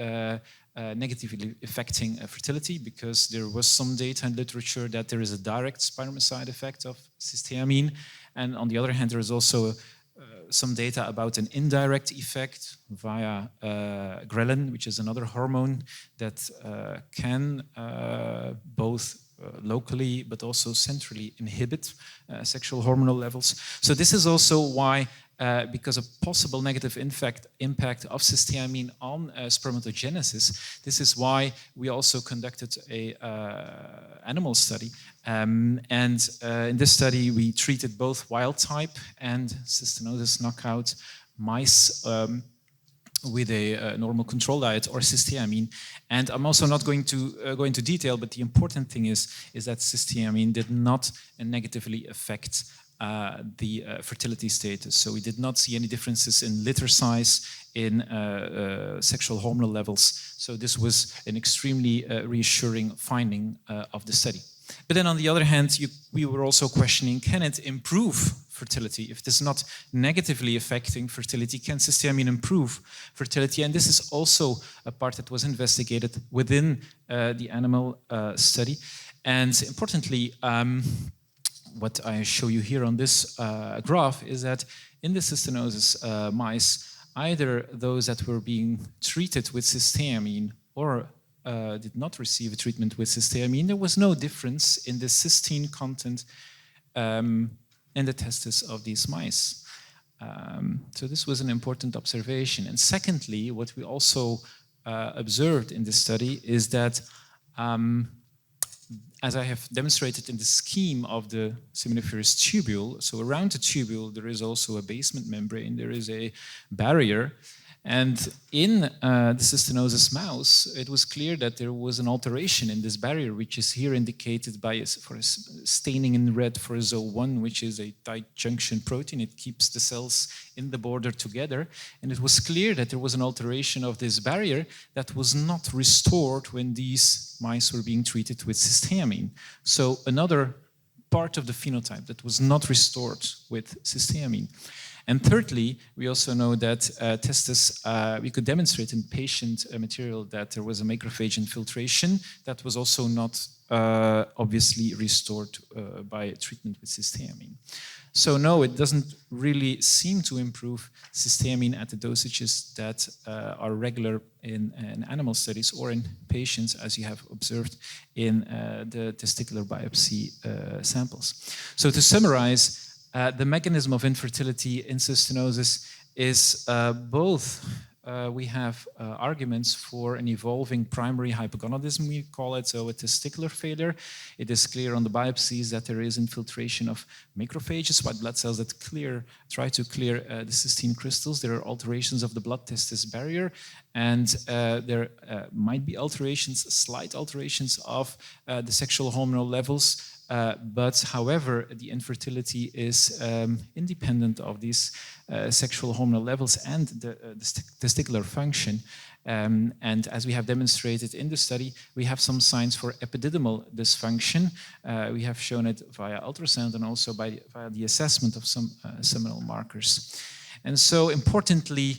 negatively affecting fertility, because there was some data in literature that there is a direct spermicide effect of cysteamine, and on the other hand there is also some data about an indirect effect via ghrelin, which is another hormone that can both locally but also centrally inhibit sexual hormonal levels. So this is also why, because of possible negative impact of cysteamine on spermatogenesis, this is why we also conducted a animal study. And in this study, we treated both wild type and cystinosis knockout mice with a normal control diet or cysteamine. And I'm also not going to go into detail, but the important thing is that cysteamine did not negatively affect the fertility status. So we did not see any differences in litter size, in sexual hormonal levels. So this was an extremely reassuring finding of the study. But then on the other hand, we were also questioning, can it improve fertility? If it is not negatively affecting fertility, can cysteamine improve fertility? And this is also a part that was investigated within the animal study. And importantly, what I show you here on this graph is that in the cystinosis mice, either those that were being treated with cysteamine or did not receive a treatment with cysteamine, there was no difference in the cysteine content in the testes of these mice. So this was an important observation. And secondly, what we also observed in this study is that, as I have demonstrated in the scheme of the seminiferous tubule, so around the tubule there is also a basement membrane, there is a barrier. And in the cystinosis mouse, it was clear that there was an alteration in this barrier, which is here indicated by for a staining in red for ZO1, which is a tight junction protein. It keeps the cells in the border together. And it was clear that there was an alteration of this barrier that was not restored when these mice were being treated with cysteamine. So another part of the phenotype that was not restored with cysteamine. And thirdly, we also know that testis, we could demonstrate in patient material that there was a macrophage infiltration that was also not obviously restored by treatment with cysteamine. So no, it doesn't really seem to improve cysteamine at the dosages that are regular in animal studies or in patients, as you have observed in the testicular biopsy samples. So to summarize, the mechanism of infertility in cystinosis is both, we have arguments for an evolving primary hypogonadism, we call it, so a testicular failure. It is clear on the biopsies that there is infiltration of macrophages, white blood cells that try to clear the cystine crystals. There are alterations of the blood-testis barrier, and there might be alterations, slight alterations of the sexual hormonal levels. But however, the infertility is independent of these sexual hormonal levels and the testicular function. And as we have demonstrated in the study, we have some signs for epididymal dysfunction. We have shown it via ultrasound and also via the assessment of some seminal markers. And so importantly,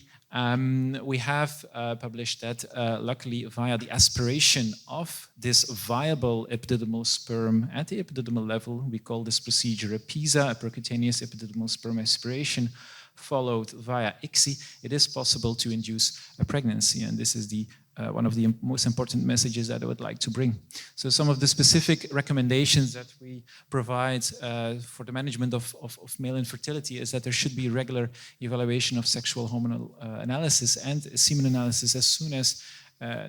we have published that, luckily, via the aspiration of this viable epididymal sperm at the epididymal level. We call this procedure a PISA, a percutaneous epididymal sperm aspiration, followed via ICSI. It is possible to induce a pregnancy, and this is the one of the most important messages that I would like to bring. So some of the specific recommendations that we provide for the management of male infertility is that there should be regular evaluation of sexual hormonal analysis and semen analysis as soon as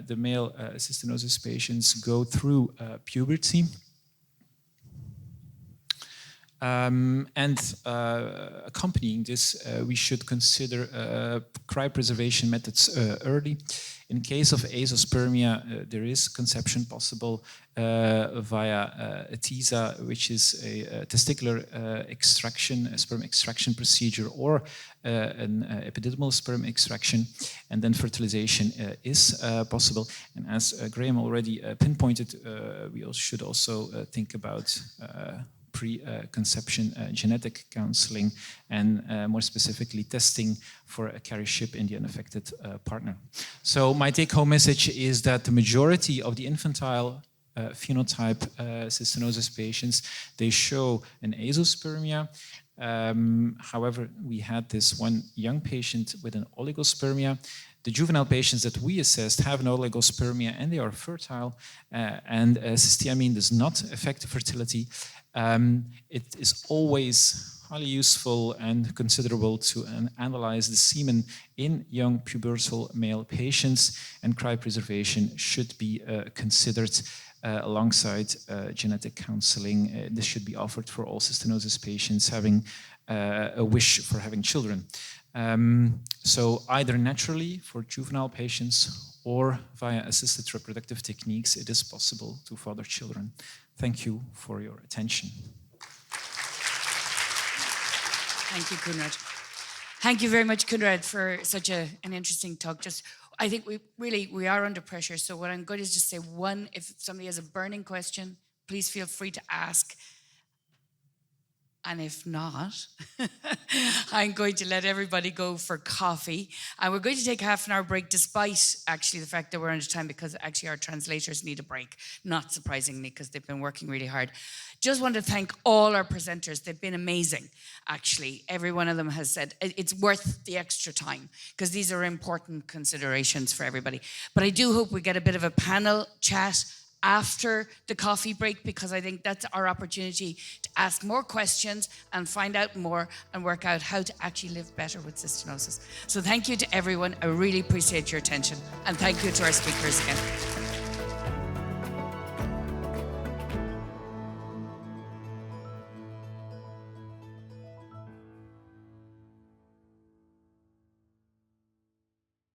the male cystinosis patients go through puberty. Accompanying this, we should consider cryopreservation methods early. In case of azoospermia, there is conception possible via a TISA, which is a testicular extraction, a sperm extraction procedure, or an epididymal sperm extraction, and then fertilization is possible. And as Graham already pinpointed, we should also think about pre-conception genetic counseling and more specifically testing for a carriership in the unaffected partner. So my take-home message is that the majority of the infantile phenotype cystinosis patients, they show an azoospermia. However, we had this one young patient with an oligospermia. The juvenile patients that we assessed have an oligospermia and they are fertile, and cysteamine does not affect fertility. It is always highly useful and considerable to analyze the semen in young pubertal male patients, and cryopreservation should be considered alongside genetic counseling. This should be offered for all cystinosis patients having a wish for having children. So either naturally for juvenile patients or via assisted reproductive techniques, it is possible to father children. Thank you for your attention. Thank you, Konrad. Thank you very much, Konrad, for such an interesting talk. I think we are under pressure. So what I'm going to just say, one, if somebody has a burning question, please feel free to ask. And if not, I'm going to let everybody go for coffee. And we're going to take half an hour break, despite actually the fact that we're under time, because actually our translators need a break, not surprisingly, because they've been working really hard. Just want to thank all our presenters. They've been amazing, actually. Every one of them has said it's worth the extra time, because these are important considerations for everybody. But I do hope we get a bit of a panel chat after the coffee break, because I think that's our opportunity to ask more questions and find out more and work out how to actually live better with cystinosis. So thank you to everyone. I really appreciate your attention. And thank you to our speakers again.